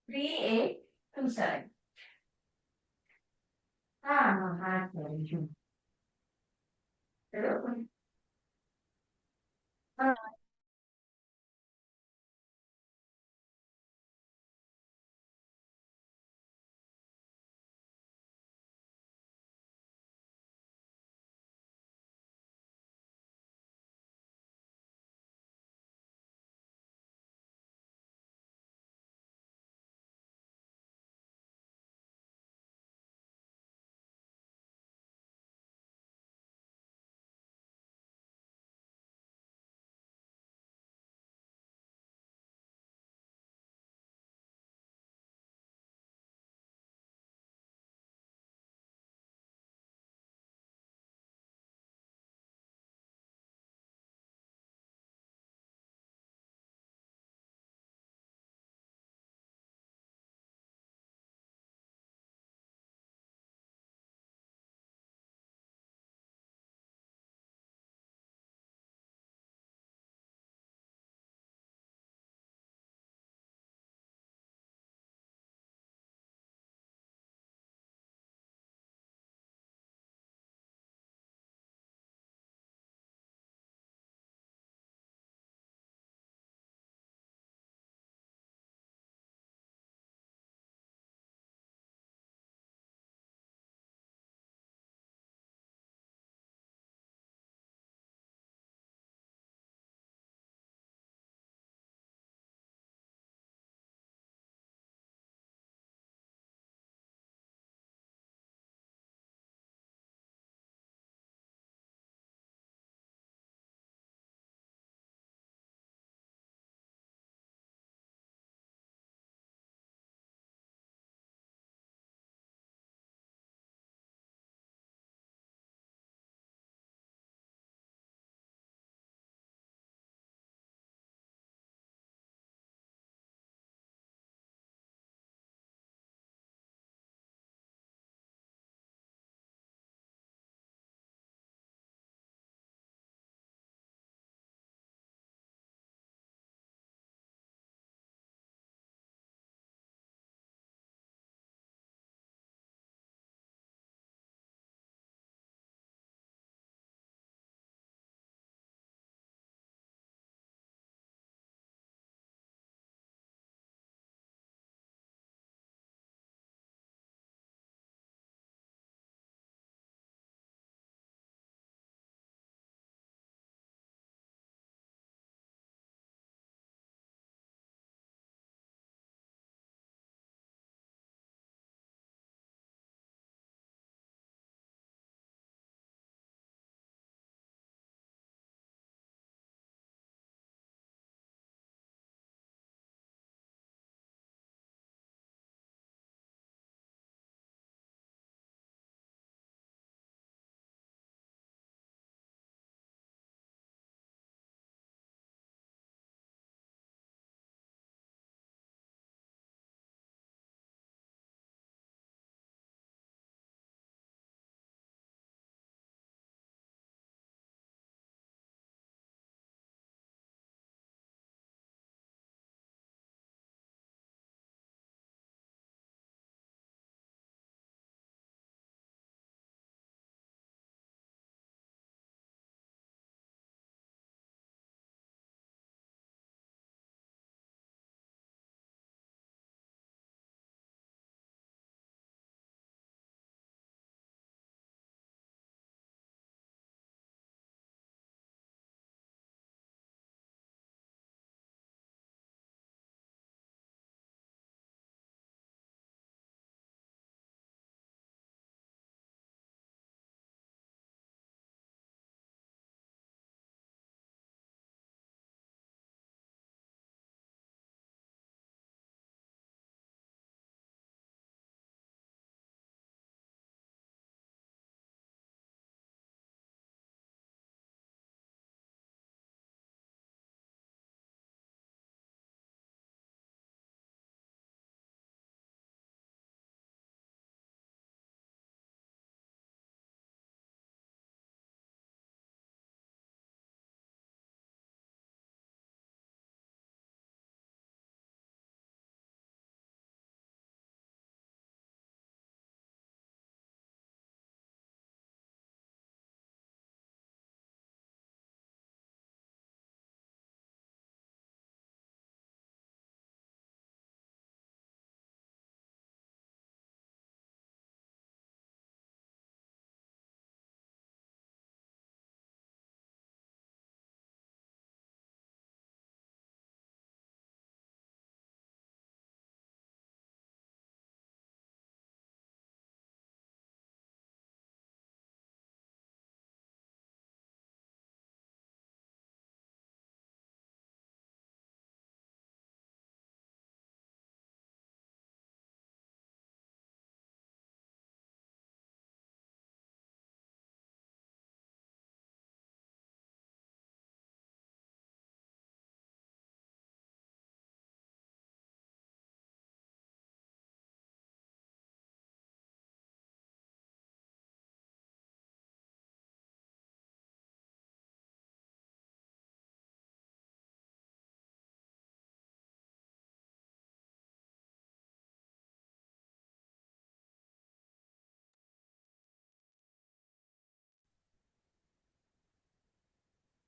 3827. Ah, pero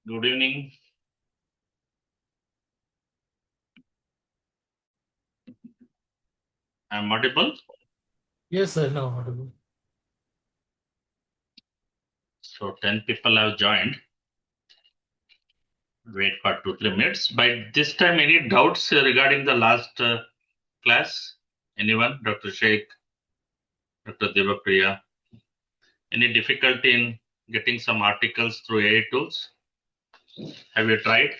Good evening. I'm audible. Yes, sir. Now audible. So 10 people have joined. Wait for 2-3 minutes. By this time, any doubts regarding the last class? Anyone? Dr. Sheikh, Dr. Devapriya? Any difficulty in getting some articles through AI tools? Have you tried?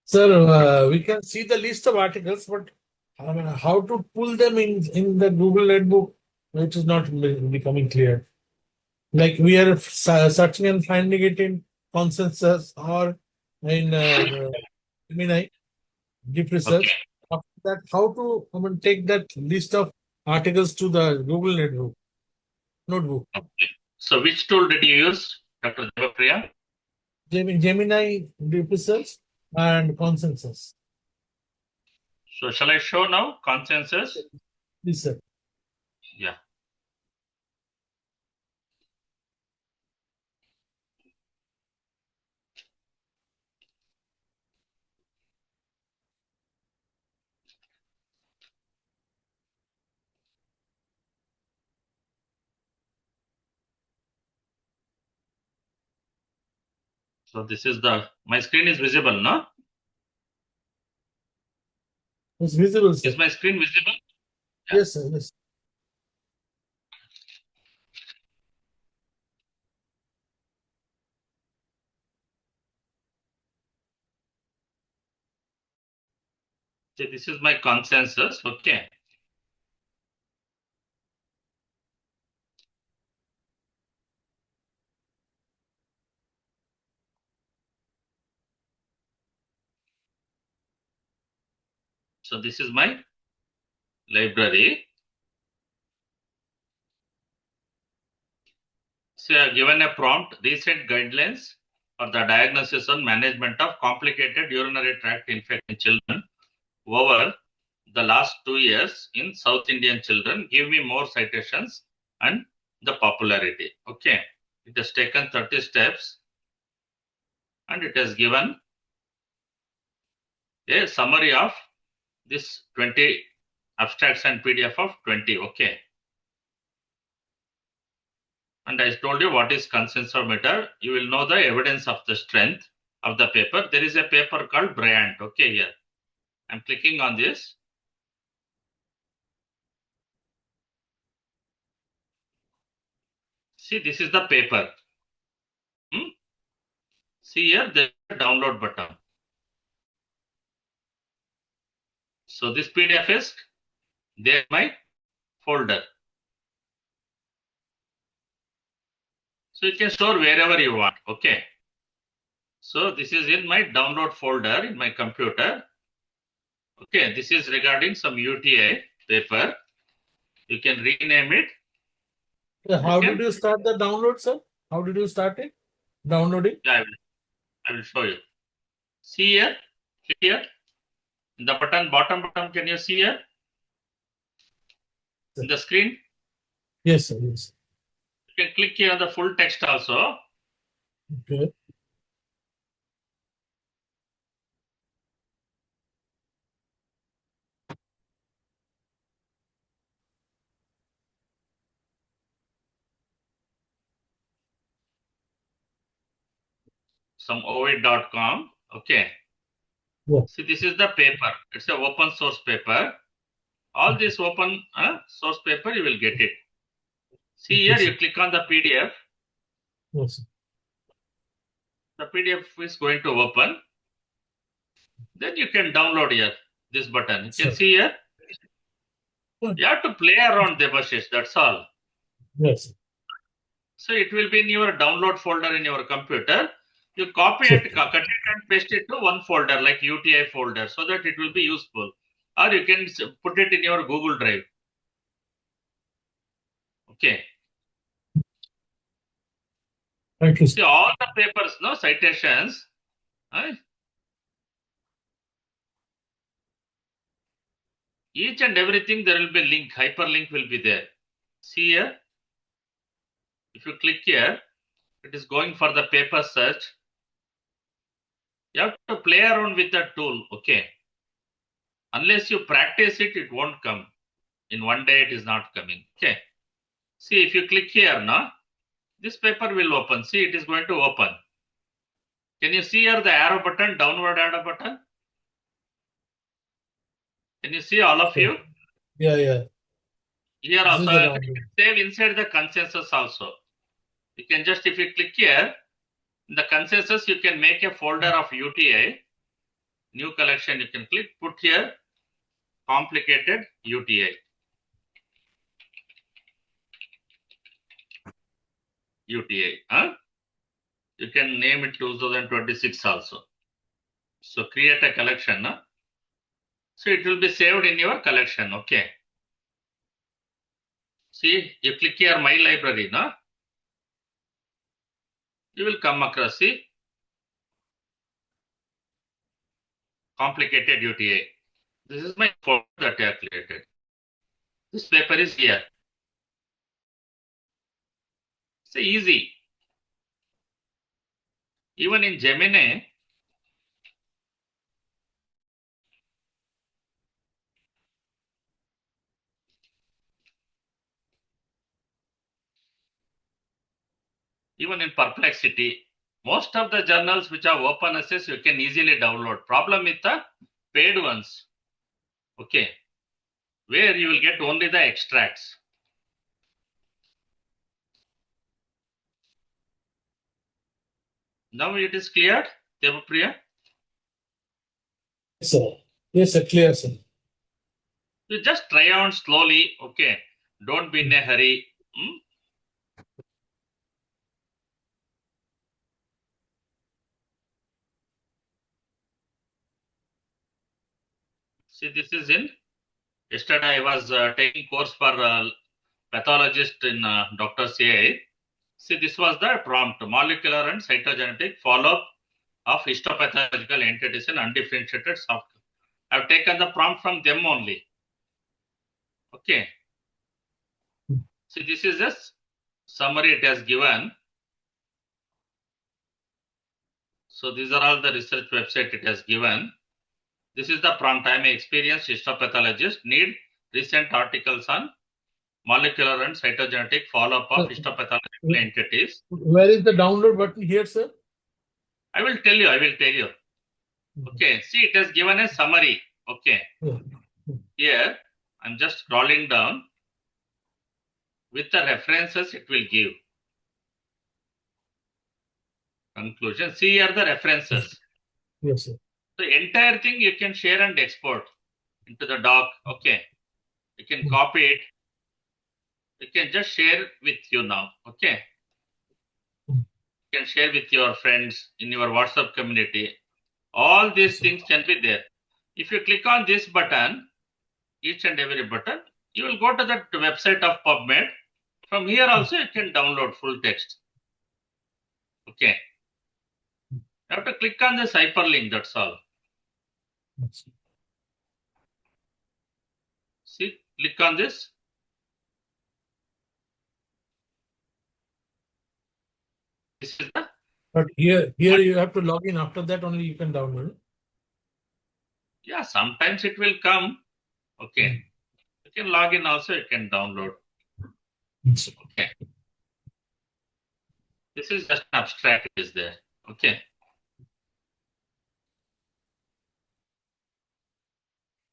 Sir, we can see the list of articles, but how to pull them in the Google Notebook, which is not becoming clear. Like we are searching and finding it in consensus or in Gemini, deep Okay. research. After that, how to take that list of articles to the Google Notebook. Okay. So which tool did you use, Dr. Devapriya? Gemini, deep research, and consensus. So shall I show now consensus? Yes, sir. Yeah. So this is my screen is visible, no? It's visible, sir. Is my screen visible? Yeah. Yes, sir. Yes. See, this is my consensus. Okay. So this is my library. So I have given a prompt, recent guidelines for the diagnosis and management of complicated urinary tract infection in children over the last 2 years in South Indian children. Give me more citations and the popularity. Okay. It has taken 30 steps and it has given a summary of this 20 abstracts and PDF of 20. Okay. And I told you what is consensometer. You will know the evidence of the strength of the paper. There is a paper called Bryant. Okay, here. I'm clicking on this. See, this is the paper. Hmm? See here, the download button. So this PDF is there in my folder. So you can store wherever you want. Okay. So this is in my download folder in my computer. Okay, this is regarding some UTI paper. You can rename it. You How did can, you start the download, sir? How did you start it? Downloading? yeah, I will show you. See here, click here. The button, bottom, can you see here Sir. in the screen? Yes, sir. Yes. You can click here on the full text also. Okay. Some ovid.com. Okay. Yeah. See, this is the paper. It's a open source paper. All this open source paper, you will get it. See Okay, here, sir. you click on the PDF. Yes, sir. The PDF is going to open. Then you can download here, this button. You can Sir. see here. Good. You have to play around the bushes. That's all. Yes, sir. So it will be in your download folder in your computer. You copy Sure. it, cut it and paste it to one folder like UTI folder so that it will be useful. Or you can put it in your Google Drive. Okay. Thank you, sir. See all the papers, no citations. Each and everything there will be link, hyperlink will be there. See here. If you click here, it is going for the paper search. You have to play around with the tool, okay? Unless you practice it, it won't come. In one day, it is not coming, okay? See, if you click here now, this paper will open. See, it is going to open. Can you see here the arrow button, downward arrow button? Can you see all of you? Yeah. Here This is also, the you download. can save inside the consensus also. You can just, if you click here, in the consensus, you can make a folder of UTI. New collection, you can click, put here, complicated UTI. UTI. Huh? You can name it 2026 also. So create a collection. Huh? So it will be saved in your collection. Okay. See, you click here, my library. No? You will come across, see, complicated UTI. This is my folder that I have created. This paper is here. It's easy. Even in Gemini, even in Perplexity, most of the journals which are open access, you can easily download. Problem with the paid ones. Okay. Where you will get only the extracts. Now it is cleared, Devapriya? Yes, sir. Clear, sir. You just try on slowly, okay? Don't be in a hurry. See, this is in, yesterday I was taking course for pathologist in Dr. CA. See, this was the prompt, molecular and cytogenetic follow-up of histopathological entities in undifferentiated soft. I've taken the prompt from them only. Okay. See, this is a summary it has given. So these are all the research website it has given. This is the prompt. I am an experienced histopathologist. Need recent articles on molecular and cytogenetic follow-up of histopathological entities. Where is the download button here, sir? I will tell you. Okay. See, it has given a summary. Okay. Here, I'm just scrolling down. With the references, it will give. Conclusion. See here the references. Yes, sir. The entire thing you can share and export into the doc. Okay. You can copy it. You can just share with you now. Okay. You can share with your friends in your WhatsApp community. All these things can be there. If you click on this button, each and every button, you will go to the website of PubMed. From here also you can download full text. Okay. You have to click on this hyperlink, that's all. See, click on this. This is the. But here you have to log in. After that only you can download. Yeah, sometimes it will come. Okay. You can log in also, you can download. Okay. This is just an abstract is there. Okay.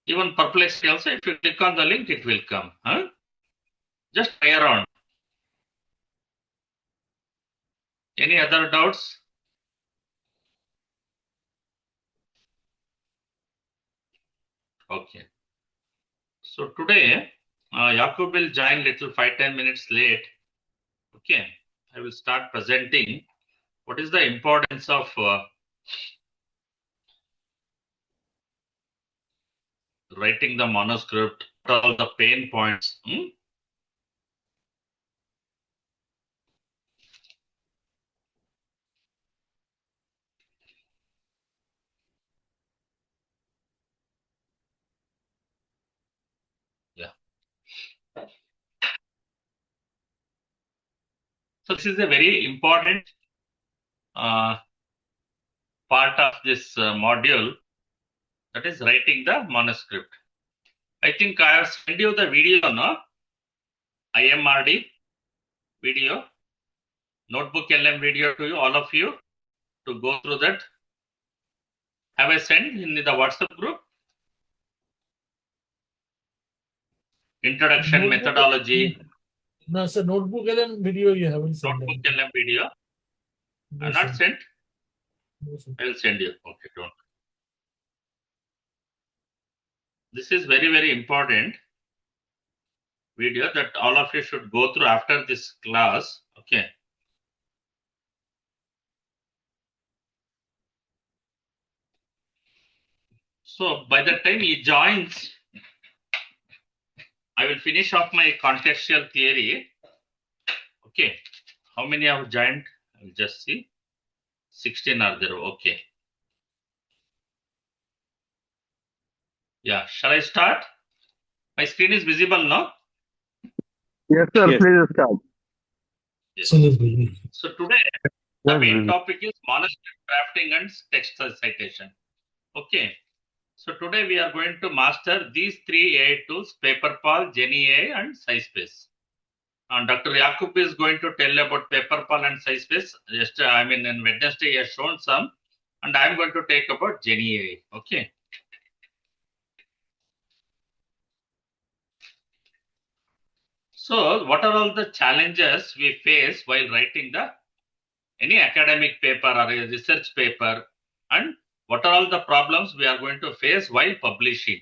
Even Perplexity also, if you click on the link, it will come. Huh? Just try around. Any other doubts? Okay. So today, Yakub will join little 5-10 minutes late. Okay. I will start presenting what is the importance of writing the manuscript, all the pain points. Yeah. So this is a very important part of this module, that is writing the manuscript. I think I have sent you the video, no? IMRD video, notebook LM video to you, all of you, to go through that. Have I sent in the WhatsApp group? Introduction, Notebook, methodology, no, sir, notebook LM video you haven't sent. notebook LM video. No, I'm not sir. sent. No, sir. I will send you. Okay, don't. This is very, very important video that all of you should go through after this class. Okay. So by the time he joins, I will finish off my contextual theory. Okay. How many have joined? I'll just see. 16 are there. Okay. Yeah. Shall I start? My screen is visible now. Yes, sir. Yes. Please start. Yes. So let's begin. So today the Yes, main Vivek. topic is manuscript drafting and text citation. Okay. So today we are going to master these three AI tools: PaperPal, GenAI, and SciSpace. And Dr. Yakub is going to tell about PaperPal and SciSpace. Just, in Wednesday he has shown some, and I am going to take about GenAI. Okay. So what are all the challenges we face while writing any academic paper or a research paper, and what are all the problems we are going to face while publishing?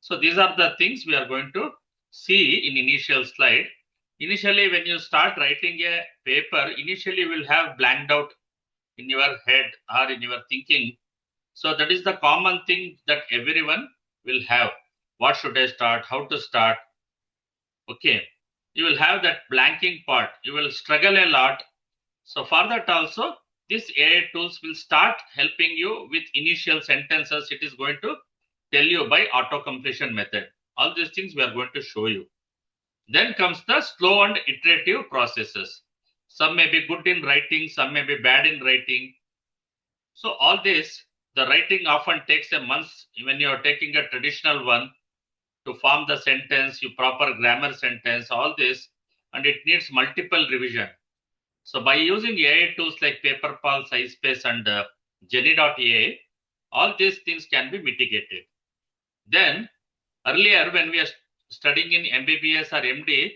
So these are the things we are going to see in initial slide. Initially, when you start writing a paper, initially you will have blanked out in your head or in your thinking. So that is the common thing that everyone will have. What should I start? How to start? Okay. You will have that blanking part. You will struggle a lot. So for that also, these AI tools will start helping you with initial sentences. It is going to tell you by auto completion method. All these things we are going to show you. Then comes the slow and iterative processes. Some may be good in writing, some may be bad in writing. So all this, the writing often takes a month when you are taking a traditional one to form the sentence, you proper grammar sentence, all this, and it needs multiple revision. So by using AI tools like PaperPal, SciSpace, and Geni.ai, all these things can be mitigated. Then earlier when we are studying in MBBS or MD,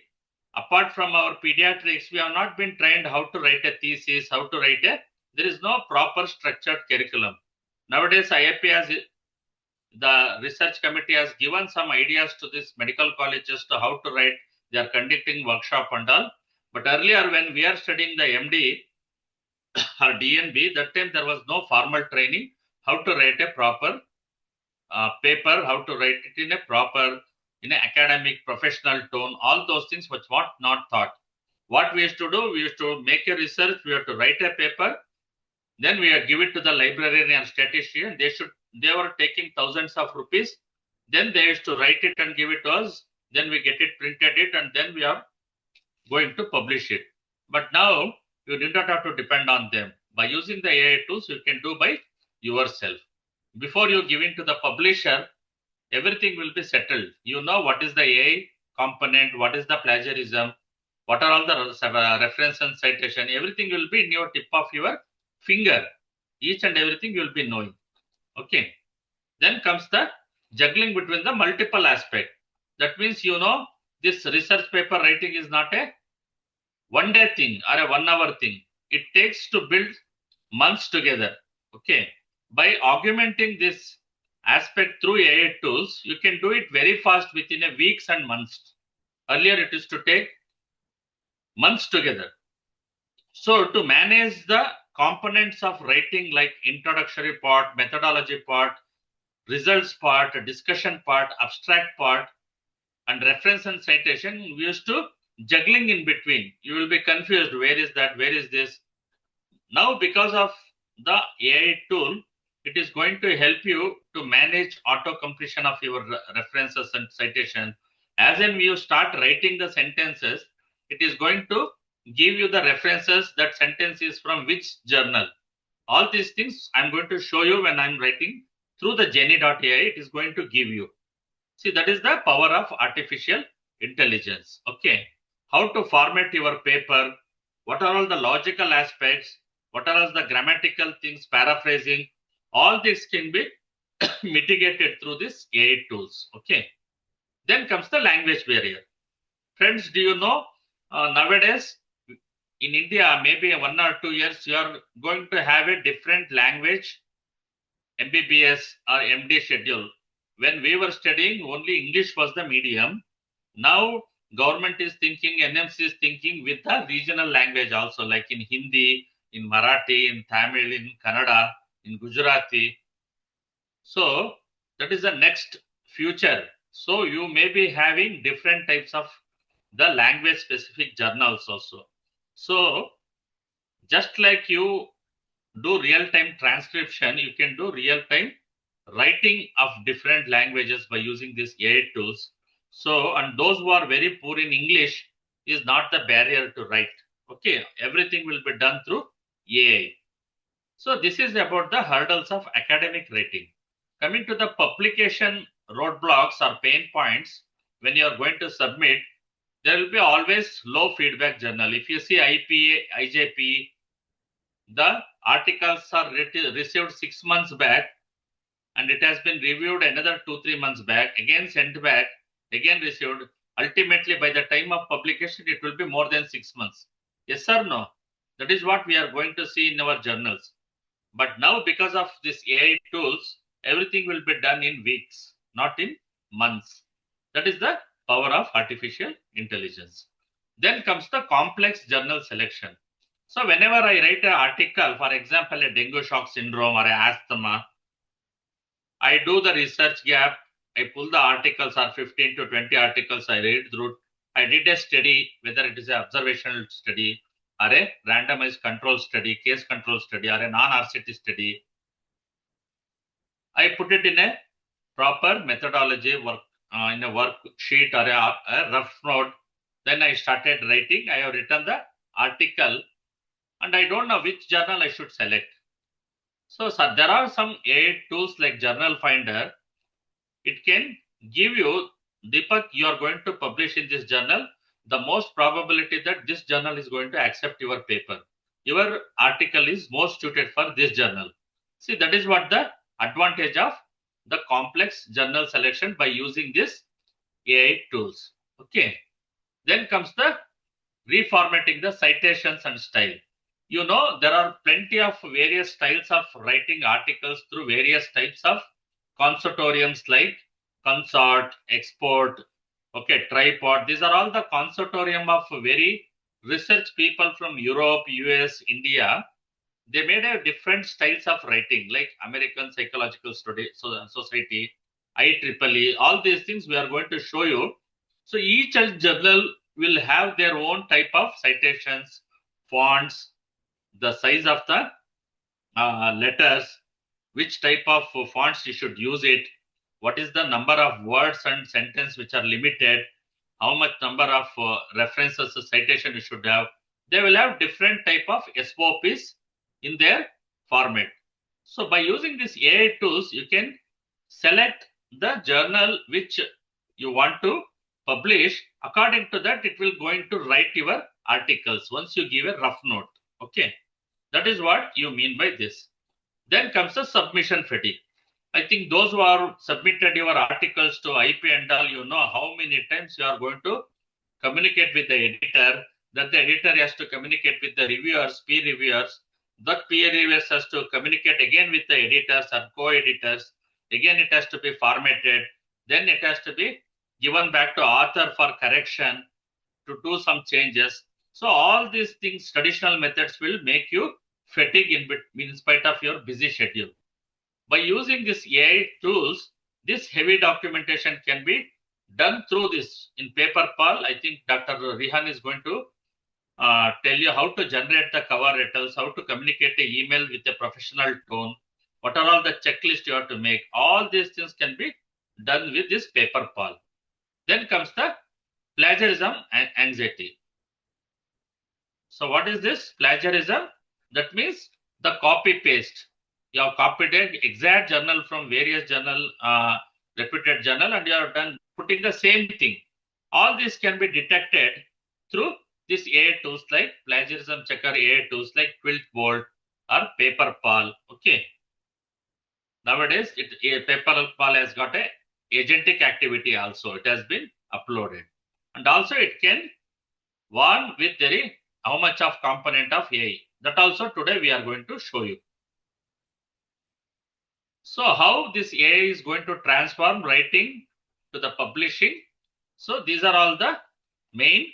apart from our pediatrics, we have not been trained how to write a thesis, how to write there is no proper structured curriculum. Nowadays, IAP has, the research committee has given some ideas to these medical colleges to how to write. They are conducting workshop and all. But earlier when we are studying the MD or DNB, that time there was no formal training how to write a proper paper, how to write it in a proper, in an academic, professional tone. All those things which were not taught. What we used to do, we used to make a research, we have to write a paper, then we give it to the librarian and statistician. They were taking thousands of rupees. Then they used to write it and give it to us. Then we get it, printed it, and then we are going to publish it. But now you do not have to depend on them. By using the AI tools, you can do by yourself. Before you give it to the publisher, everything will be settled. You know what is the AI component, what is the plagiarism, what are all the reference and citation. Everything will be in your tip of your finger. Each and everything you will be knowing. Okay. Then comes the juggling between the multiple aspect. That means, this research paper writing is not a one-day thing or a 1 hour thing. It takes to build months together. Okay. By augmenting this aspect through AI tools, you can do it very fast within a weeks and months. Earlier, it used to take months together. So to manage the components of writing like introductory part, methodology part, results part, discussion part, abstract part, and reference and citation, we used to juggling in between. You will be confused. Where is that? Where is this? Now, because of the AI tool, it is going to help you to manage auto completion of your references and citation. As in, you start writing the sentences, it is going to give you the references, that sentence is from which journal. All these things I'm going to show you when I'm writing through the Genie.ai. It is going to give you. See, that is the power of artificial intelligence. Okay. How to format your paper? What are all the logical aspects? What are all the grammatical things, paraphrasing? All this can be mitigated through this AI tools. Okay. Then comes the language barrier. Friends, do you know nowadays in India, maybe 1 or 2 years, you are going to have a different language, MBBS or MD schedule. When we were studying, only English was the medium. Now, government is thinking, NMC is thinking with the regional language also, like in Hindi, in Marathi, in Tamil, in Kannada, in Gujarati. So, that is the next future. So, you may be having different types of the language specific journals also. So, just like you do real-time transcription, you can do real-time writing of different languages by using these AI tools. So, and those who are very poor in English is not the barrier to write. Okay, everything will be done through AI. So, this is about the hurdles of academic writing. Coming to the publication roadblocks or pain points, when you are going to submit, there will be always low feedback journal. If you see IPA, IJP, the articles are received 6 months back and it has been reviewed another 2-3 months back, again sent back, again received. Ultimately, by the time of publication, it will be more than 6 months. Yes or no? That is what we are going to see in our journals. But now, because of this AI tools, everything will be done in weeks, not in months. That is the power of artificial intelligence. Then comes the complex journal selection. So whenever I write an article, for example, a dengue shock syndrome or asthma, I do the research gap. I pull the articles or 15 to 20 articles I read through. I did a study, whether it is an observational study or a randomized control study, case control study, or a non-RCT study. I put it in a proper methodology work in a worksheet or a rough note. Then I started writing. I have written the article and I don't know which journal I should select. So there are some AI tools like Journal Finder. It can give you, Deepak, you are going to publish in this journal, the most probability that this journal is going to accept your paper. Your article is most suited for this journal. See, that is what the advantage of the complex journal selection by using this AI tools. Okay. Then comes the reformatting the citations and style. You know, there are plenty of various styles of writing articles through various types of consortiums like consort, export, okay, tripod. These are all the consortium of very research people from Europe, US, India. They made a different styles of writing like American Psychological Society, IEEE, all these things we are going to show you. So each journal will have their own type of citations, fonts, the size of the letters, which type of fonts you should use it, what is the number of words and sentence which are limited, how much number of references or citation you should have. They will have different type of SOPs in their format. So by using these AI tools, you can select the journal which you want to publish. According to that, it will going to write your articles once you give a rough note. Okay. That is what you mean by this. Then comes the submission fatigue. I think those who are submitted your articles to IP and all, you know how many times you are going to communicate with the editor, that the editor has to communicate with the reviewers, peer reviewers, that peer reviewers has to communicate again with the editors or co-editors. Again, it has to be formatted. Then it has to be given back to author for correction to do some changes. So all these things, traditional methods will make you fatigue in spite of your busy schedule. By using these AI tools, this heavy documentation can be done through this. In PaperPal, I think Dr. Rihan is going to tell you how to generate the cover letters, how to communicate an email with a professional tone, what are all the checklists you have to make. All these things can be done with this PaperPal. Then comes the plagiarism and anxiety. So what is this plagiarism? That means the copy paste. You have copied an exact journal from various journal, reputed journal, and you have done putting the same thing. All this can be detected through this AI tools like plagiarism checker AI tools like Quiltbolt or Paperpal. Okay. Nowadays, Paperpal has got a agentic activity also. It has been uploaded, and also it can warn with how much of component of AI. That also today we are going to show you. So how this AI is going to transform writing to the publishing. So these are all the main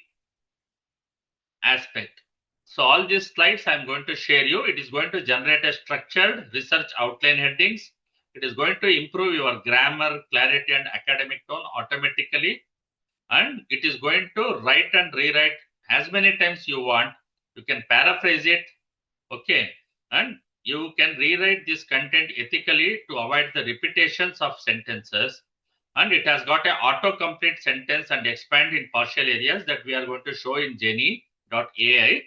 aspect. So all these slides I'm going to share you. It is going to generate a structured research outline headings. It is going to improve your grammar, clarity and academic tone automatically. And it is going to write and rewrite as many times you want. You can paraphrase it. Okay. And you can rewrite this content ethically to avoid the repetitions of sentences. And it has got an autocomplete sentence and expand in partial areas that we are going to show in Jenny.ai.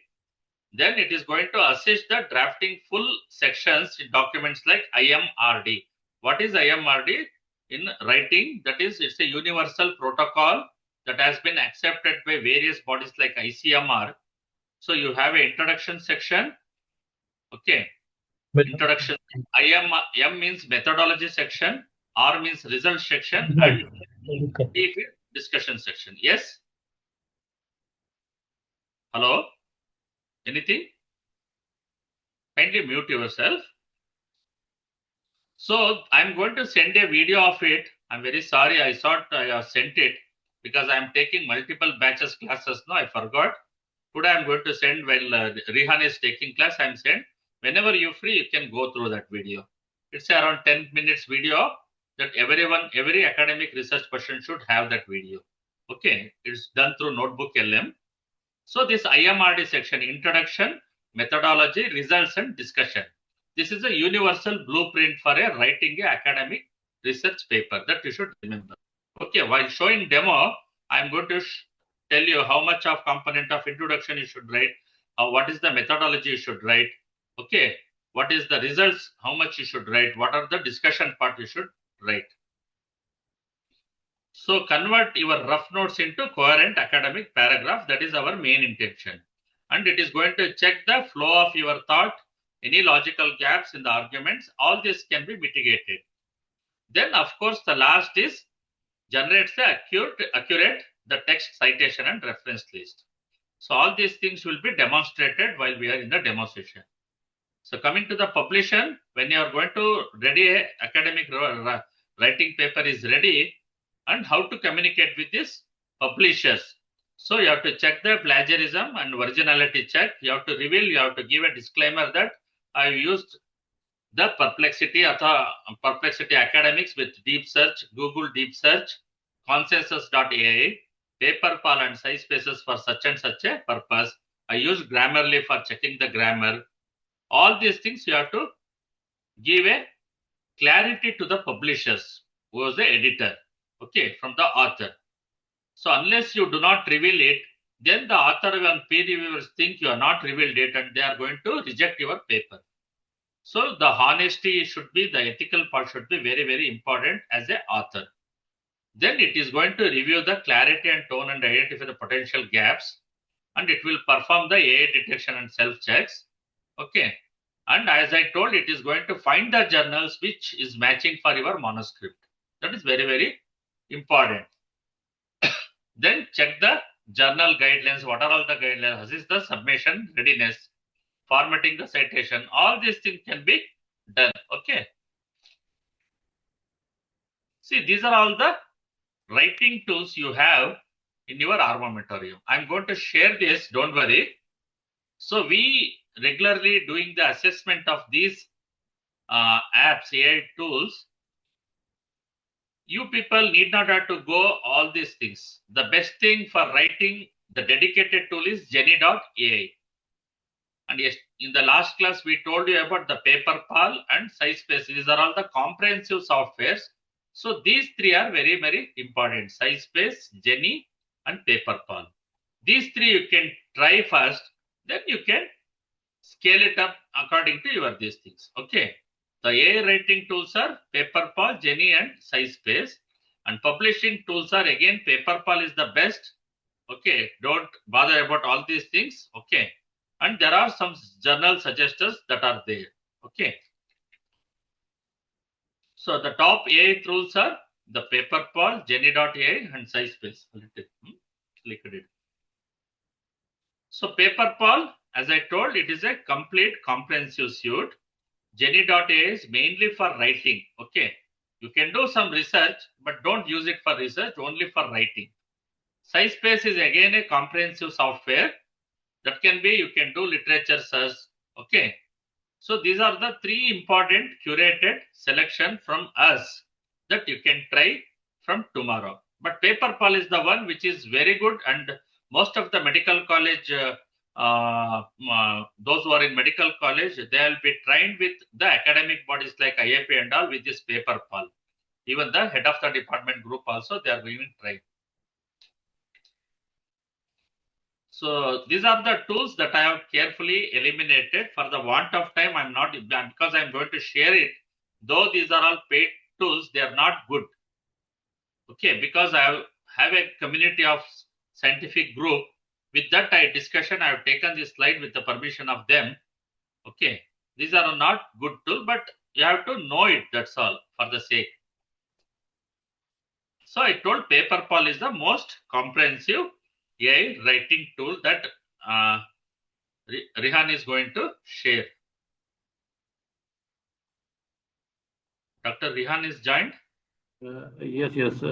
Then it is going to assist the drafting full sections in documents like IMRD. What is IMRD? In writing, that is, it's a universal protocol that has been accepted by various bodies like ICMR. So you have an introduction section. Okay. Introduction. M means methodology section. R means result section. And D is discussion section. Yes? Hello? Anything? Kindly mute yourself. So I'm going to send a video of it. I'm very sorry. I thought I have sent it because I'm taking multiple batches classes. No, I forgot. Today I'm going to send while Rihan is taking class. I'm sent. Whenever you're free, you can go through that video. It's around 10 minutes video that every academic research person should have that video. Okay. It's done through Notebook LM. So this IMRD section, introduction, methodology, results and discussion. This is a universal blueprint for writing an academic research paper that you should remember. Okay, while showing demo, I'm going to tell you how much of component of introduction you should write, what is the methodology you should write, okay, what is the results, how much you should write, what are the discussion part you should write. So convert your rough notes into coherent academic paragraph. That is our main intention. And it is going to check the flow of your thought, any logical gaps in the arguments. All this can be mitigated. Then, of course, the last is generates the accurate the text citation and reference list. So all these things will be demonstrated while we are in the demo session. So coming to the publication, when you are going to ready academic writing paper is ready, and how to communicate with these publishers. So you have to check the plagiarism and originality check. You have to reveal, you have to give a disclaimer that I used the Perplexity Academics with Deep Search, Google Deep Search, Consensus.ai, Paperpal and SciSpaces for such and such a purpose. I use Grammarly for checking the grammar. All these things you have to give a clarity to the publishers who is the editor. Okay, from the author. So unless you do not reveal it, then the author and peer reviewers think you are not revealed it and they are going to reject your paper. So the honesty should be, the ethical part should be very, very important as an author. Then it is going to review the clarity and tone and identify the potential gaps, and it will perform the AI detection and self-checks. Okay. And as I told, it is going to find the journals which is matching for your manuscript. That is very, very important. Then check the journal guidelines. What are all the guidelines? This is the submission readiness, formatting the citation. All these things can be done. Okay. See, these are all the writing tools you have in your armamentarium. I'm going to share this. Don't worry. So we regularly doing the assessment of these apps, AI tools. You people need not have to go all these things. The best thing for writing the dedicated tool is Jenny.ai. And yes, in the last class, we told you about the Paperpal and SciSpace. These are all the comprehensive softwares. So these three are very, very important. SciSpace, Jenny, and Paperpal. These three you can try first. Then you can scale it up according to your these things. Okay. The AI writing tools are Paperpal, Jenny, and SciSpace. And publishing tools are again Paperpal is the best. Okay. Don't bother about all these things. Okay. And there are some journal suggesters that are there. Okay. So the top AI tools are the Paperpal, Jenny.ai, and SciSpace. Clicked it. So Paperpal, as I told, it is a complete comprehensive suite. Jenny.ai is mainly for writing. Okay. You can do some research, but don't use it for research, only for writing. SciSpace is again a comprehensive software that can be, you can do literature search. Okay. So these are the three important curated selection from us that you can try from tomorrow. But Paperpal is the one which is very good, and most of the medical college, those who are in medical college, they will be trained with the academic bodies like IAP and all with this Paperpal. Even the head of the department group also, they are being trained. So these are the tools that I have carefully eliminated. For the want of time, I'm not, because I'm going to share it. Though these are all paid tools, they are not good. Okay, because I have a community of scientific group. With that discussion, I have taken this slide with the permission of them. Okay, these are not good tools, but you have to know it, that's all, for the sake. So I told Paperpal is the most comprehensive AI writing tool that Rihan is going to share. Dr. Rihan is joined. Yes.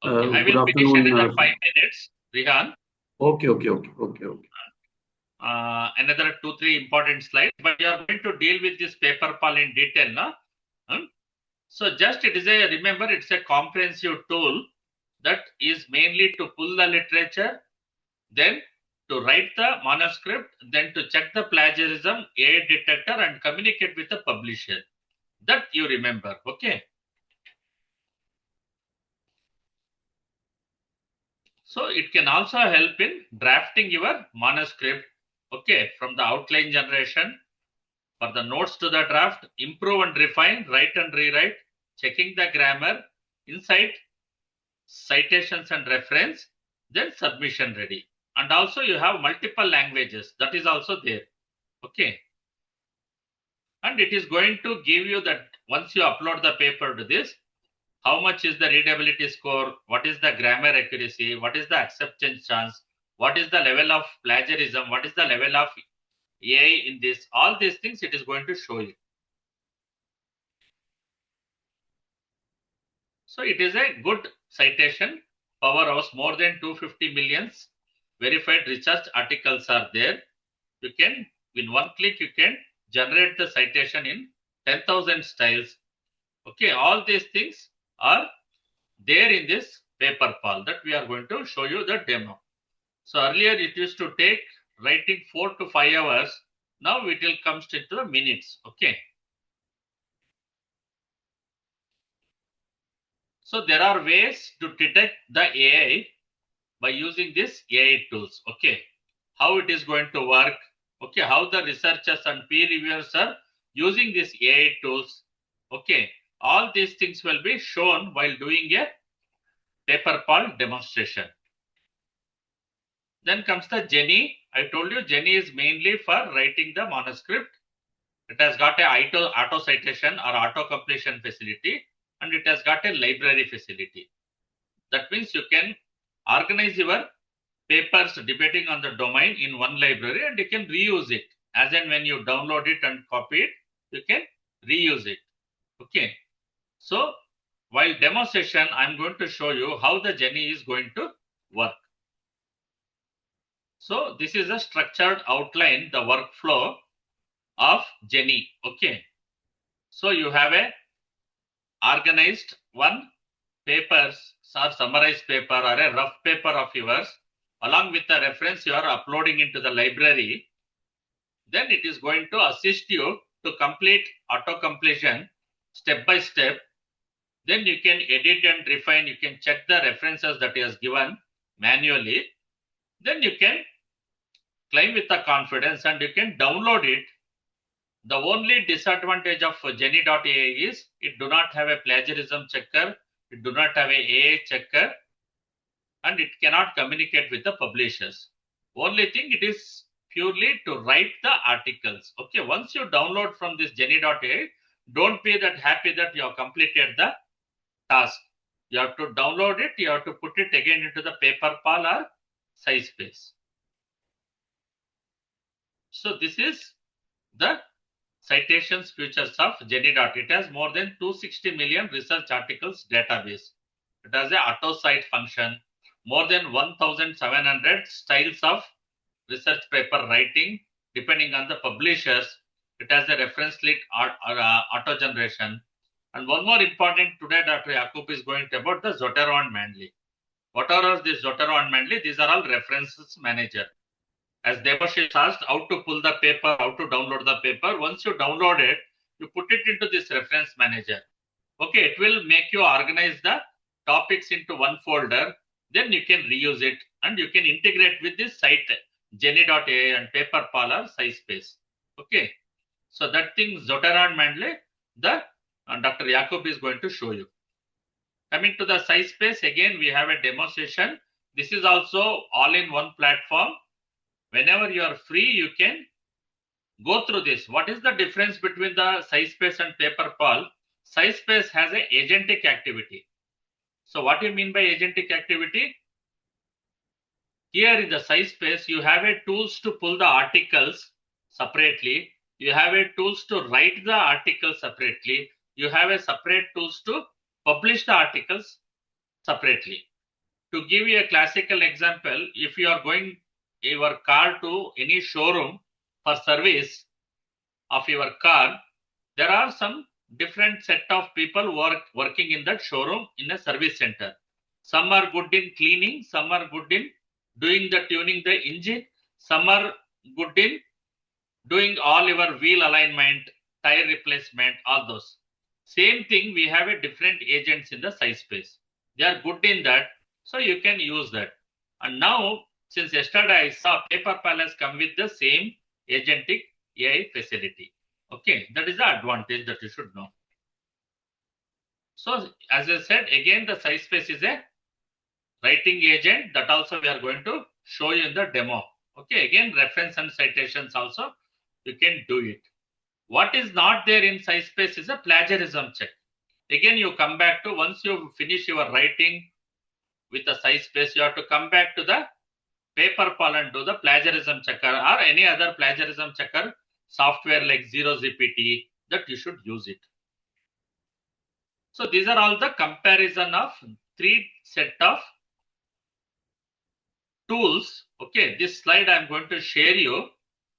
Okay, I good will finish afternoon. another 5 minutes, Rihan. Okay. Another 2-3 important slides, but you are going to deal with this Paperpal in detail now. So just it is a, remember, it's a comprehensive tool that is mainly to pull the literature, then to write the manuscript, then to check the plagiarism, AI detector, and communicate with the publisher. That you remember, okay? So it can also help in drafting your manuscript, okay, from the outline generation, for the notes to the draft, improve and refine, write and rewrite, checking the grammar, insight, citations and reference, then submission ready. And also you have multiple languages, that is also there, okay. And it is going to give you that once you upload the paper to this, how much is the readability score, what is the grammar accuracy, what is the acceptance chance, what is the level of plagiarism, what is the level of AI in this, all these things it is going to show you. So it is a good citation, power house, more than 250 millions verified research articles are there. You can, in one click, you can generate the citation in 10,000 styles. Okay, all these things are there in this Paperpal that we are going to show you the demo. So earlier it used to take writing 4 to 5 hours. Now it will come into the minutes. Okay. So there are ways to detect the AI by using these AI tools. Okay. How it is going to work. Okay. How the researchers and peer reviewers are using these AI tools. Okay. All these things will be shown while doing a Paperpal demonstration. Then comes the Jenny. I told you Jenny is mainly for writing the manuscript. It has got a auto citation or auto completion facility, and it has got a library facility. That means you can organize your papers depending on the domain in one library, and you can reuse it. As and when you download it and copy it, you can reuse it. Okay. So while demonstration, I'm going to show you how the Jenny is going to work. So this is a structured outline, the workflow of Jenny. Okay. So you have a organized one papers or summarized paper or a rough paper of yours along with the reference you are uploading into the library. Then it is going to assist you to complete auto completion step by step. Then you can edit and refine. You can check the references that he has given manually. Then you can claim with the confidence and you can download it. The only disadvantage of Jenny.ai is it do not have a plagiarism checker, it do not have a AI checker, and it cannot communicate with the publishers. Only thing, it is purely to write the articles. Okay, once you download from this Jenny.ai, don't be that happy that you have completed the task. You have to download it, you have to put it again into the PaperPal or SciSpace. So this is the citations features of Jenny.ai. It has more than 260 million research articles database. It has a auto cite function, more than 1,700 styles of research paper writing, depending on the publishers. It has a reference link auto generation. And one more important today, Dr. Yakub is going to about the Zotero and Manley. What are this Zotero and Manley? These are all references manager. As Debashish asked, how to pull the paper, how to download the paper. Once you download it, you put it into this reference manager. Okay, it will make you organize the topics into one folder. Then you can reuse it and you can integrate with this site Jenny.ai and PaperPal or SciSpace. Okay, so that thing Zotero and Manley, the Dr. Yakub is going to show you. Coming to the SciSpace, again we have a demo session. This is also all in one platform. Whenever you are free, you can go through this. What is the difference between the SciSpace and PaperPal? SciSpace has an agentic activity. So what do you mean by agentic activity? Here in the SciSpace, you have a tools to pull the articles separately. You have a tools to write the articles separately. You have a separate tools to publish the articles separately. To give you a classical example, if you are going your car to any showroom for service of your car, there are some different set of people working in that showroom in a service center. Some are good in cleaning, some are good in doing the tuning the engine, some are good in doing all your wheel alignment, tire replacement, all those. Same thing, we have a different agents in the SciSpace. They are good in that, so you can use that. And now, since yesterday I saw PaperPal has come with the same agentic AI facility. Okay, that is the advantage that you should know. So, as I said, again, the SciSpace is a writing agent that also we are going to show you in the demo. Okay, again, reference and citations also, you can do it. What is not there in SciSpace is a plagiarism check. Again, you come back to, once you finish your writing with the SciSpace, you have to come back to the PaperPal and do the plagiarism checker or any other plagiarism checker software like 0ZPT, that you should use it. So these are all the comparison of 3 set of tools. Okay, this slide I'm going to share you.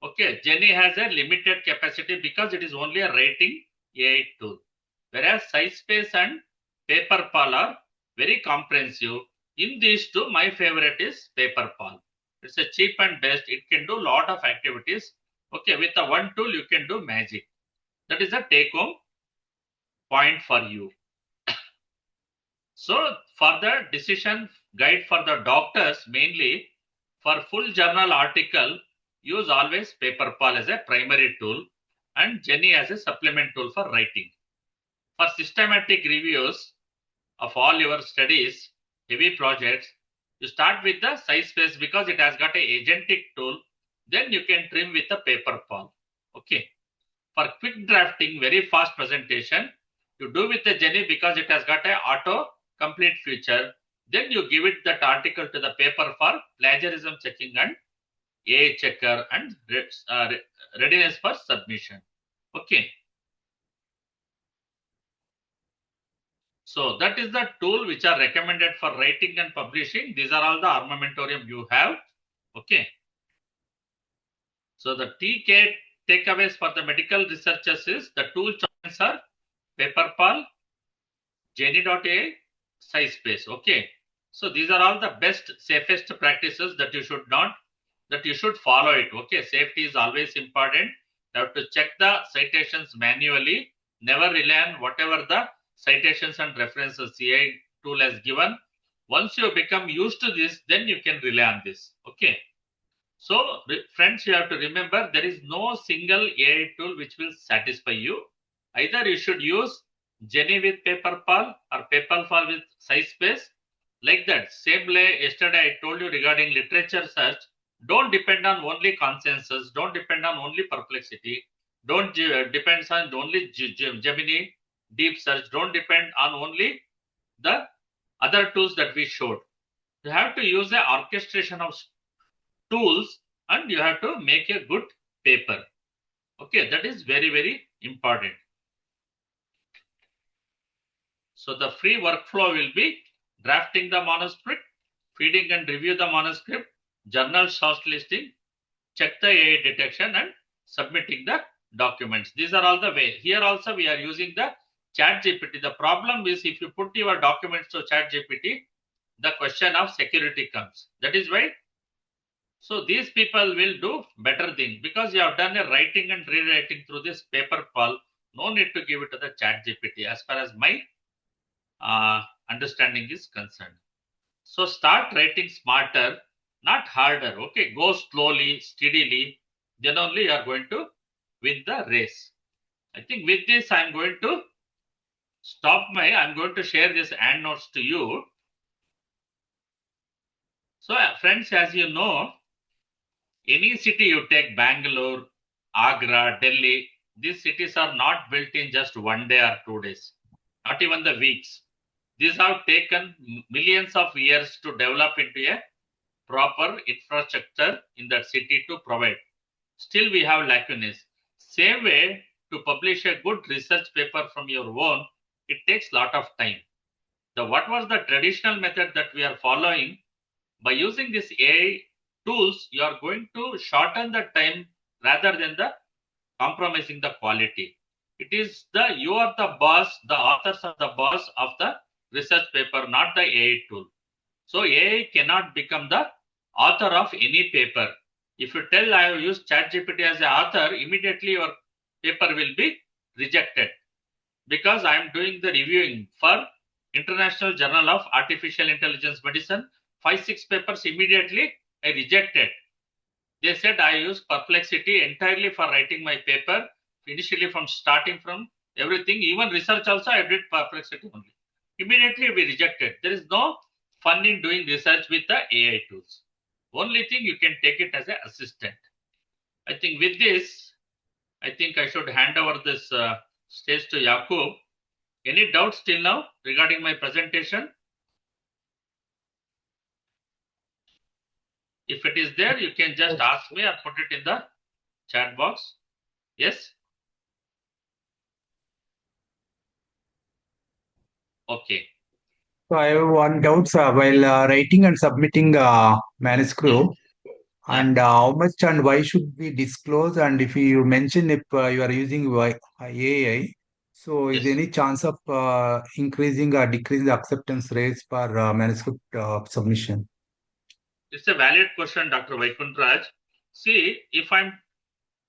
Okay, Jenny has a limited capacity because it is only a writing AI tool. Whereas SciSpace and PaperPal are very comprehensive. In these two, my favorite is PaperPal. It's a cheap and best. It can do a lot of activities. Okay, with the one tool, you can do magic. That is a take-home point for you. So, for the decision guide for the doctors, mainly for full journal article, use always PaperPal as a primary tool and Jenny as a supplement tool for writing. For systematic reviews of all your studies, heavy projects, you start with the SciSpace because it has got an agentic tool. Then you can trim with the PaperPal. Okay. For quick drafting, very fast presentation, you do with the Jenny because it has got an auto complete feature. Then you give it that article to the paper for plagiarism checking and AI checker and readiness for submission. Okay. So that is the tool which are recommended for writing and publishing. These are all the armamentarium you have. Okay. So the TK takeaways for the medical researchers is the tool choices are PaperPal, Jenny.ai, SciSpace. Okay. So these are all the best, safest practices that you should follow it. Okay. Safety is always important. You have to check the citations manually. Never rely on whatever the citations and references AI tool has given. Once you become used to this, then you can rely on this. Okay. So, friends, you have to remember there is no single AI tool which will satisfy you. Either you should use Jenny with Paperpal or Paperpal with SciSpace. Like that. Same way yesterday I told you regarding literature search. Don't depend on only consensus. Don't depend on only perplexity. Don't depend on only Gemini, deep search. Don't depend on only the other tools that we showed. You have to use the orchestration of tools and you have to make a good paper. Okay, that is very, very important. So the free workflow will be drafting the manuscript, feeding and review the manuscript, journal shortlisting, check the AI detection and submitting the documents. These are all the way. Here also we are using the chat GPT. The problem is if you put your documents to chat GPT, the question of security comes. That is why. So these people will do better thing because you have done a writing and rewriting through this paper call. No need to give it to the chat GPT as far as my understanding is concerned. So start writing smarter, not harder. Okay, go slowly, steadily. Then only you are going to win the race. I think with this I'm going to I'm going to share this hand notes to you. So friends, as you know, any city you take, Bangalore, Agra, Delhi, these cities are not built in just one day or 2 days, not even the weeks. These have taken millions of years to develop into a proper infrastructure in that city to provide. Still, we have lacunae. Same way, to publish a good research paper from your own, it takes lot of time. What was the traditional method that we are following? By using this AI tools, you are going to shorten the time rather than the compromising the quality. It is you are the boss, the authors are the boss of the research paper, not the AI tool. So AI cannot become the author of any paper. If you tell I have used ChatGPT as an author, immediately your paper will be rejected because I am doing the reviewing for International Journal of Artificial Intelligence Medicine. 5-6 papers immediately I rejected. They said I used Perplexity entirely for writing my paper, initially from starting from everything, even research also I did Perplexity only. Immediately we rejected. There is no fun in doing research with the AI tools. Only thing you can take it as an assistant. I think with this, I think I should hand over this stage to Yakub. Any doubts till now regarding my presentation? If it is there, you can just ask me or put it in the chat box. Yes? Okay. So I have one doubt, sir. While writing and submitting manuscript, and how much and why should we disclose? And if you mention if you are using AI, so is there Yes. any chance of increasing or decreasing the acceptance rates for manuscript submission? It's a valid question, Dr. Vaikuntraj. See, if I'm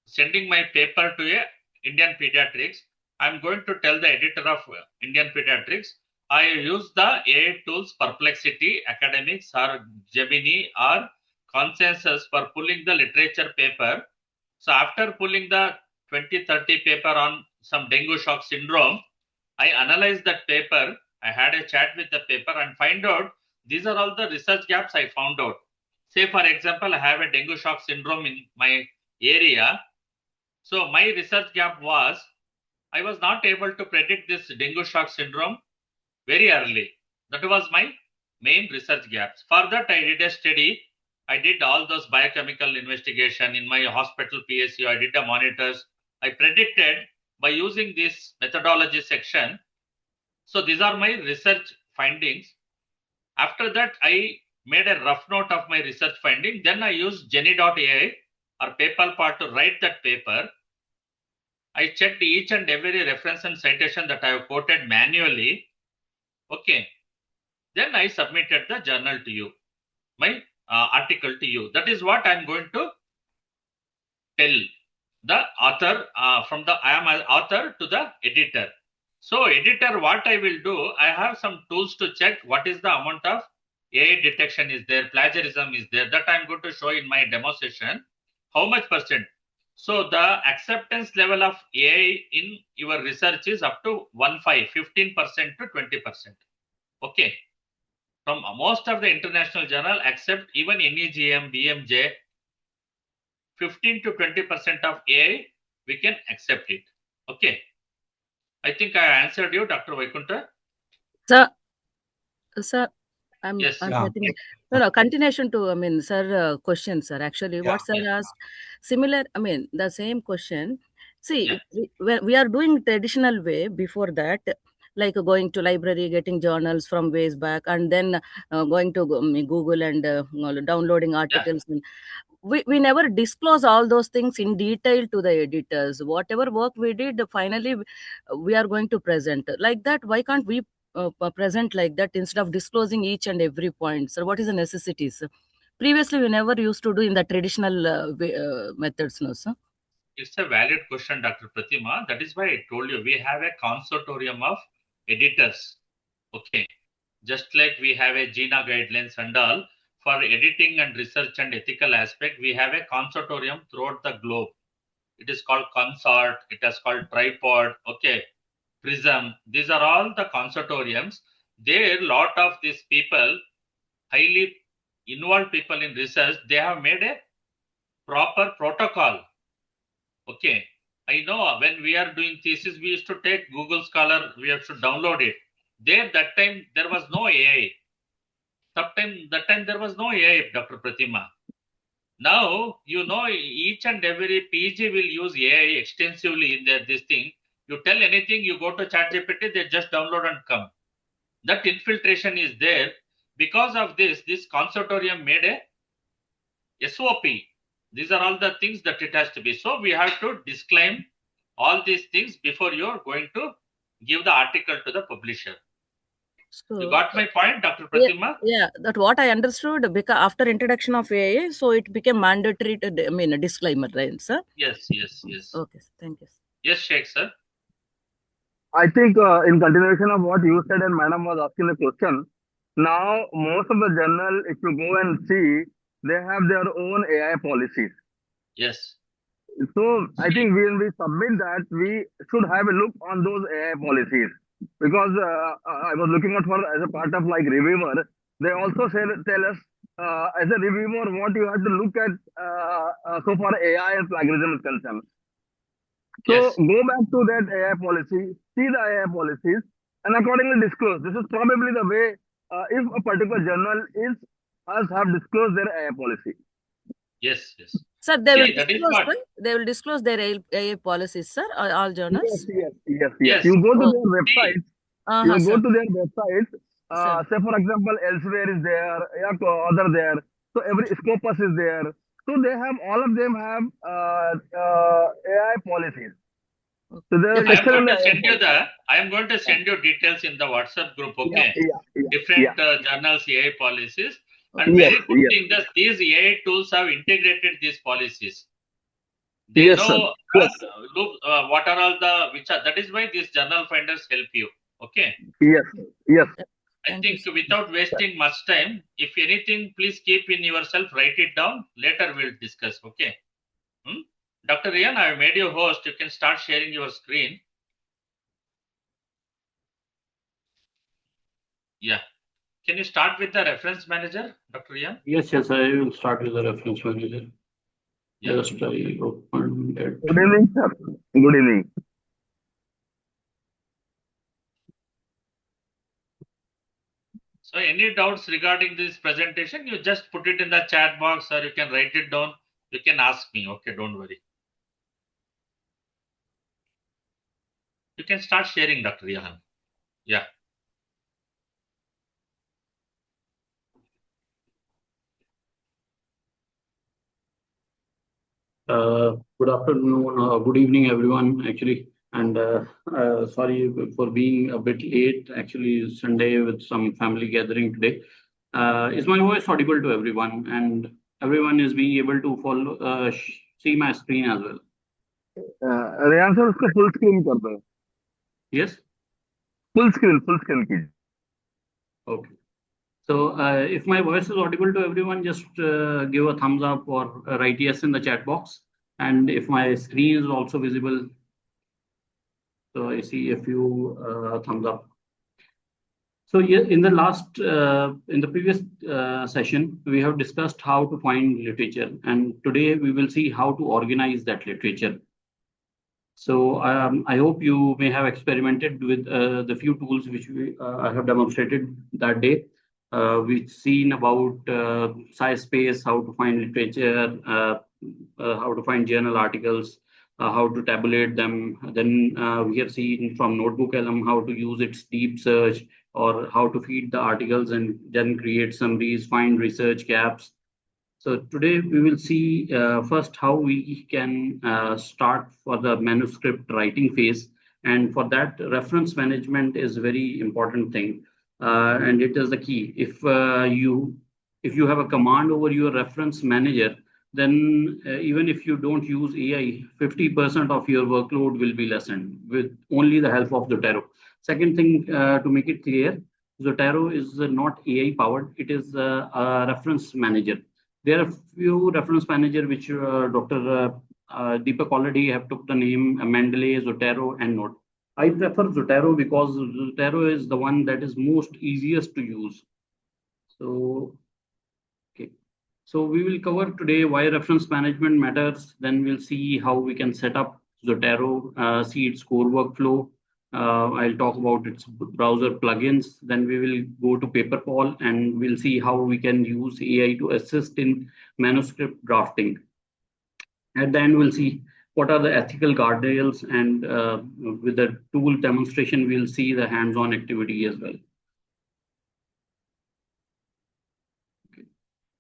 sending my paper to a Indian Pediatrics, I'm going to tell the editor of Indian Pediatrics, I use the AI tools Perplexity, Academics or Gemini or Consensus for pulling the literature paper. So after pulling the 2030 paper on some dengue shock syndrome, I analyzed that paper. I had a chat with the paper and find out these are all the research gaps I found out. Say, for example, I have a dengue shock syndrome in my area. So my research gap was I was not able to predict this dengue shock syndrome very early. That was my main research gaps. For that, I did a study. I did all those biochemical investigation in my hospital PSU. I did the monitors. I predicted by using this methodology section. So these are my research findings. After that, I made a rough note of my research finding. Then I used Jenny.ai or PayPal to write that paper. I checked each and every reference and citation that I have quoted manually. Okay. Then I submitted the journal to you, my article to you. That is what I'm going to tell the author I am an author to the editor. So editor, what I will do, I have some tools to check what is the amount of AI detection is there, plagiarism is there. That I'm going to show in my demo session. How much percent? So the acceptance level of AI in your research is up to 15% to 20%. Okay. From most of the international journal, except even NEGM, BMJ, 15 to 20% of AI, we can accept it. Okay. I think I answered you, Dr. Vaikunta. Sir, I'm Yes. Yeah. getting it. No, continuation to, sir, question, sir. Actually, Yeah. what sir asked, similar, the same question. See, Yeah. we are doing traditional way before that, like going to library, getting journals from ways back, and then going to Google and downloading articles. And we never disclose all those things in detail to the editors. Whatever work we did, finally, we are going to present. Like that, why can't we present like that instead of disclosing each and every point? So what is the necessities? Previously, we never used to do in the traditional methods, no, sir? It's a valid question, Dr. Pratima. That is why I told you we have a consortium of editors. Okay. Just like we have a GINA guidelines and all, for editing and research and ethical aspect, we have a consortium throughout the globe. It is called Consort, it is called Tripod, okay, Prism. These are all the consortiums. There, lot of these people, highly involved people in research, they have made a proper protocol. Okay. I know when we are doing thesis, we used to take Google Scholar, we have to download it. There, that time, there was no AI. That time there was no AI, Dr. Pratima. Now, each and every PG will use AI extensively in this thing. You tell anything, you go to ChatGPT, they just download and come. That infiltration is there. Because of this consortium made a SOP. These are all the things that it has to be. So we have to disclaim all these things before you're going to give the article to the publisher. So, You got my point, Dr. Pratima? Yeah, that what I understood, because after introduction of AI, so it became mandatory to, a disclaimer, right, sir? Yes. Okay, thank you. Yes, Sheikh, sir. I think in continuation of what you said and madam was asking the question, now most of the journal, if you go and see, they have their own AI policies. Yes. So I think when we submit that, we should have a look on those AI policies, because I was looking out for as a part of like reviewer. They also tell us as a reviewer what you have to look at so far AI and plagiarism is concerned. So Yes. go back to that AI policy, see the AI policies, and accordingly disclose. This is probably the way. If a particular journal have disclosed their AI policy. Yes. Sir, they will See, that is disclose, what. sir? They will disclose their AI policies, sir, all journals? Yes. You go to Oh. their websites. See, You go Sir. to their websites. Sir. Say for example, elsewhere is there, other there. So every Scopus is there. So they have, all of them have AI policies. So there are I am section going in the to send you AI I am going to send you details in the WhatsApp group. Okay. Yeah. Different journals AI policies, and Okay. very good thing that these AI tools have integrated these policies. They Yes, know sir. look what are all the which are. That is why these journal finders help you. Okay. Yes. I Thank think you, without wasting much time, if anything, please keep in yourself, write it down. Later we'll discuss. Okay. Dr. Rian, I have made you host. You can start sharing your screen. Yeah. Can you start with the reference manager, Dr. Rian? Yes, I will start with the reference manager. Yeah. Just I open it. Good evening, sir. Good evening. So any doubts regarding this presentation, you just put it in the chat box or you can write it down. You can ask me. Okay, don't worry. You can start sharing, Dr. Rian. Yeah. Good afternoon, good evening, everyone, actually. And sorry for being a bit late, actually, Sunday with some family gathering today. Is my voice audible to everyone? And everyone is being able to follow, see my screen as well? Rehan sir उसको full screen कर दो. Yes? Full screen कीजिए. Okay. So if my voice is audible to everyone, just give a thumbs up or write yes in the chat box. And if my screen is also visible, so I see a few thumbs up. So yeah, in the previous session, we have discussed how to find literature, and today we will see how to organize that literature. So I hope you may have experimented with the few tools which I have demonstrated that day. We've seen about SciSpace, how to find literature, how to find journal articles, how to tabulate them. Then we have seen from Notebook LM how to use its deep search or how to feed the articles and then create summaries, find research gaps. So today we will see first how we can start for the manuscript writing phase. And for that, reference management is a very important thing. And it is the key. If you have a command over your reference manager, then even if you don't use AI, 50% of your workload will be lessened with only the help of Zotero. Second thing, to make it clear, Zotero is not AI powered. It is a reference manager. There are few reference manager which Dr. Deepak already have took the name Mendeley, Zotero, and Note. I prefer Zotero because Zotero is the one that is most easiest to use. So, okay. So we will cover today why reference management matters. Then we'll see how we can set up Zotero, see its core workflow. I'll talk about its browser plugins. Then we will go to Paperpal and we'll see how we can use AI to assist in manuscript drafting. At the end, we'll see what are the ethical guardrails, and with the tool demonstration, we'll see the hands-on activity as well.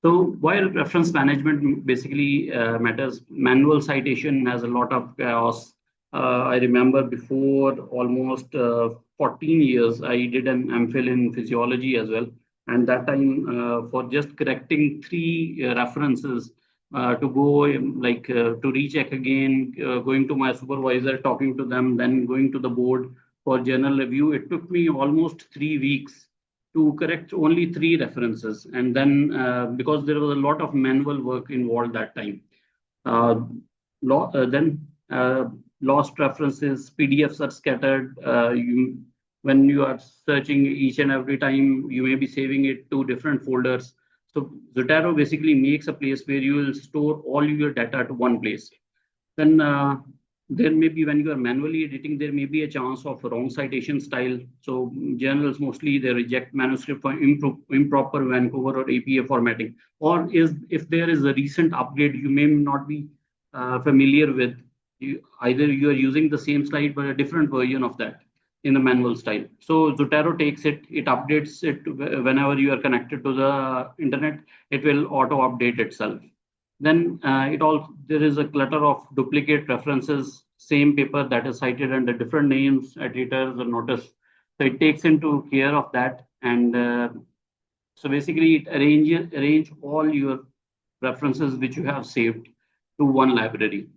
So while reference management basically matters, manual citation has a lot of chaos. I remember before almost 14 years, I did an MPhil in physiology as well. And that time, for just correcting 3 references, to go to recheck again, going to my supervisor, talking to them, then going to the board for journal review, it took me almost 3 weeks to correct only 3 references. And then because there was a lot of manual work involved that time. Then lost references, PDFs are scattered. When you are searching each and every time, you may be saving it to different folders. So Zotero basically makes a place where you will store all your data to one place. Then there may be, when you are manually editing, there may be a chance of wrong citation style. So journals mostly they reject manuscript for improper Vancouver or APA formatting. Or if there is a recent upgrade, you may not be familiar with. Either you are using the same slide but a different version of that in the manual style. So Zotero takes it, it updates it whenever you are connected to the internet. It will auto update itself. Then there is a clutter of duplicate references, same paper that is cited under different names, editors, or notice. So it takes into care of that, and so basically it arrange all your references which you have saved to one library.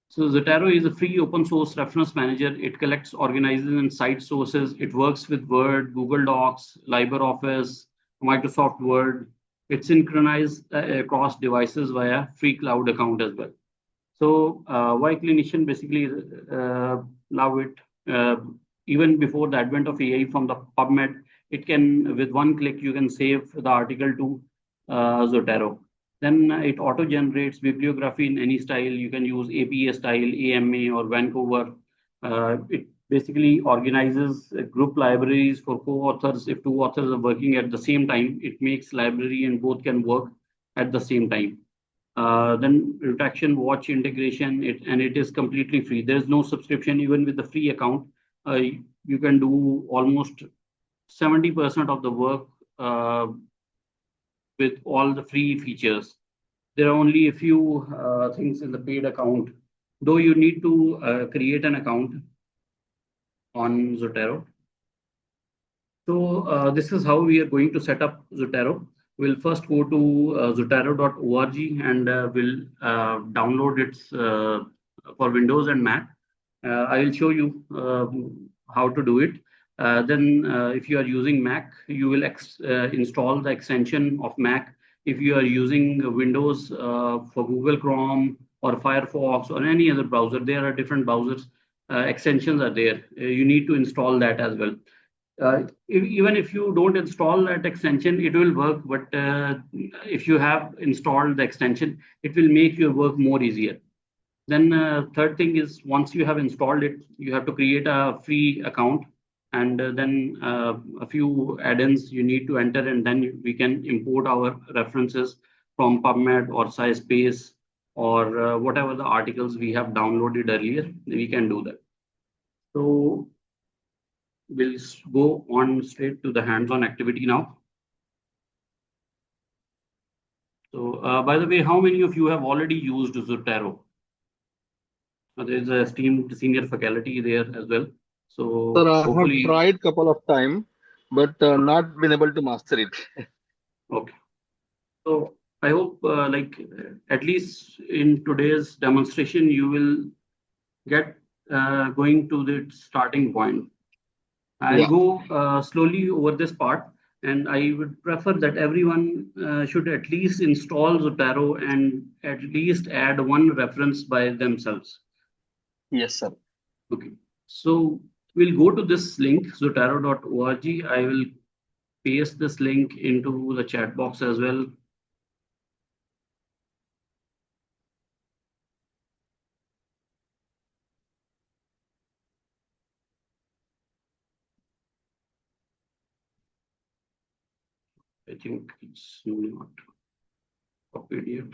So Zotero is a free open source reference manager. It collects, organizes, and cites sources. It works with Word, Google Docs, LibreOffice, Microsoft Word. It's synchronized across devices via free cloud account as well. So why clinician basically love it? Even before the advent of AI from the PubMed, it can, with one click, you can save the article to Zotero. Then it auto-generates bibliography in any style. You can use APA style, AMA, or Vancouver. It basically organizes group libraries for co-authors. If 2 authors are working at the same time, it makes library and both can work at the same time. Then Retraction Watch integration, it is completely free. There is no subscription. Even with the free account, you can do almost 70% of the work with all the free features. There are only a few things in the paid account, though you need to create an account on Zotero. So this is how we are going to set up Zotero. We'll first go to zotero.org and we'll download it for Windows and Mac. I will show you how to do it. Then if you are using Mac, you will install the extension of Mac. If you are using Windows for Google Chrome or Firefox or any other browser, there are different browsers. Extensions are there. You need to install that as well. Even if you don't install that extension, it will work. But if you have installed the extension, it will make your work more easier. Then third thing is, once you have installed it, you have to create a free account, and then a few add-ins you need to enter, and then we can import our references from PubMed or SciSpace or whatever the articles we have downloaded earlier. We can do that. So we'll go on straight to the hands-on activity now. So by the way, how many of you have already used Zotero? There is a esteemed senior faculty there as well. So Sir, I have hopefully, tried couple of times, but not been able to master it. okay. So I hope at least in today's demonstration, you will get going to the starting point. I'll Yeah. go slowly over this part, and I would prefer that everyone should at least install Zotero and at least add one reference by themselves. Yes, sir. Okay. So we'll go to this link, zotero.org. I will paste this link into the chat box as well. I think it's not copied yet.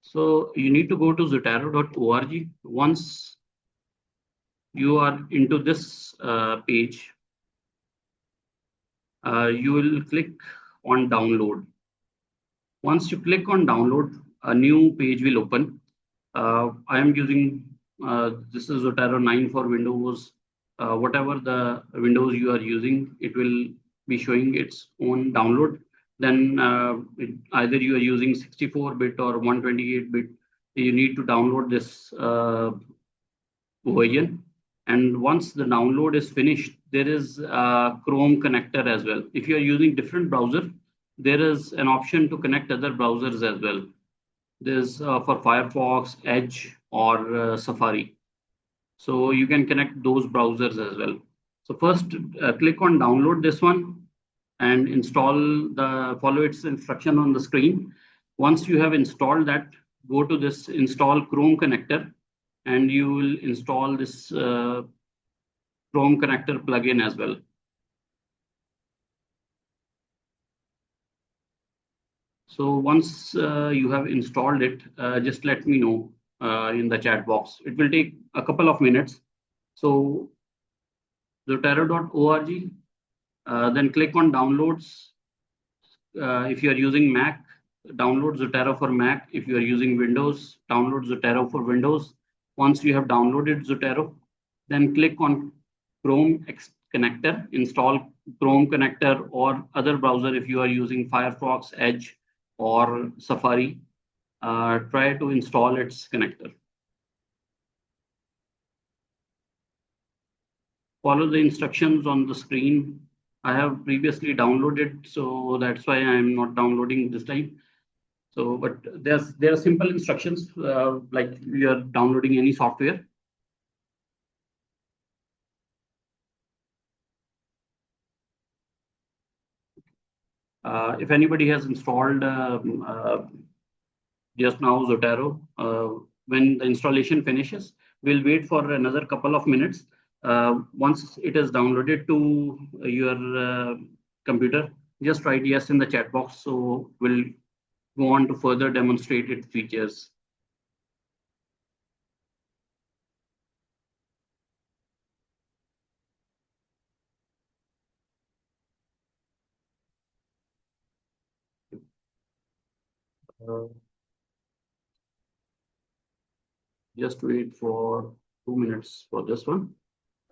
So you need to go to zotero.org. Once you are into this page, you will click on download. Once you click on download, a new page will open. I am using this is Zotero 9 for Windows. Whatever the Windows you are using, it will be showing its own download. Then either you are using 64-bit or 128-bit, you need to download this version. And once the download is finished, there is a Chrome connector as well. If you are using different browser, there is an option to connect other browsers as well. There's for Firefox, Edge, or Safari. So you can connect those browsers as well. So first, click on download this one and follow its instruction on the screen. Once you have installed that, go to this install Chrome connector, and you will install this Chrome connector plugin as well. So once you have installed it, just let me know in the chat box. It will take a couple of minutes. So zotero.org, then click on downloads. If you are using Mac, download Zotero for Mac. If you are using Windows, download Zotero for Windows. Once you have downloaded Zotero, then click on Chrome connector, install Chrome connector or other browser if you are using Firefox, Edge, or Safari. Try to install its connector. Follow the instructions on the screen. I have previously downloaded, so that's why I'm not downloading this time. So, but there are simple instructions like you are downloading any software. If anybody has installed just now Zotero, when the installation finishes, we'll wait for another couple of minutes. Once it is downloaded to your computer, just write yes in the chat box. So we'll go on to further demonstrate its features. Just wait for 2 minutes for this one.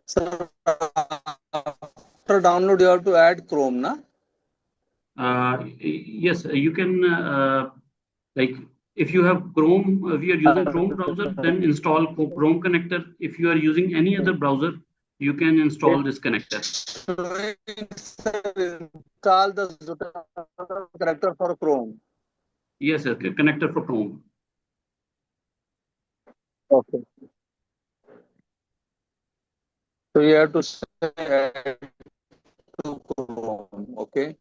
Sir, after download, you have to add Chrome, na? Yes, you can like if you have Chrome, if you are using Chrome browser, then install Chrome connector. If you are using any other browser, you can install this connector. Install the Zotero connector for Chrome. Yes, sir, connector for Chrome. Okay. So you have to say to Chrome. Okay.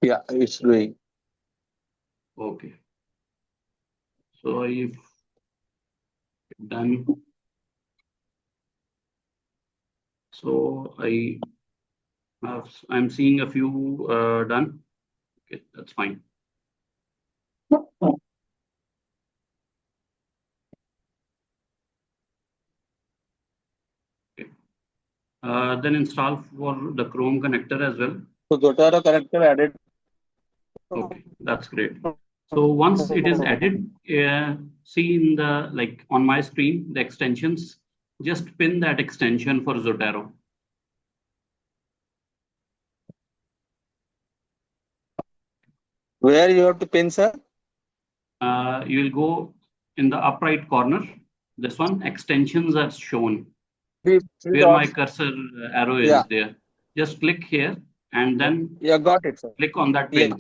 Yeah, it's doing. Okay. So if done, so I'm seeing a few done. Okay, that's fine. Okay. Then install for the Chrome connector as well. So Zotero connector added. Okay, that's great. So once it is added, see in the like on my screen the extensions. Just pin that extension for Zotero. Where you have to pin, sir? You will go in the upright corner. This one extensions are shown. Where my cursor arrow is there. Just click here and then got it, sir. click on that pin,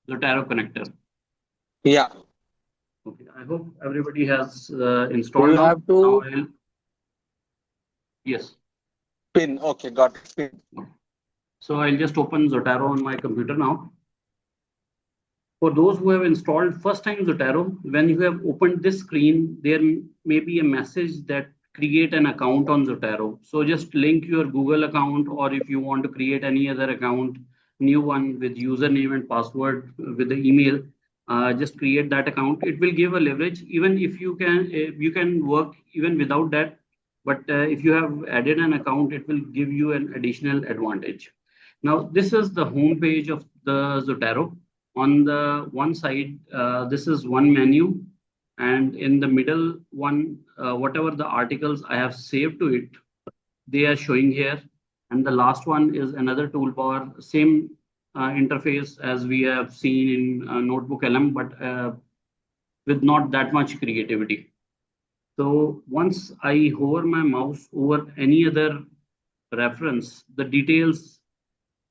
Zotero connector. Yeah. Okay, I hope everybody has installed You now. have to Yes. pin. Okay, got it. Pin. So I'll just open Zotero on my computer now. For those who have installed first time Zotero, when you have opened this screen, there may be a message that create an account on Zotero. So just link your Google account, or if you want to create any other account, new one with username and password with the email, just create that account. It will give a leverage. Even if you can work even without that. But if you have added an account, it will give you an additional advantage. Now, this is the home page of the Zotero. On the one side, this is one menu, and in the middle one, whatever the articles I have saved to it, they are showing here. And the last one is another toolbar, same interface as we have seen in Notebook LM, but with not that much creativity. So once I hover my mouse over any other reference, the details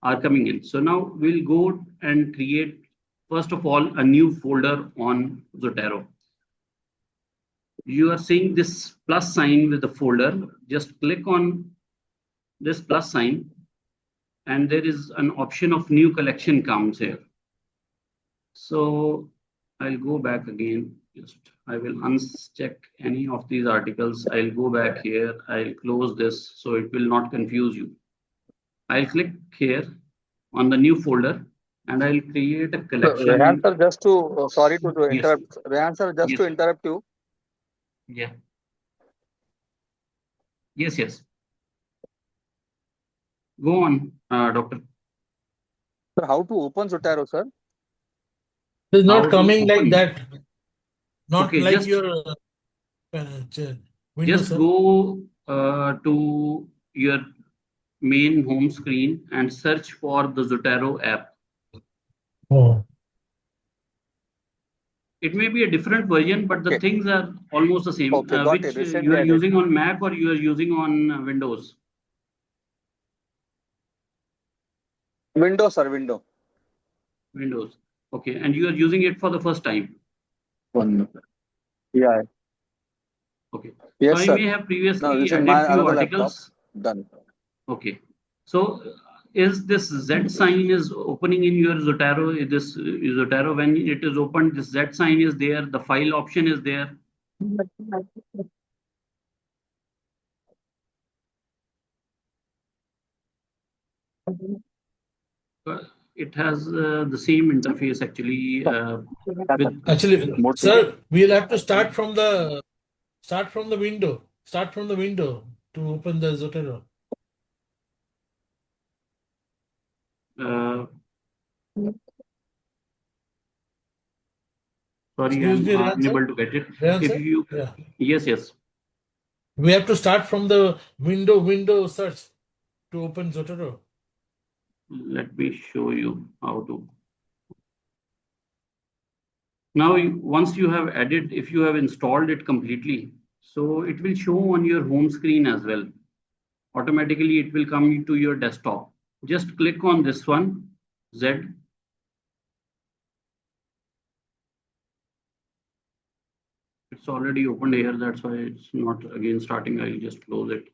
are coming in. So now we'll go and create, first of all, a new folder on Zotero. You are seeing this plus sign with the folder. Just click on this plus sign, and there is an option of new collection comes here. So I'll go back again. I will uncheck any of these articles. I'll go back here. I'll close this so it will not confuse you. I'll click here on the new folder, and I'll create a collection. Rehan sir, just to sorry to interrupt. Yes. Rehan sir, just to interrupt you. Yeah. Yes. Go on, doctor. Sir, how to open Zotero, sir? It's not coming like that. Not okay, like just, your Windows. Just go to your main home screen and search for the Zotero app. Oh. It may be a different version, but the things are almost the same. Okay, got which it. you are using on Mac or you are using on Windows? Windows, sir, Windows. Windows. Okay, and you are using it for the first time? Yeah. Okay. Yes, so sir. I may have previously this is added my few another articles. laptop. Done. Okay. So is this Z sign is opening in your Zotero? This Zotero, when it is opened, this Z sign is there. The file option is there. It has the same interface actually. Actually, sir, we'll have to start from the window. Start from the window to open the Zotero. Sorry, Excuse I'm me, Rehan, unable sir? to get it. Rehan, If sir? you, Yeah. yes. We have to start from the window search to open Zotero. Let me show you how to. Now, once you have added, if you have installed it completely, so it will show on your home screen as well. Automatically, it will come to your desktop. Just click on this one, Z. It's already opened here, that's why it's not again starting. I'll just close it.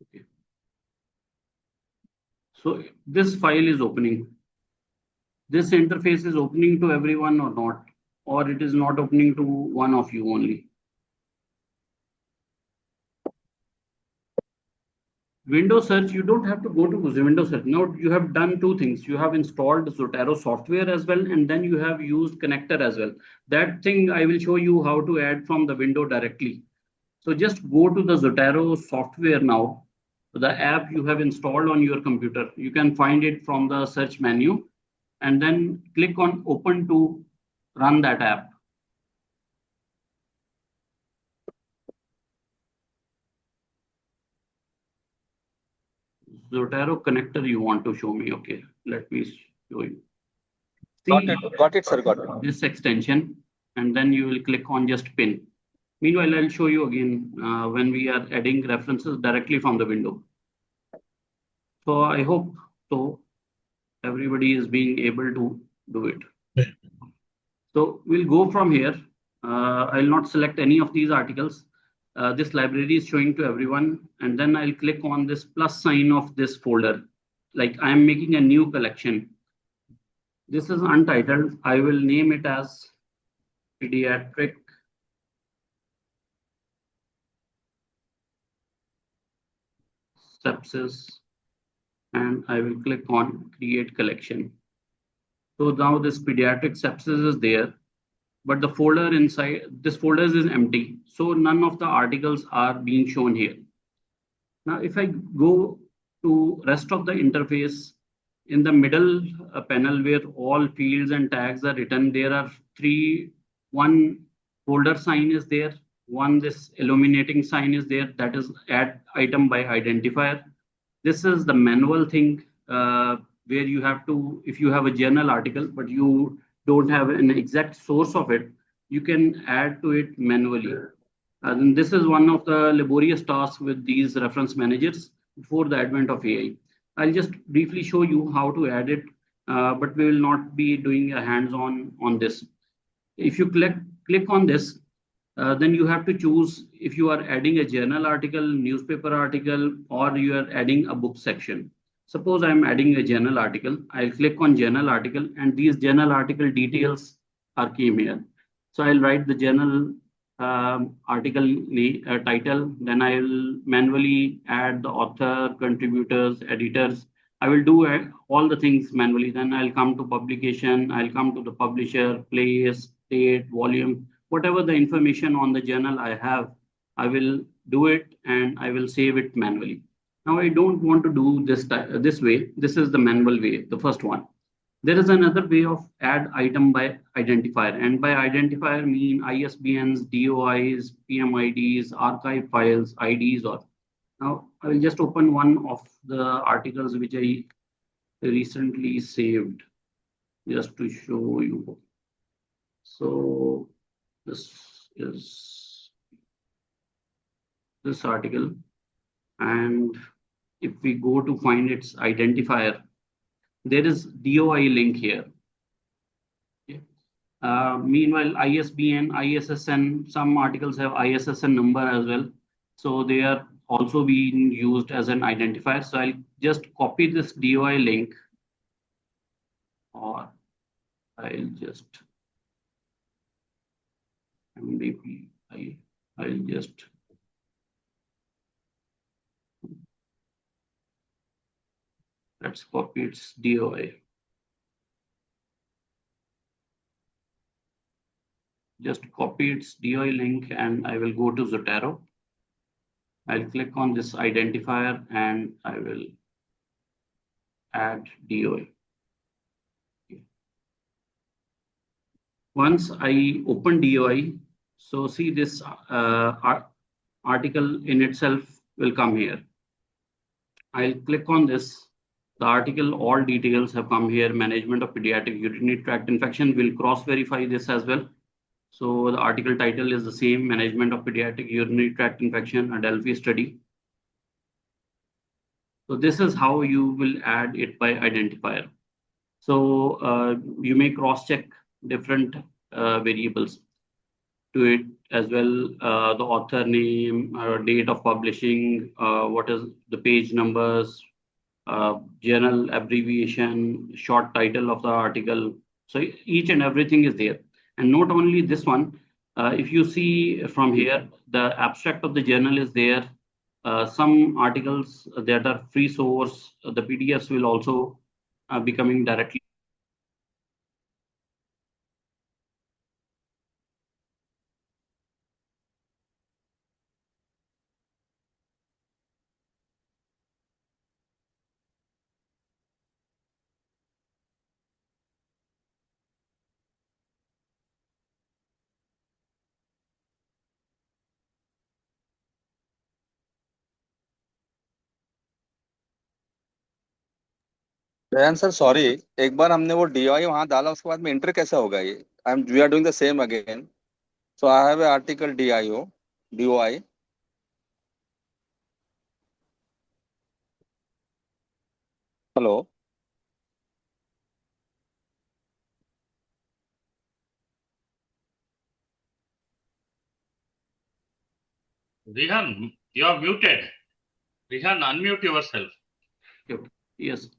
Okay. So this file is opening. This interface is opening to everyone or not, or it is not opening to one of you only. Windows search, you don't have to go to Windows search. Now you have done two things. You have installed Zotero software as well, and then you have used connector as well. That thing I will show you how to add from the window directly. So just go to the Zotero software now. The app you have installed on your computer. You can find it from the search menu and then click on open to run that app. Zotero connector you want to show me. Okay, let me show you. See, Got it, sir. Got it. this extension, and then you will click on just pin. Meanwhile, I'll show you again when we are adding references directly from the window. So I hope so everybody is being able to do it. So we'll go from here. I'll not select any of these articles. This library is showing to everyone, and then I'll click on this plus sign of this folder. Like I'm making a new collection. This is untitled. I will name it as pediatric sepsis, and I will click on create collection. So now this pediatric sepsis is there, but the folder inside this folder is empty. So none of the articles are being shown here. Now, if I go to rest of the interface, in the middle panel where all fields and tags are written, there are three. One folder sign is there. One this illuminating sign is there. That is add item by identifier. This is the manual thing where you have to, if you have a journal article, but you don't have an exact source of it, you can add to it manually. And this is one of the laborious tasks with these reference managers before the advent of AI. I'll just briefly show you how to add it, but we will not be doing a hands-on on this. If you click on this, then you have to choose if you are adding a journal article, newspaper article, or you are adding a book section. Suppose I'm adding a journal article. I'll click on journal article, and these journal article details are came here. So I'll write the journal article title, then I'll manually add the author, contributors, editors. I will do all the things manually. Then I'll come to publication, I'll come to the publisher, place, date, volume, whatever the information on the journal I have, I will do it and I will save it manually. Now I don't want to do this way. This is the manual way, the first one. There is another way of add item by identifier, and by identifier mean ISBNs, DOIs, PMIDs, archive files, IDs. Or now I will just open one of the articles which I recently saved just to show you. So this is this article, and if we go to find its identifier, there is DOI link here. Okay. Meanwhile, ISBN, ISSN, some articles have ISSN number as well. So they are also being used as an identifier. So I'll just copy this DOI link, or I'll just maybe I'll just let's copy its DOI. Just copy its DOI link and I will go to Zotero. I'll click on this identifier and I will add DOI. Once I open DOI, So see this article in itself will come here. I'll click on this. The article, all details have come here. Management of pediatric urinary tract infection. We'll cross verify this as well. So the article title is the same, Management of Pediatric Urinary Tract Infection, a Delphi study. So this is how you will add it by identifier. So you may cross-check different variables to it as well. The author name, date of publishing, what is the page numbers, journal abbreviation, short title of the article. So each and everything is there. And not only this one, if you see from here, the abstract of the journal is there. Some articles that are free source, the PDFs will also be coming directly. Dayan sir sorry, एक बार हमने वो DOI वहां डाला, उसके बाद में inter कैसे होगा? ये I am we are doing the same again. So I have a article DIO DOI. Hello. Rihan, you are muted. Rihan, unmute yourself. Okay. Yes.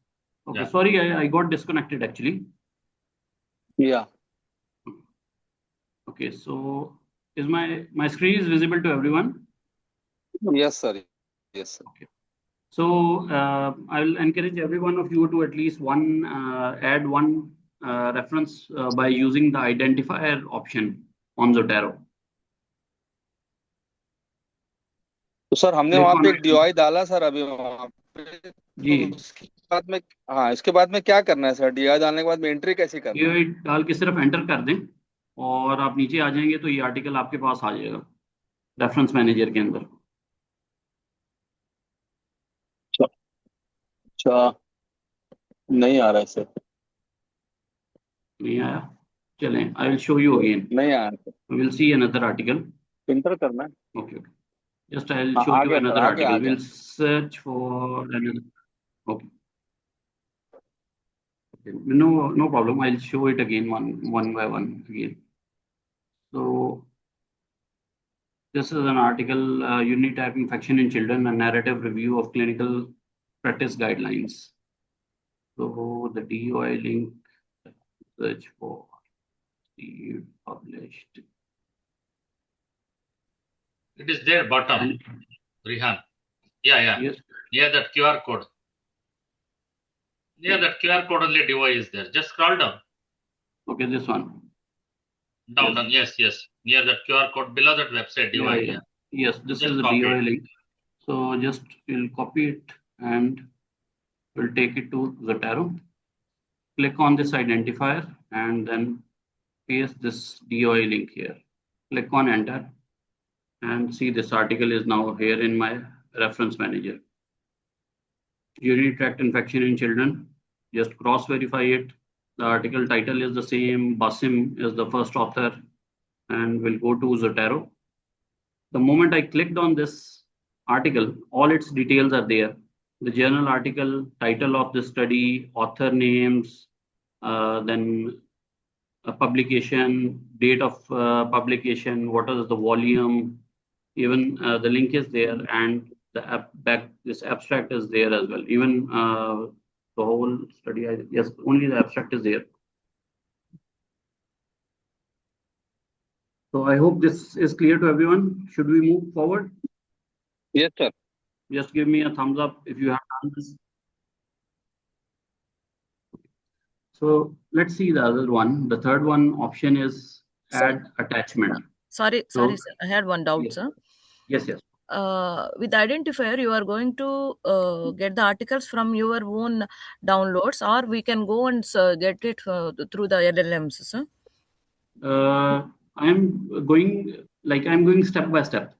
Okay. Yeah. Sorry, I got disconnected actually. Yeah. Okay. So is my screen is visible to everyone? Yes sir. Yes sir. Okay. So I will encourage every one of you to at least add one reference by using the identifier option on Zotero. तो sir हमने Click वहां on पे एक it. DOI डाला sir अभी वहां पे. जी. तो उसके बाद में, हाँ, इसके बाद में क्या करना है सर? डीओआई डालने के बाद में एंट्री कैसे करना है? ये डाल के सिर्फ एंटर कर दें और आप नीचे आ जाएंगे तो ये आर्टिकल आपके पास आ जाएगा रेफरेंस मैनेजर के अंदर. अच्छा, नहीं आ रहा है सर. नहीं आया? चलें, I will show you again. नहीं आ रहा. We will see another article. Inter करना है. Okay. Just I'll हाँ, show आ you गया सर, another आ गया, आ article. गया. We'll search for another. Okay. Okay. No problem. I'll show it again one by one again. So this is an article, urinary tract infection in children, a narrative review of clinical practice guidelines. So the DOI link, search for the published. It is there bottom, Rihan. Yeah. Yes. Near that QR code. Near that QR code only DOI is there. Just scroll down. Okay, this one. Down. Yes. Near that QR code below that website DOI. Yeah. Yes, this Just is the copy DOI it. link. So just we'll copy it and we'll take it to Zotero. Click on this identifier and then paste this DOI link here. Click on enter and see this article is now here in my reference manager. Urinary tract infection in children. Just cross verify it. The article title is the same. Basim is the first author and we'll go to Zotero. The moment I clicked on this article, all its details are there. The journal article, title of the study, author names, then a publication, date of publication, what is the volume, even the link is there, and the this abstract is there as well. Even the whole study, yes, only the abstract is there. So I hope this is clear to everyone. Should we move forward? Yes sir. Just give me a thumbs up if you have done this. So let's see the other one. The third one option is add attachment. Sorry, So- sir. I had one doubt, Yes. sir. Yes. With identifier, you are going to get the articles from your own downloads, or we can go and get it through the LLMs, sir? I'm going like I'm going step by step.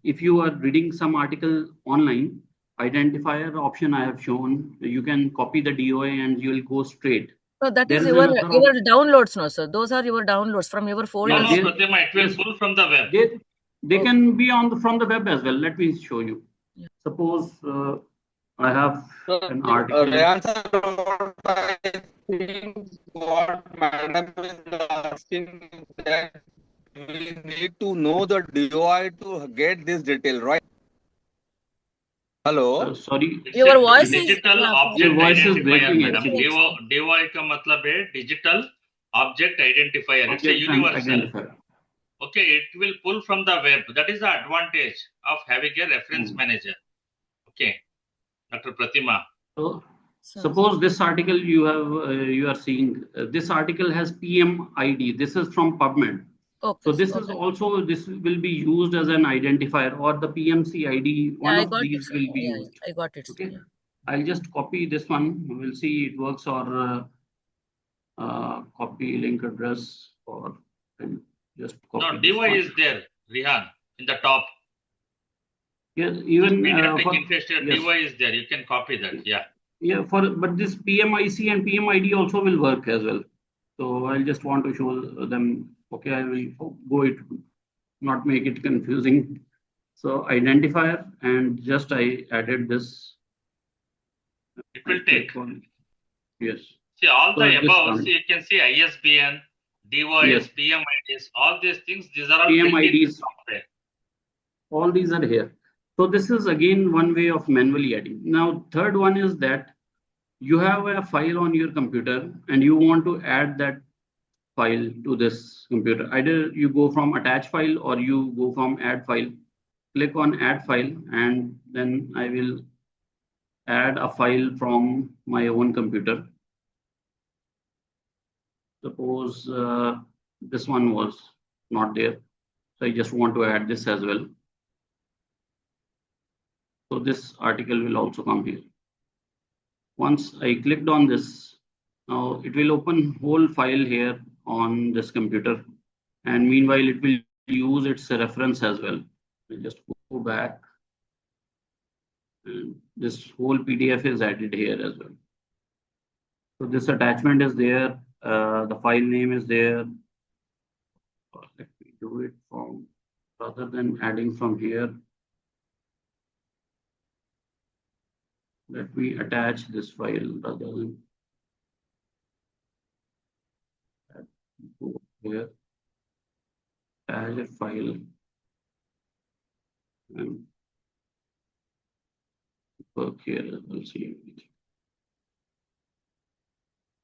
If you are reading some article online, identifier option I have shown, you can copy the DOI and you will go straight. So that There is is your another downloads, no, sir. Those are your downloads from your No, folders. no, they- Pratima, it will yes. pull from the web. They Okay. can be from the web as well. Let me show you. Yeah. Suppose I have So, an article. Rayan sir, what I think what madam is asking is that we need to know the DOI to get this detail, right? Hello? Sorry, It's Your a voice is digital yeah, object your voice is identifier, breaking madam. actually. DOI का मतलब है digital object identifier. It's a Object and universal. identifier. Okay, it will pull from the web. That is the advantage of having a reference manager. Okay, Dr. Pratima. So So, suppose this article you are seeing. This article has PM ID. This is from PubMed. okay. So this okay. is also this will be used as an identifier, or the PMC ID. One Yeah, I of got it, these sir. will be Yeah, used. I got it. Okay. Yeah. I'll just copy this one. We'll see it works, or copy link address, or just copy No, this DOI one. is there, Rihan, in the top. Yes, even Pediatric for infested yes, DOI is there. You can copy that. Yeah. yeah. But this PMIC and PMID also will work as well. So I'll just want to show them. Okay, I will go it, not make it confusing. So identifier, and just I added this. It will take. Yes. See, all So the this above, one. see, you can see ISBN, DOIs, Yes. PMIDs, all these things, these are all PMIDs. built in the software. All these are here. So this is again one way of manually adding. Now, third one is that you have a file on your computer and you want to add that file to this computer. Either you go from attach file or you go from add file. Click on add file, and then I will add a file from my own computer. Suppose this one was not there. So I just want to add this as well. So this article will also come here. Once I clicked on this, now it will open whole file here on this computer. And meanwhile, it will use its reference as well. I'll just go back. And this whole PDF is added here as well. So this attachment is there. The file name is there. Let me do it from, rather than adding from here. Let me attach this file rather than go here. Attach a file and work here. We'll see.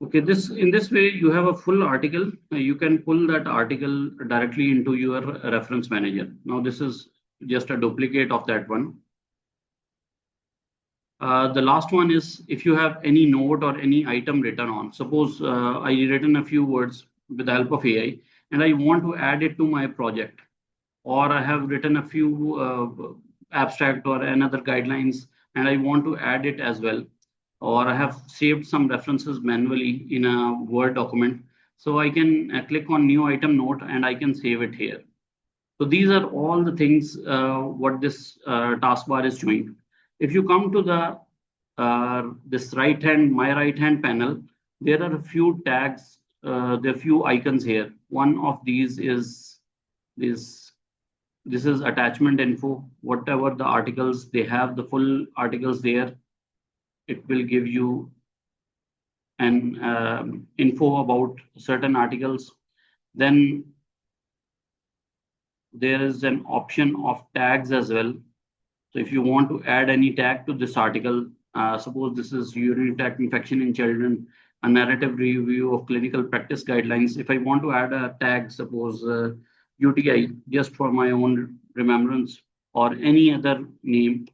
Okay, in this way you have a full article. You can pull that article directly into your reference manager. Now this is just a duplicate of that one. The last one is if you have any note or any item written on. Suppose I written a few words with the help of AI and I want to add it to my project, or I have written a few abstract or another guidelines and I want to add it as well, or I have saved some references manually in a Word document. So I can click on new item note and I can save it here. So these are all the things what this taskbar is showing. If you come to the this my right hand panel, there are a few tags, there are few icons here. One of these is this is attachment info. Whatever the articles, they have the full articles there. It will give you an info about certain articles. Then there is an option of tags as well. So if you want to add any tag to this article, suppose this is urinary tract infection in children, a narrative review of clinical practice guidelines. If I want to add a tag, suppose UTI, just for my own remembrance, or any other name,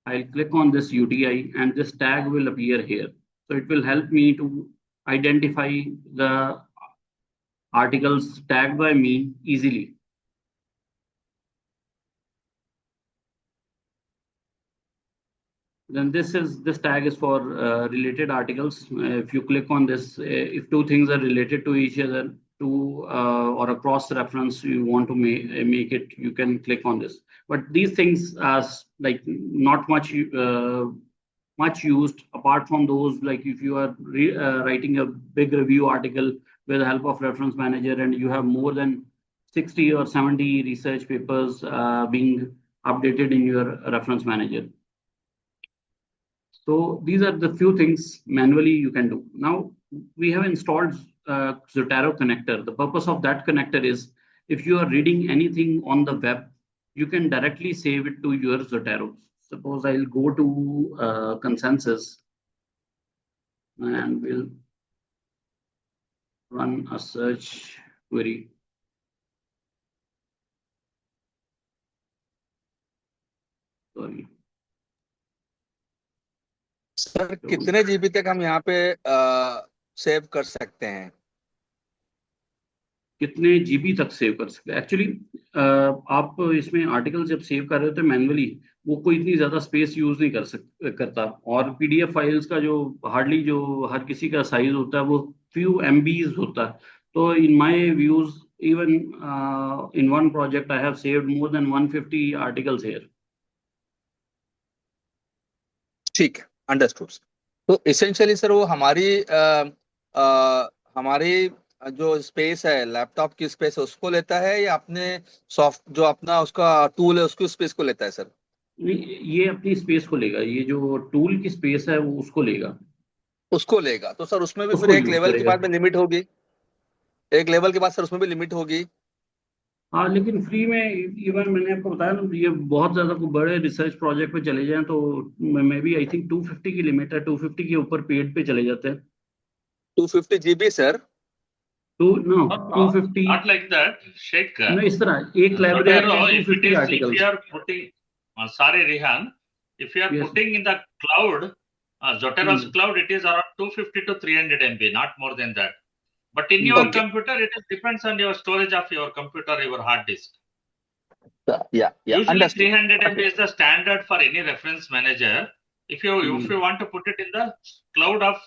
I'll click on this UTI and this tag will appear here. So it will help me to identify the articles tagged by me easily. Then this tag is for related articles. If you click on this, if two things are related to each other, to or a cross reference you want to make it, you can click on this. But these things are like not much used, apart from those, like if you are writing a big review article with the help of reference manager and you have more than 60 or 70 research papers being updated in your reference manager. So these are the few things manually you can do. Now we have installed Zotero connector. The purpose of that connector is if you are reading anything on the web, you can directly save it to your Zotero. Suppose I'll go to consensus and we'll run a search query. Sorry. Sir कितने GB तक हम यहाँ पे save कर सकते हैं? कितने GB तक सेव कर सकते हैं? एक्चुअली आप इसमें आर्टिकल जब सेव कर रहे हो तो मैनुअली वो कोई इतनी ज्यादा स्पेस यूज नहीं करता, और पीडीएफ फाइल्स का जो हार्डली जो हर किसी का साइज होता है वो few MBs होता है. तो in my views, even in one project I have saved more than 150 articles here. ठीक है, अंडरस्टूड. तो इसेंशियली सर वो हमारी जो स्पेस है, लैपटॉप की स्पेस उसको लेता है या अपने सॉफ्ट जो अपना उसका टूल है उसकी स्पेस को लेता है सर? ये अपनी स्पेस को लेगा, ये जो टूल की स्पेस है वो उसको लेगा. उसको लेगा तो सर उसमें भी उसको फिर एक यूज लेवल के करेगा. बाद में लिमिट होगी, एक लेवल के बाद सर उसमें भी लिमिट होगी. हाँ, लेकिन फ्री में इवन मैंने आपको बताया ना, ये बहुत ज्यादा कोई बड़े रिसर्च प्रोजेक्ट पे चले जाएं तो मैं भी आई थिंक 250 की लिमिट है, 250 के ऊपर पेड पे चले जाते हैं. 250 GB sir? No, No, 250. not like that, Sheikh. No, इस तरह एक लाइब्रेरी Zotero, में if it 250 is, if articles. you are putting, sorry, Rehan, if you are Yes. putting in the cloud, Zotero's Hmm. cloud, it is around 250 to 300 MB, not more than that. But in your Okay. computer, it depends on your storage of your computer, your hard disk. Yeah, Usually understood. 300 MB is the standard for any reference manager. If you want to put it in the cloud of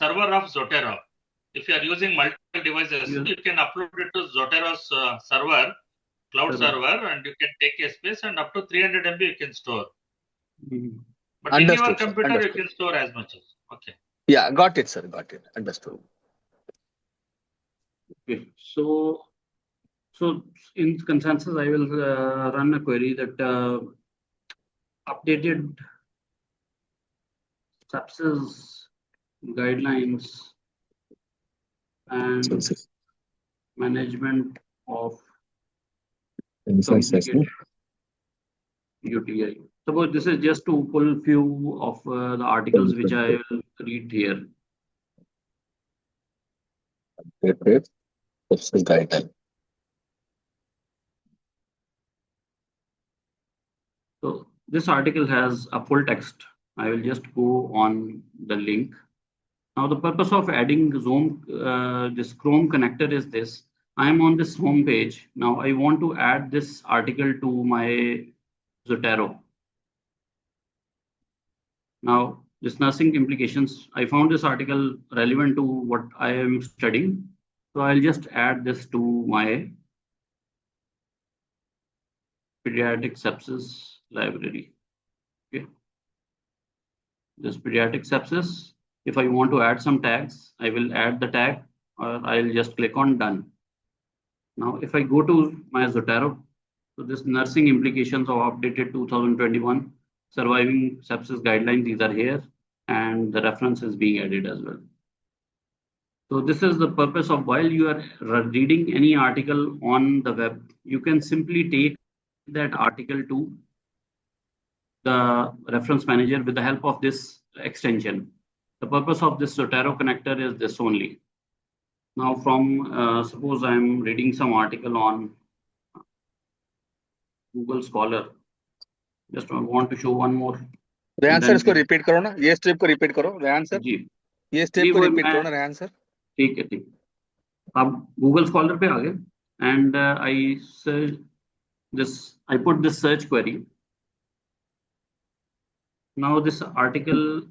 server of Zotero, if you are using multiple devices, Yes. you can upload it to Zotero's server, cloud server, and you can take a space and up to 300 MB you can store. But in your Understood, sir. computer, Understood. you can store as much as. Okay. Yeah, got it, sir. Got it. Understood. Okay. So in consensus, I will run a query that updated sepsis guidelines and management of complicated UTI. Suppose this is just to pull few of the articles which I will read here. Guideline. So this article has a full text. I will just go on the link. Now the purpose of adding Zoom, this Chrome connector is this. I am on this home page. Now I want to add this article to my Zotero. Now this nursing implications, I found this article relevant to what I am studying. So I'll just add this to my pediatric sepsis library. Okay. This pediatric sepsis. If I want to add some tags, I will add the tag, or I'll just click on done. Now, if I go to my Zotero, so this nursing implications of updated 2021 surviving sepsis guidelines, these are here, and the reference is being added as well. So this is the purpose of while you are reading any article on the web, you can simply take that article to the reference manager with the help of this extension. The purpose of this Zotero connector is this only. Now from, suppose I'm reading some article on Google Scholar. Just want to show one more. Rehan sir इसको repeat करो ना, ये step को repeat करो Rehan sir. जी, ये step को repeat करो ना रेहान सर. ठीक है, ठीक. अब Google Scholar पे आ गए and I search this, I put this search query. Now this article,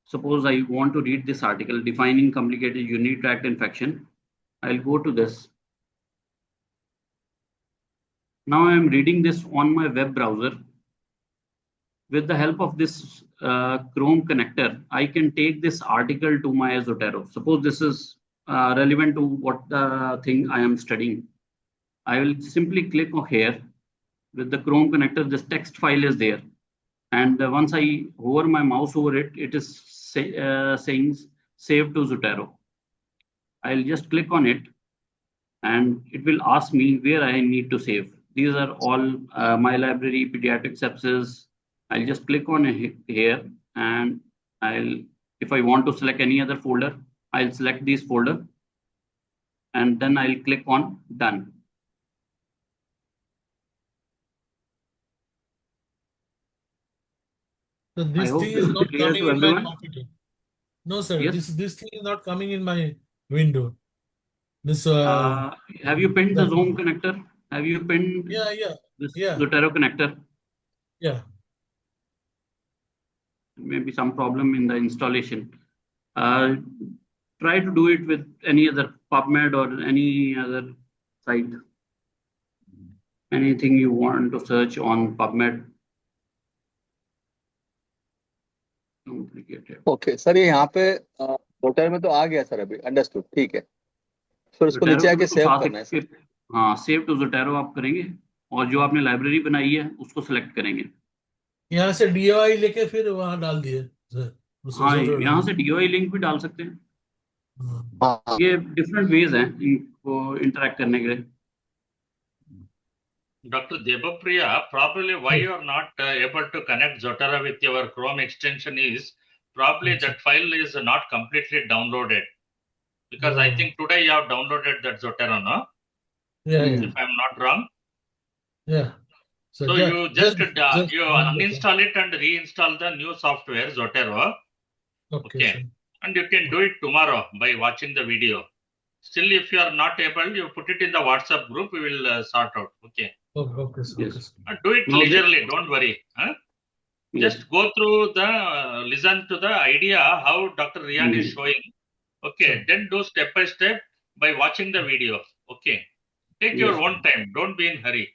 suppose I want to read this article defining complicated urinary tract infection. I'll go to this. Now I'm reading this on my web browser. With the help of this Chrome connector, I can take this article to my Zotero. Suppose this is relevant to what the thing I am studying. I will simply click on here. With the Chrome connector, this text file is there. And once I hover my mouse over it, it is saying save to Zotero. I'll just click on it and it will ask me where I need to save. These are all my library, pediatric sepsis. I'll just click on here and if I want to select any other folder, I'll select this folder and then I'll click on done. So this hope thing this is is not clear coming to in my everyone. computer. No, sir. Yes. This thing is not coming in my window. This have you pinned the Zoom connector? Have you pinned this Zotero connector? Yeah. Maybe some problem in the installation. Try to do it with any other PubMed or any other site. Anything you want to search on PubMed. Okay sir, ये यहाँ पे portal में तो आ गया sir अभी, understood, ठीक है। फिर उसको नीचे आके सेव करना है सर। हाँ, सेव टू Zotero आप करेंगे और जो आपने लाइब्रेरी बनाई है उसको सेलेक्ट करेंगे। यहाँ से DOI लेके फिर वहां डाल दिए सर। हाँ, यहाँ से DOI लिंक भी डाल सकते हैं। ये डिफरेंट वेज हैं इनको इंटरेक्ट करने के लिए। Dr. Debapriya, probably why you are not able to connect Zotero with your Chrome extension is probably that file is not completely downloaded. Because I think today you have downloaded that Zotero, no? Yeah. If I'm not wrong. Yeah. So you just you uninstall it and reinstall the new software, Zotero. Okay. And you can do it tomorrow by watching the video. Still, if you are not able, you put it in the WhatsApp group, we will sort out. Okay. Okay. Yes. Do it leisurely, don't worry. Huh? Yes. Just go through listen to the idea how Dr. Rian is showing. Okay. Then do step by step by watching the video. Okay. Take your own time. Don't be in hurry.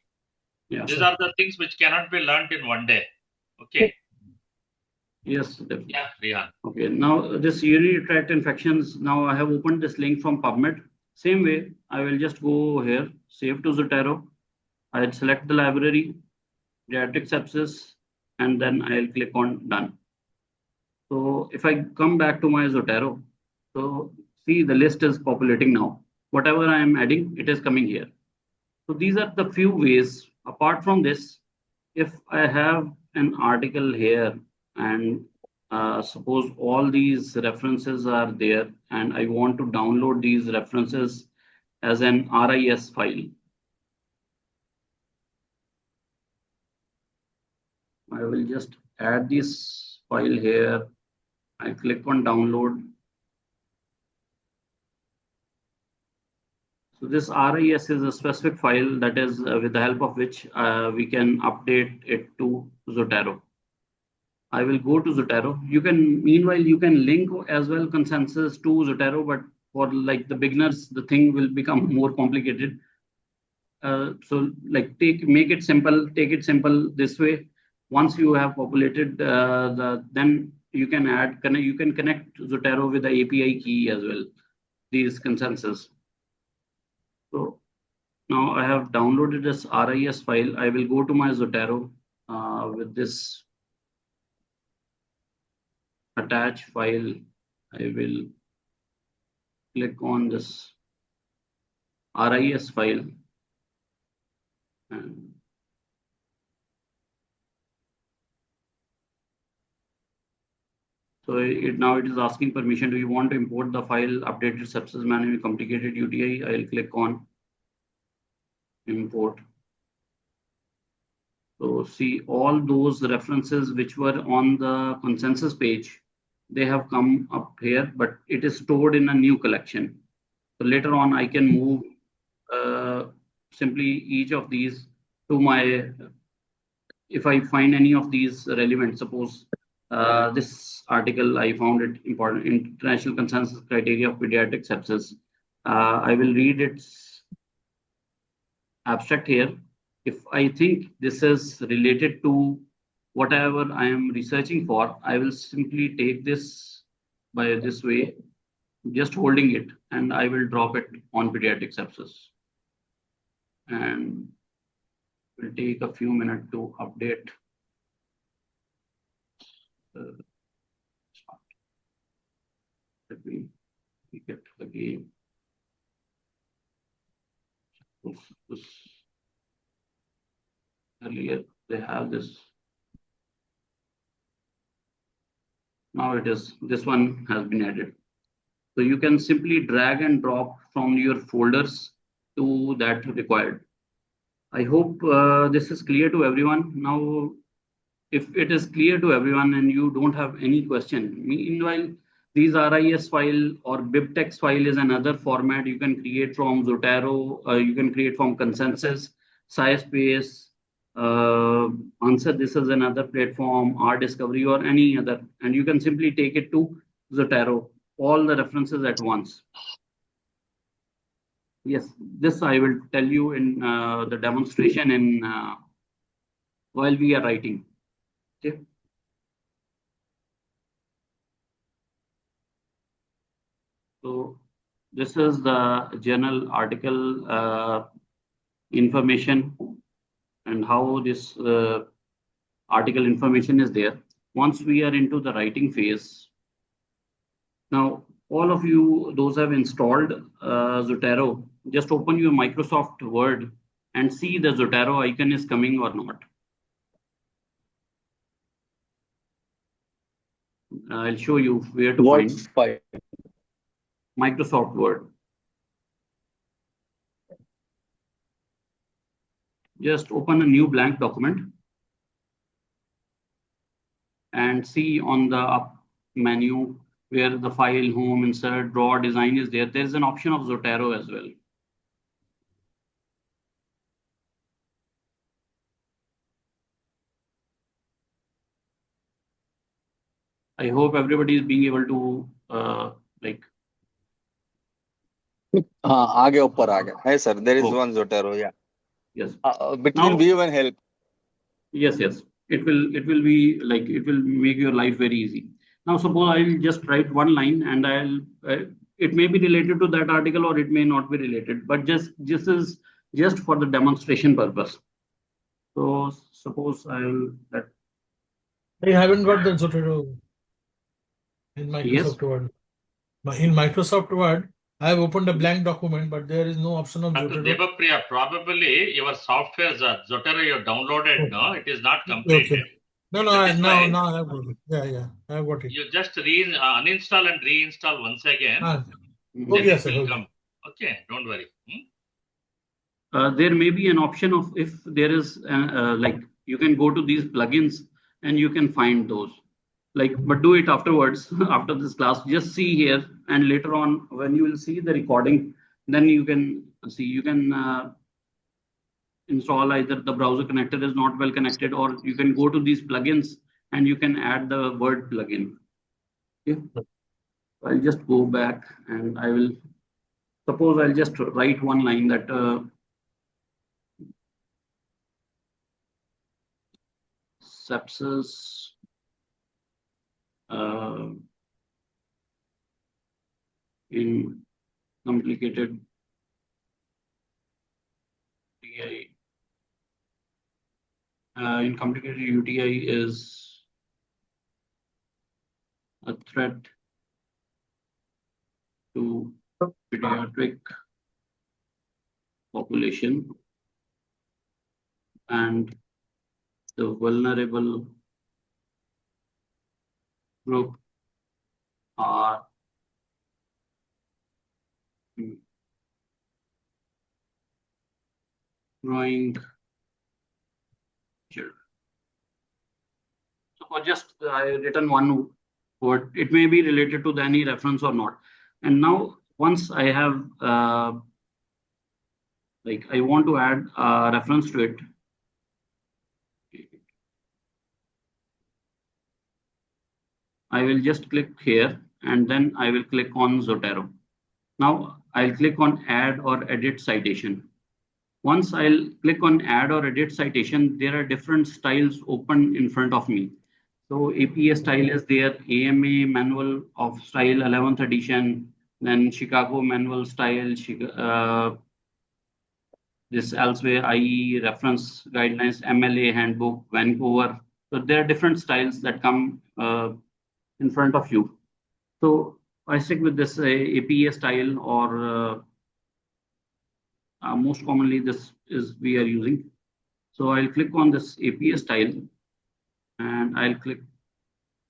These are the things which cannot be learned in one day. Okay. Yes, definitely. Yeah, Rihan. Okay, now this urinary tract infections, now I have opened this link from PubMed. Same way, I will just go here, save to Zotero. I'll select the library, pediatric sepsis, and then I'll click on done. So if I come back to my Zotero, so see the list is populating now. Whatever I am adding, it is coming here. So these are the few ways. Apart from this, if I have an article here and suppose all these references are there and I want to download these references as an RIS file. I will just add this file here. I click on download. So this RIS is a specific file that is with the help of which we can update it to Zotero. I will go to Zotero. Meanwhile, you can link as well consensus to Zotero, but for like the beginners, the thing will become more complicated. So like make it simple, take it simple this way. Once you have populated then you can connect Zotero with the API key as well, these consensus. So now I have downloaded this RIS file. I will go to my Zotero with this attach file. I will click on this RIS file. And so now it is asking permission. Do you want to import the file updated sepsis management complicated UTI? I'll click on import. So see all those references which were on the consensus page, they have come up here, but it is stored in a new collection. So later on, I can move simply each of these to my, if I find any of these relevant, suppose this article, I found it important, international consensus criteria of pediatric sepsis. I will read its abstract here. If I think this is related to whatever I am researching for, I will simply take this by this way, just holding it, and I will drop it on pediatric sepsis. And it will take a few minutes to update. Let me get again. Earlier they have this. Now it is, this one has been added. So you can simply drag and drop from your folders to that required. I hope this is clear to everyone. Now, if it is clear to everyone and you don't have any question, meanwhile, these RIS file or BibTeX file is another format you can create from Zotero, you can create from Consensus, SciSpace, Answer. This is another platform, R Discovery or any other, and you can simply take it to Zotero, all the references at once. Yes, this I will tell you in the demonstration in while we are writing. Okay. So this is the journal article information and how this article information is there. Once we are into the writing phase, now all of you, those have installed Zotero, just open your Microsoft Word and see the Zotero icon is coming or not. I'll show you where to find Microsoft Word. Just open a new blank document and see on the up menu where the file, home, insert, draw, design is there. There's an option of Zotero as well. I hope everybody is being able to like. आगे ऊपर आ गया है sir. There is Oh. one Zotero, yeah. Yes. Between Now, view and help. Yes. It will be like, it will make your life very easy. Now, suppose I'll just write one line and I'll. It may be related to that article or it may not be related, but this is just for the demonstration purpose. So suppose I haven't got the Zotero in Microsoft Word. In Microsoft Word, I have opened a blank document, but there is no option of Zotero. Devapriya, probably your software Zotero you downloaded, no, it is not completed. Okay. No, now I have got it. Yeah, I have got it. You just uninstall and reinstall once again. Okay, yes, sir. Come. Okay, don't worry. There may be an option of, if there is like, you can go to these plugins and you can find those. Like, but do it afterwards, after this class. Just see here, and later on when you will see the recording, then you can see, you can install either the browser connector is not well connected, or you can go to these plugins and you can add the Word plugin. Okay. I'll just go back and I will, suppose I'll just write one line that sepsis in complicated UTI. In complicated UTI is a threat to pediatric population, and the vulnerable group are growing children. So for just I written one word, it may be related to any reference or not. And now once I have like, I want to add a reference to it. I will just click here and then I will click on Zotero. Now I'll click on add or edit citation. Once I'll click on add or edit citation, there are different styles open in front of me. So APA style is there, AMA manual of style 11th edition, then Chicago manual style, this elsewhere IE reference guidelines, MLA handbook, Vancouver. So there are different styles that come in front of you. So I stick with this APA style, or most commonly this is we are using. So I'll click on this APA style, and I'll click.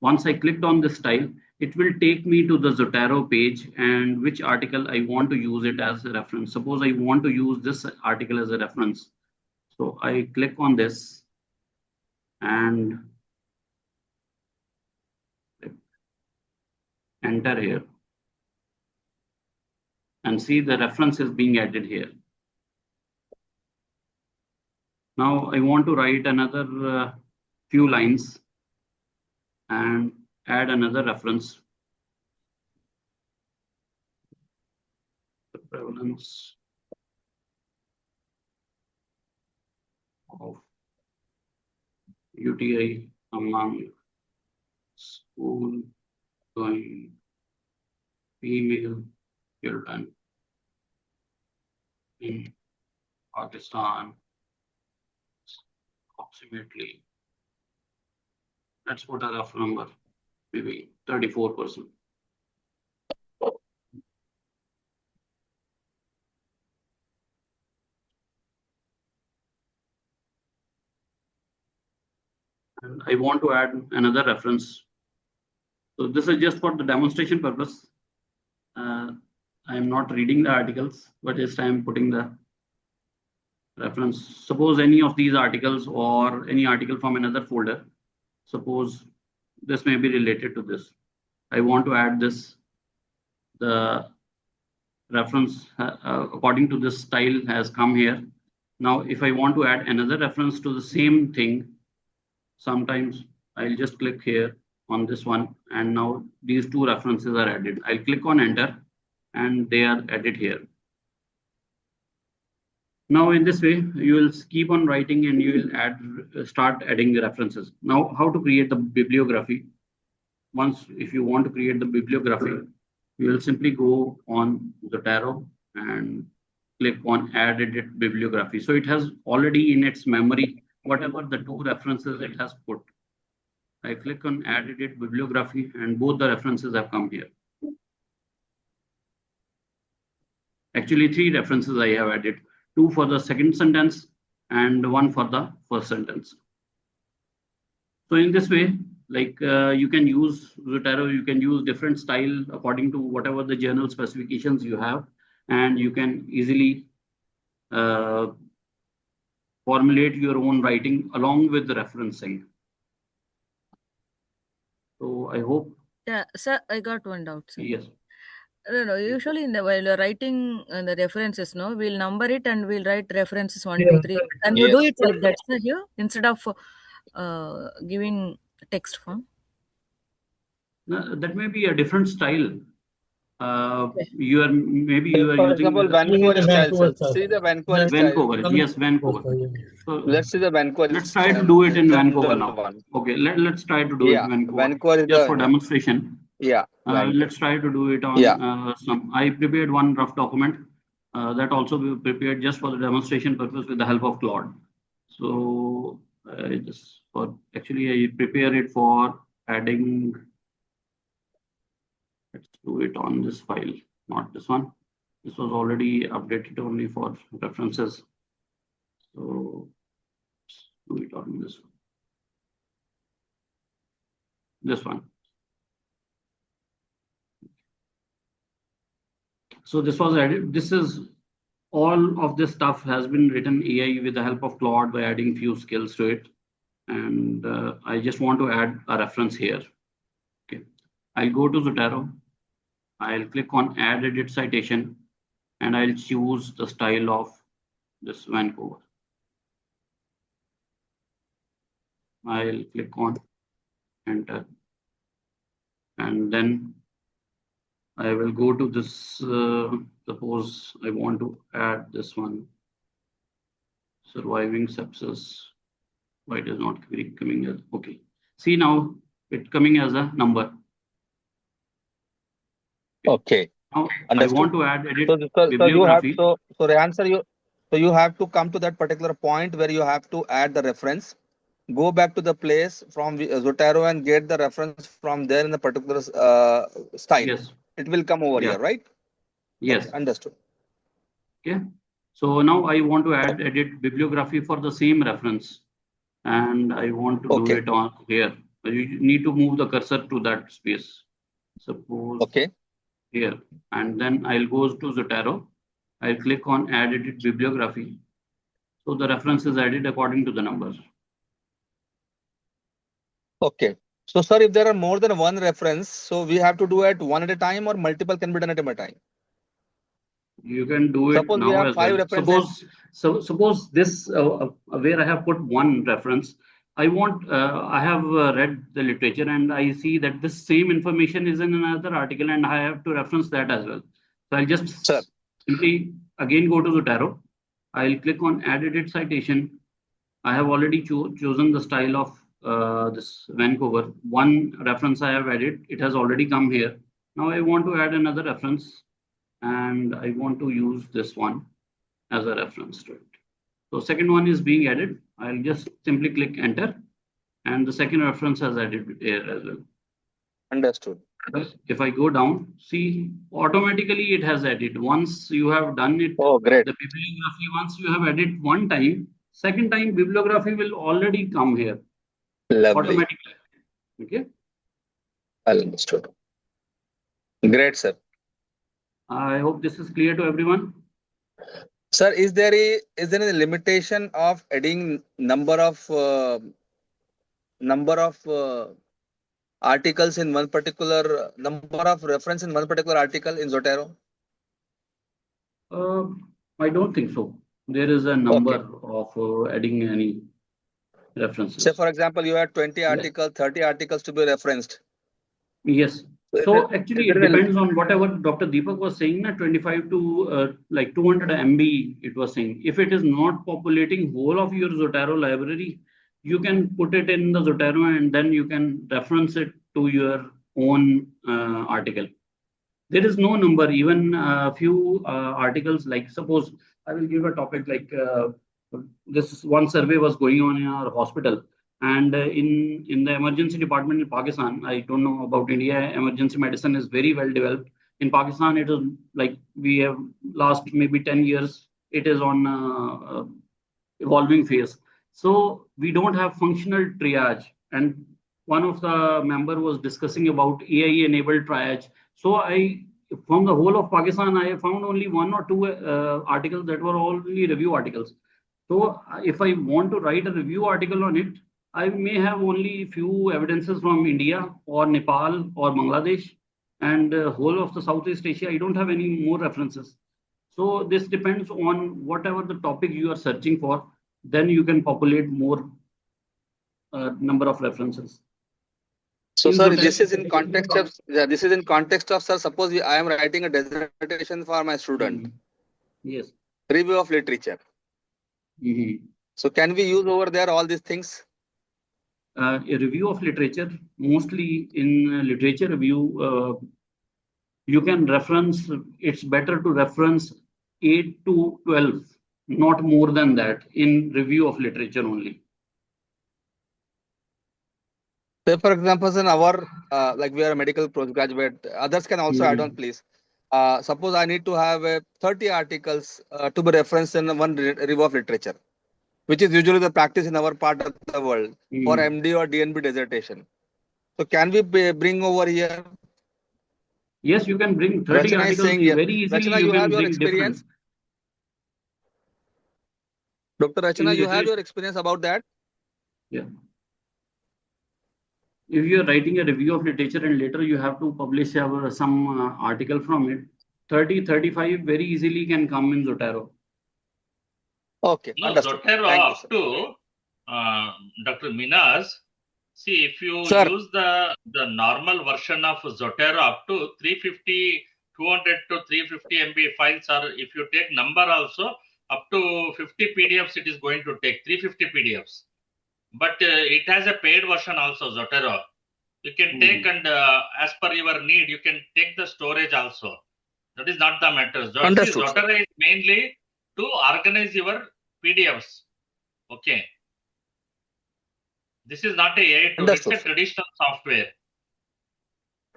Once I clicked on this style, it will take me to the Zotero page and which article I want to use it as a reference. Suppose I want to use this article as a reference. So I click on this and enter here, and see the reference is being added here. Now I want to write another few lines and add another reference. The prevalence of UTI among school going female children in Pakistan, approximately, let's put a rough number, maybe 34%. And I want to add another reference. So this is just for the demonstration purpose. I am not reading the articles, but just I am putting the reference. Suppose any of these articles or any article from another folder, suppose this may be related to this. I want to add this. The reference according to this style has come here. Now, if I want to add another reference to the same thing, sometimes I'll just click here on this one, and now these two references are added. I'll click on enter, and they are added here. Now in this way, you will keep on writing and you will start adding the references. Now, how to create the bibliography? Once, if you want to create the bibliography, you will simply go on Zotero and click on add edit bibliography. So it has already in its memory whatever the two references it has put. I click on add edit bibliography, and both the references have come here. Actually, three references I have added, two for the second sentence and one for the first sentence. So in this way, like you can use Zotero, you can use different style according to whatever the journal specifications you have, and you can easily formulate your own writing along with the referencing. So I hope. Yeah, sir, I got one doubt, sir. Yes. No, usually while you're writing the references, no, we'll number it and we'll write references 1, 2, 3. Can you do it like that, sir, here instead of giving text form? That may be a different style. You are For using example, the Vancouver style. Vancouver Sir. See the Vancouver. Yes, Vancouver. So let's see the Vancouver. Let's try to do it in Vancouver now. Okay, let's try to do it in Vancouver. Vancouver just for demonstration. Yeah. Let's try to do it on some. I prepared one rough document that also we prepared just for the demonstration purpose with the help of Claude. So actually I prepare it for adding. Let's do it on this file, not this one. This was already updated only for references. So let's do it on this one. This one. So this was added. This is all of this stuff has been written AI with the help of Claude by adding few skills to it. And I just want to add a reference here. Okay, I'll go to Zotero. I'll click on add edit citation, and I'll choose the style of this Vancouver. I'll click on enter, and then I will go to this. Suppose I want to add this one. Surviving sepsis. Why it is not coming as okay. See now it coming as a number. Okay. Now I Understood. want to add edit So you have bibliography. so the answer you have to come to that particular point where you have to add the reference, go back to the place from Zotero and get the reference from there in the particular style. Yes. It will come over Yeah. here, right? Yes. Okay, understood. Okay. So now I want to add edit bibliography for the same reference, and I want to do Okay. it on here. You need to move the cursor to that space. Suppose Okay. here, and then I'll go to Zotero. I'll click on add edit bibliography. So the reference is added according to the numbers. Okay. So, sir, if there are more than one reference, so we have to do it one at a time or multiple can be done at a time? You can do it Suppose we now have as 5 well. references. Suppose this where I have put one reference. I have read the literature and I see that this same information is in another article and I have to reference that as well. So I'll just Sir. simply again go to Zotero. I'll click on add edit citation. I have already chosen the style of this Vancouver. One reference I have added. It has already come here. Now I want to add another reference and I want to use this one as a reference to it. So second one is being added. I'll just simply click enter and the second reference has added here as well. Understood. If I go down, see automatically it has added. Once you have done it, Oh, great. the bibliography, once you have added one time, second time bibliography will already come here. Lovely. Automatically. Okay. Understood. Great, sir. I hope this is clear to everyone. Sir, is there any limitation of adding number of articles in one particular number of reference in one particular article in Zotero? I don't think so. There is a number of adding any references. Say, for example, you had 20 articles, 30 articles to be referenced. Yes. So actually, it depends on whatever Dr. Deepak was saying, 25 to like 200 MB, it was saying. If it is not populating whole of your Zotero library, you can put it in the Zotero and then you can reference it to your own article. There is no number, even a few articles, like suppose I will give a topic like this one survey was going on in our hospital. And in the emergency department in Pakistan, I don't know about India, emergency medicine is very well developed. In Pakistan, it is like we have last maybe 10 years, it is on evolving phase. So we don't have functional triage. And one of the member was discussing about AI enabled triage. So from the whole of Pakistan, I found only one or two articles that were only review articles. So if I want to write a review article on it, I may have only few evidences from India or Nepal or Bangladesh and whole of the Southeast Asia. I don't have any more references. So this depends on whatever the topic you are searching for. Then you can populate more number of references. So, sir, this is in context of sir. Suppose I am writing a dissertation for my student. Yes. Review of literature. So, can we use over there all these things? A review of literature, mostly in literature review, you can reference. It's better to reference 8 to 12, not more than that, in review of literature only. Say, for example, in our like we are a medical postgraduate, others can also add on, please. Suppose I need to have 30 articles to be referenced in one review of literature, which is usually the practice in our part of the world for MD or DNB dissertation. So can we bring over here? Yes, you can bring 30 Rachana articles yes. very easily. Rachana, you can have your bring experience. Dr. Rachana, you have your experience about that? Yeah. If you are writing a review of literature and later you have to publish some article from it, 30, 35 very easily can come in Zotero. Okay. No, understood. Zotero Thank up to Dr. Minas. See, if you Sir. use the normal version of Zotero up to 350 200 to 350 MB files, or if you take number also, up to 50 PDFs it is going to take, 350 PDFs. But it has a paid version also, Zotero. You can take and as per your need, you can take the storage also. That is not the matter. Understood, sir. Zotero is mainly to organize your PDFs. Okay. This is not a AI tool, it's Understood, a sir. traditional software.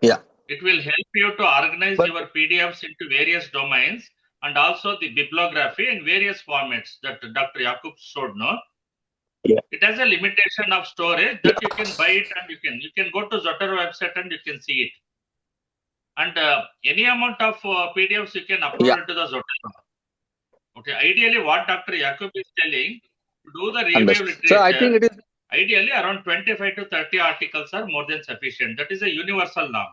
Yeah. It will help you to organize But- your PDFs into various domains and also the bibliography in various formats that Dr. Yakub showed, no? Yeah. It has a limitation of storage that you can buy it and you can go to Zotero website and you can see it. And any amount of PDFs you can upload Yeah. into the Zotero. Okay, ideally what Dr. Yakub is telling, to do the review Understood. literature, So I think it is ideally around 25 to 30 articles are more than sufficient. That is a universal norm.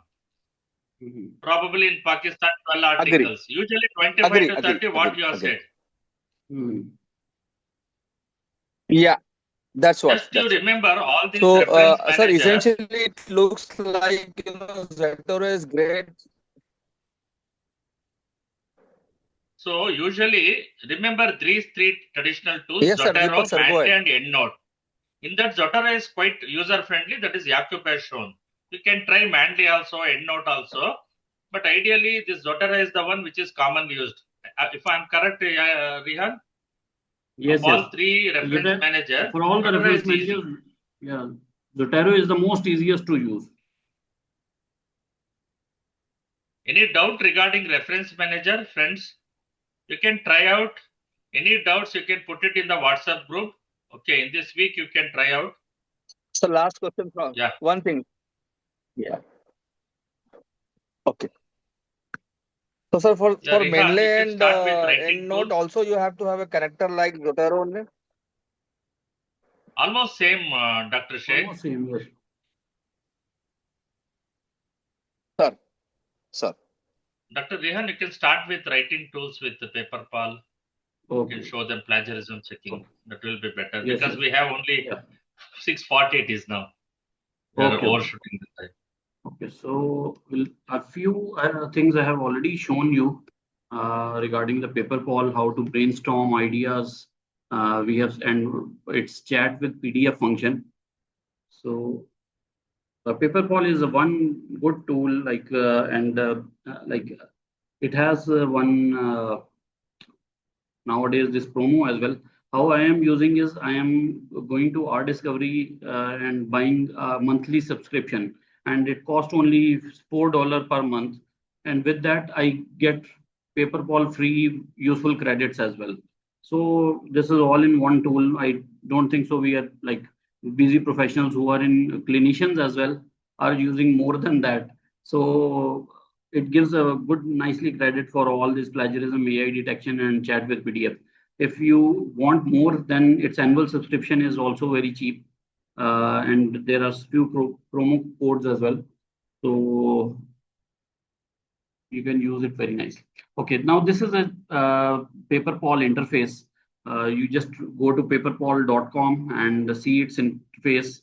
Probably in Pakistan, 12 articles. Usually 25 to 30, what you have said. Yeah, that's what. Just you remember all these So, reference sir, managers. essentially it looks like, Zotero is great. So usually remember these three traditional tools, Yes, sir. Zotero, Deepak, sir, go Mandy ahead. and EndNote. In that, Zotero is quite user friendly. That is Yakub has shown. You can try Mandy also, EndNote also. But ideally, this Zotero is the one which is commonly used. If I'm correct, Rihan? Yes, of all yes. three reference managers, For all the Zotero reference is easy. managers, yeah, Zotero is the most easiest to use. Any doubt regarding reference manager, friends? You can try out. Any doubts, you can put it in the WhatsApp group. Okay, in this week you can try out. So last question from Yeah. one thing. Yeah. Okay. So, sir, for Rihan, Mendeley you can and start with writing EndNote, tools. also you have to have a character like Zotero only. Almost same, Dr. Sheikh. Almost same, yes. Sir. Dr. Rehan, you can start with writing tools with the PaperPal. You can show them plagiarism checking. That will be better Yes, because yes. we have only 6:40 it is now. We are overshooting the time. Okay, so a few things I have already shown you regarding the PaperPal, how to brainstorm ideas. We have, and it's chat with PDF function. So the PaperPal is one good tool, like it has one nowadays this promo as well. How I am using is I am going to R Discovery and buying a monthly subscription, and it costs only $4 per month. And with that, I get PaperPal free useful credits as well. So this is all in one tool. I don't think so. We are like busy professionals who are in clinicians as well are using more than that. So it gives a good nicely credit for all this plagiarism, AI detection, and chat with PDF. If you want more, then its annual subscription is also very cheap, and there are few promo codes as well, so you can use it very nicely. Okay, now this is a PaperPal interface. You just go to paperpal.com and see its interface.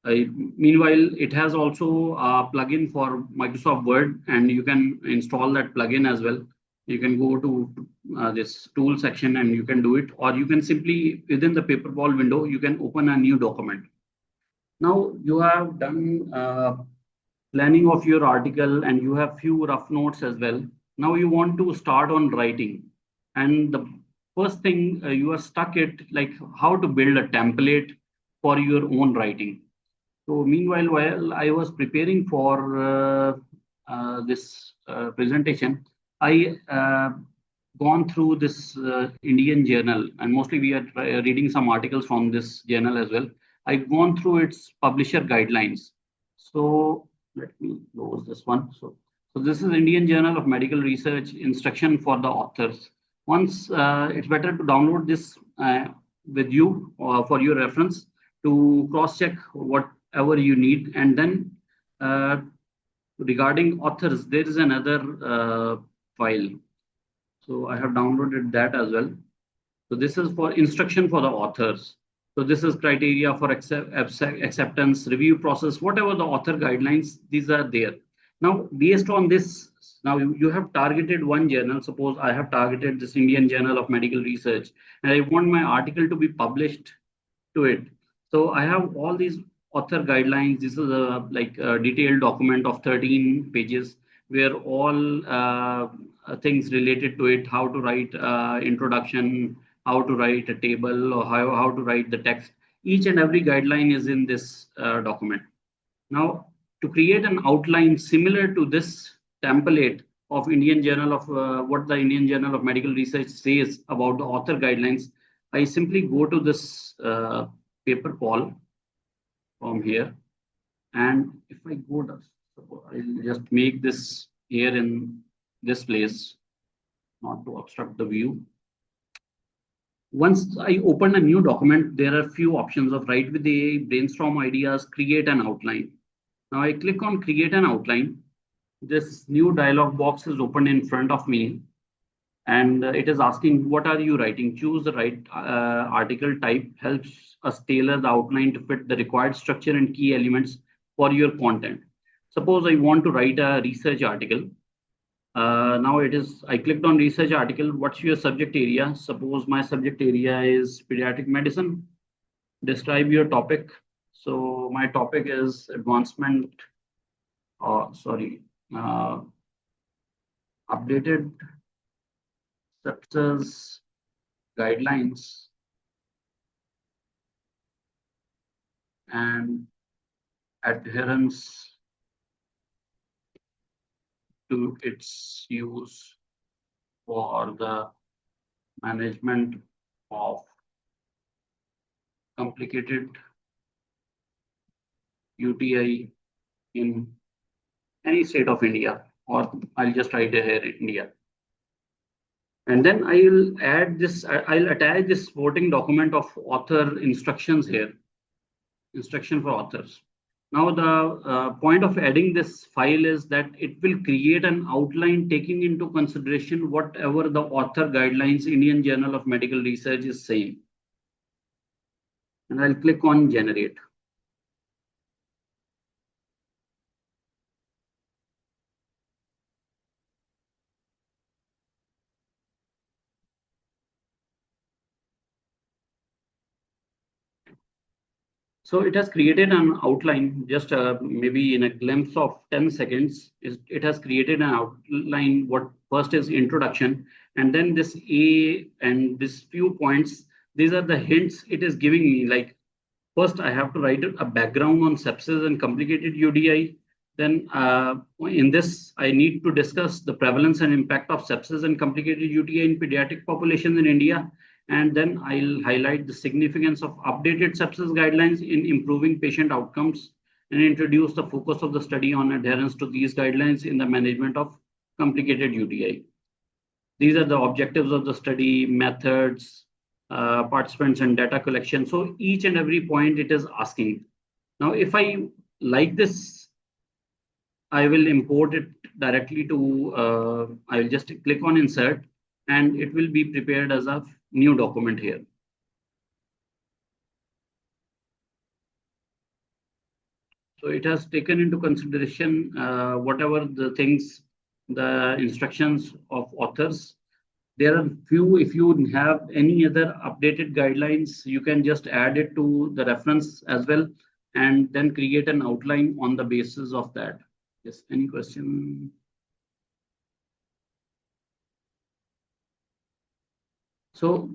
Meanwhile, it has also a plugin for Microsoft Word, and you can install that plugin as well. You can go to this tool section and you can do it, or you can simply within the PaperPal window, you can open a new document. Now you have done planning of your article and you have few rough notes as well. Now you want to start on writing, and the first thing you are stuck at like how to build a template for your own writing. So meanwhile, while I was preparing for this presentation, I gone through this Indian journal, and mostly we are reading some articles from this journal as well. I've gone through its publisher guidelines. So let me close this one. So this is Indian Journal of Medical Research instruction for the authors. Once it's better to download this with you for your reference to cross check whatever you need, and then regarding authors, there is another file. So I have downloaded that as well. So this is for instruction for the authors. So this is criteria for acceptance, review process, whatever the author guidelines, these are there. Now, based on this, now you have targeted one journal. Suppose I have targeted this Indian Journal of Medical Research, and I want my article to be published to it. So I have all these author guidelines. This is a like a detailed document of 13 pages where all things related to it, how to write introduction, how to write a table, or how to write the text. Each and every guideline is in this document. Now, to create an outline similar to this template of Indian Journal of what the Indian Journal of Medical Research says about the author guidelines, I simply go to this paper call from here. And if I go to, I'll just make this here in this place, not to obstruct the view. Once I open a new document, there are few options of write with AI, brainstorm ideas, create an outline. Now I click on create an outline. This new dialog box is opened in front of me, and it is asking, what are you writing? Choose the right article type, helps us tailor the outline to fit the required structure and key elements for your content. Suppose I want to write a research article. Now I clicked on research article. What's your subject area? Suppose my subject area is pediatric medicine. Describe your topic. So my topic is advancement, updated sepsis guidelines and adherence to its use for the management of complicated UTI in any state of India, or I'll just write here India. And then I'll add this, I'll attach this supporting document of author instructions here, instruction for authors. Now the point of adding this file is that it will create an outline taking into consideration whatever the author guidelines Indian Journal of Medical Research is saying. And I'll click on generate. So it has created an outline, just maybe in a glimpse of 10 seconds. It has created an outline. What first is introduction, and then this A and this few points. These are the hints it is giving me. Like first, I have to write a background on sepsis and complicated UDI. Then in this, I need to discuss the prevalence and impact of sepsis and complicated UTI in pediatric populations in India. And then I'll highlight the significance of updated sepsis guidelines in improving patient outcomes and introduce the focus of the study on adherence to these guidelines in the management of complicated UTI. These are the objectives of the study, methods, participants, and data collection. So each and every point it is asking. Now, if I like this, I will import it directly to, I will just click on insert, and it will be prepared as a new document here. So it has taken into consideration whatever the things, the instructions of authors. There are few, if you have any other updated guidelines, you can just add it to the reference as well, and then create an outline on the basis of that. Yes, any question? So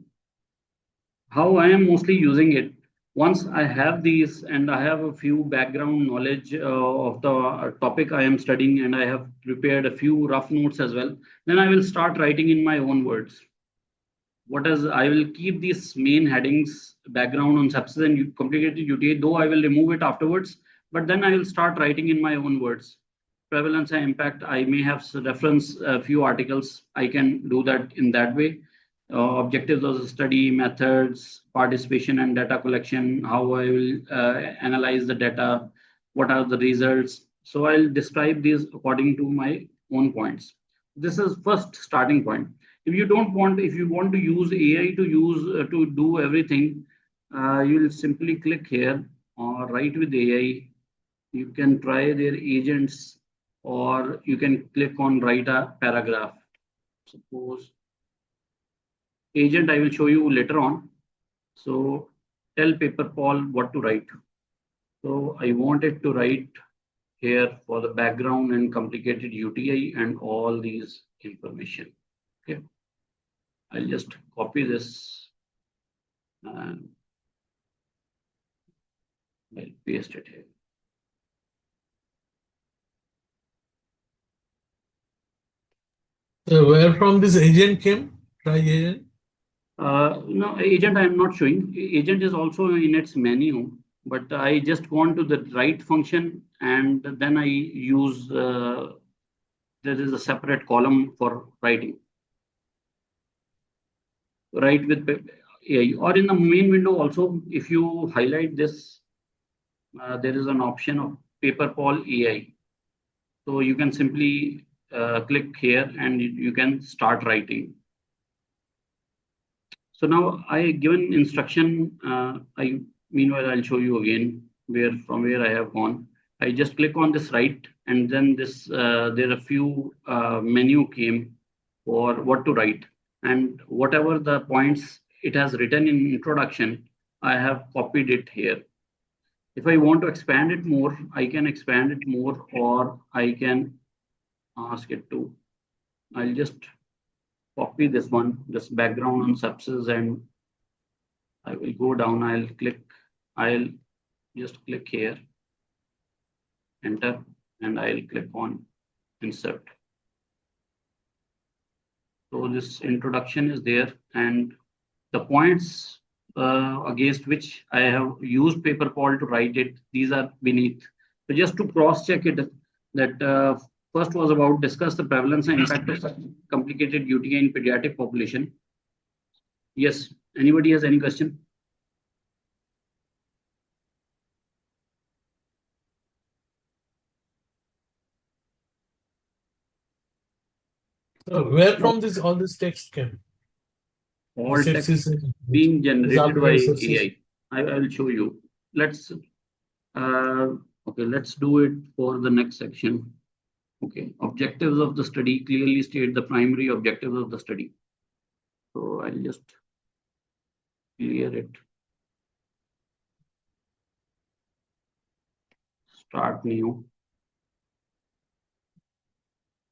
how I am mostly using it, once I have these and I have a few background knowledge of the topic I am studying, and I have prepared a few rough notes as well, then I will start writing in my own words. I will keep these main headings, background on sepsis and complicated UTI, though I will remove it afterwards, but then I will start writing in my own words. Prevalence and impact, I may have reference a few articles. I can do that in that way. Objectives of the study, methods, participation and data collection, how I will analyze the data, what are the results. So I'll describe these according to my own points. This is first starting point. If you want to use AI to do everything, you'll simply click here or write with AI. You can try their agents or you can click on write a paragraph. Suppose agent I will show you later on. So tell PaperPal what to write. So I want it to write here for the background and complicated UTI and all these information. Okay. I'll just copy this and I'll paste it here. So where from this agent came? Try agent. No, agent I am not showing. Agent is also in its menu, but I just gone to the write function and then I use, there is a separate column for writing. Write with AI, or in the main window also, if you highlight this, there is an option of PaperPal AI. So you can simply click here and you can start writing. So now I given instruction. Meanwhile I'll show you again from where I have gone. I just click on this write, and then this there are a few menu came for what to write, and whatever the points it has written in introduction, I have copied it here. If I want to expand it more, I can expand it more, or I can ask it to. I'll just copy this one, this background on sepsis, and I will go down. I'll just click here, enter, and I'll click on insert. So this introduction is there, and the points against which I have used PaperPal to write it, these are beneath. So just to cross check it, that first was about discuss the prevalence and impact of complicated UTI in pediatric population. Yes, anybody has any question? So where from this all this text came? All The text sepsis, being generated by sepsis. AI. I will show you. Let's okay, let's do it for the next section. Okay, objectives of the study clearly state the primary objectives of the study. So I'll just clear it. Start new.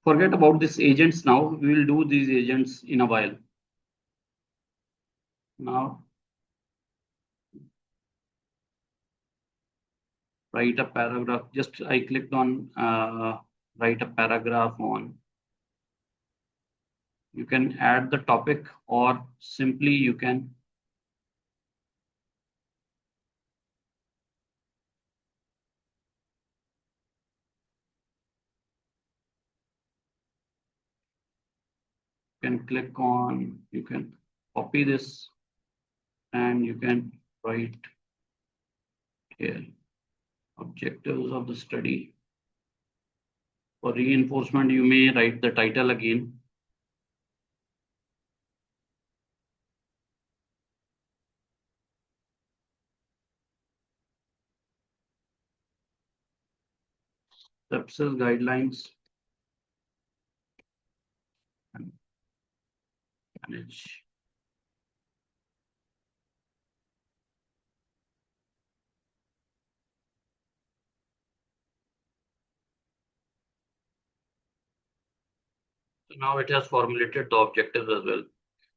Forget about these agents now. We will do these agents in a while. Now, write a paragraph. Just I clicked on write a paragraph on. You can add the topic, or simply you can click on, you can copy this and you can write here objectives of the study. For reinforcement, you may write the title again. Sepsis guidelines and manage. So now it has formulated the objectives as well.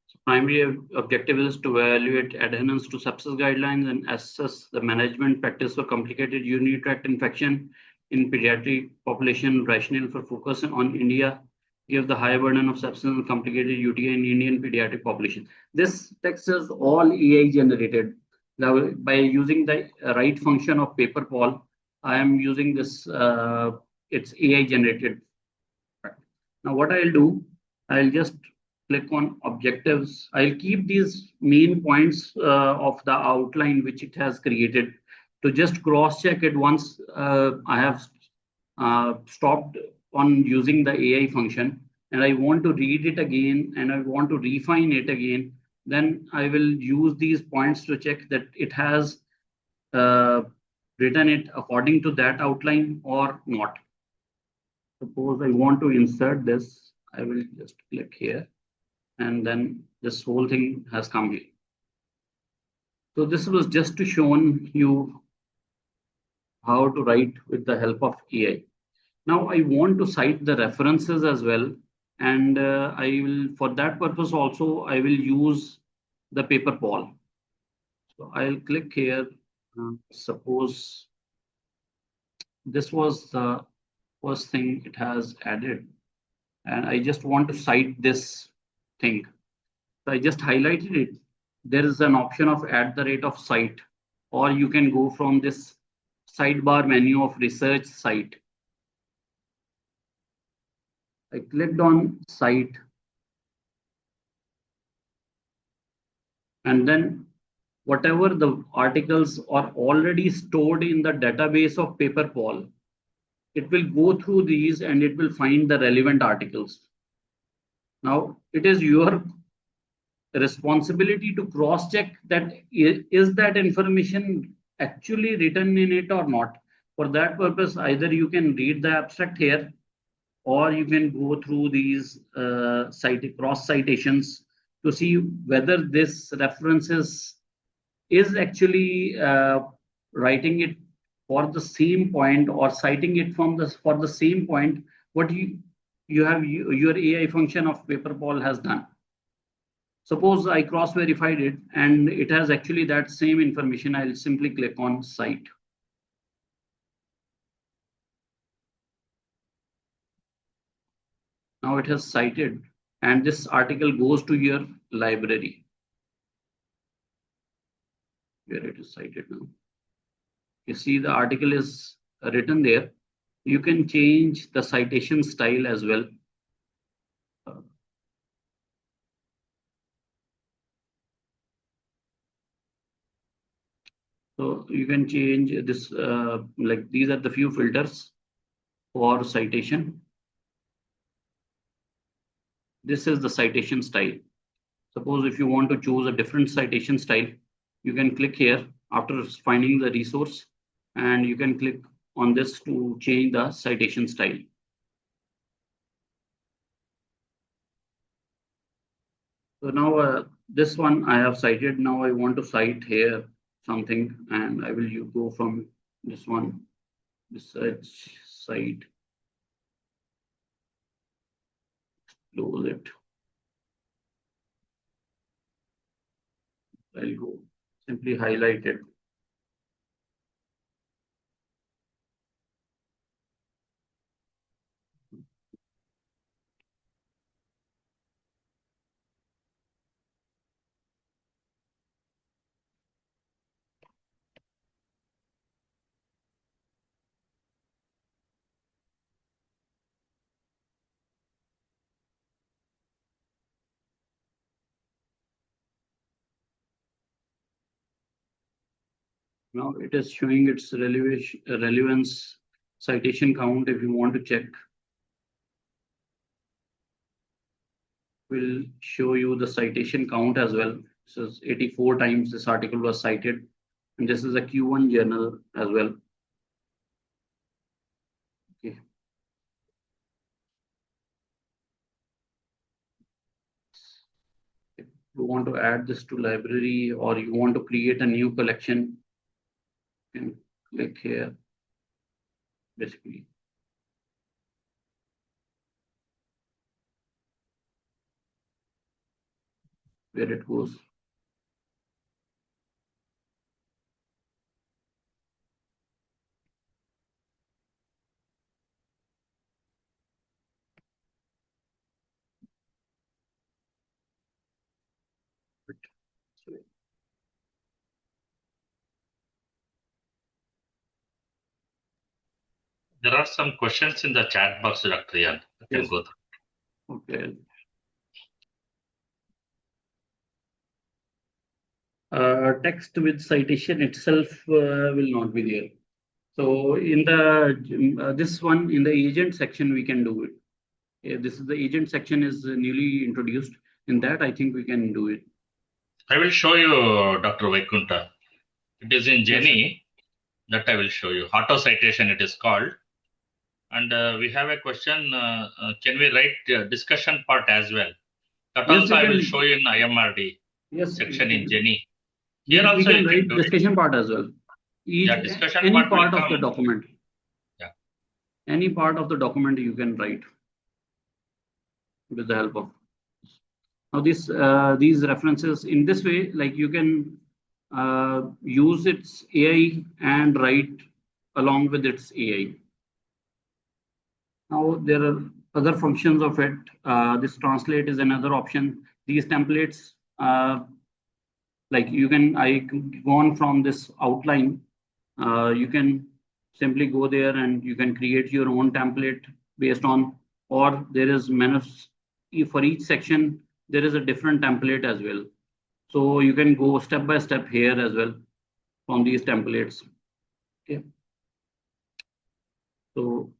So primary objective is to evaluate adherence to sepsis guidelines and assess the management practice for complicated urinary tract infection in pediatric population. Rationale for focus on India, give the high burden of sepsis and complicated UTI in Indian pediatric population. This text is all AI generated. Now, by using the write function of PaperPal, I am using this, it's AI generated. Now what I'll do, I'll just click on objectives. I'll keep these main points of the outline which it has created to just cross check it once I have stopped on using the AI function, and I want to read it again and I want to refine it again. Then I will use these points to check that it has written it according to that outline or not. Suppose I want to insert this, I will just click here, and then this whole thing has come here. So this was just to show you how to write with the help of AI. Now I want to cite the references as well, and I will, for that purpose also, I will use the paper poll. So I'll click here. Suppose this was the first thing it has added, and I just want to cite this thing. So I just highlighted it. There is an option of @cite, or you can go from this sidebar menu of research cite. I clicked on cite, and then whatever the articles are already stored in the database of PaperPoll, it will go through these and it will find the relevant articles. Now, it is your responsibility to cross check that is that information actually written in it or not. For that purpose, either you can read the abstract here, or you can go through these cross citations to see whether this references is actually writing it for the same point or citing it from the for the same point what you have your AI function of PaperPoll has done. Suppose I cross verified it and it has actually that same information. I'll simply click on cite. Now it has cited, and this article goes to your library where it is cited now. You see the article is written there. You can change the citation style as well. So you can change this, like these are the few filters for citation. This is the citation style. Suppose if you want to choose a different citation style, you can click here after finding the resource, and you can click on this to change the citation style. So now this one I have cited. Now I want to cite here something, and I will go from this one, research site, close it. I'll go simply highlight it. Now it is showing its relevance citation count. If you want to check, will show you the citation count as well. This is 84 times this article was cited, and this is a Q1 journal as well. Okay. If you want to add this to library or you want to create a new collection, you can click here, basically. Where it goes. There are some questions in the chat box, Dr. Yan. You can Yes. go through. Okay. Text with citation itself will not be there. So in the this one in the agent section we can do it. This is the agent section is newly introduced. In that I think we can do it. I will show you, Dr. Vaikunta. It is in Jenny that I will show you. Auto citation it is called. And we have a question. Can we write discussion part as well? That Yes, also we I will can. show you in IMRD Yes, section we in can. Jenny. Here We also can you can write do it. discussion part as well. Yeah, discussion Any part will part of the come. document. Yeah. Any part of the document you can write with the help of. Now these references in this way, like you can use its AI and write along with its AI. Now there are other functions of it. This translate is another option. These templates, like you can, I gone from this outline. You can simply go there and you can create your own template based on, or there is menus for each section. There is a different template as well. So you can go step by step here as well from these templates. Okay. So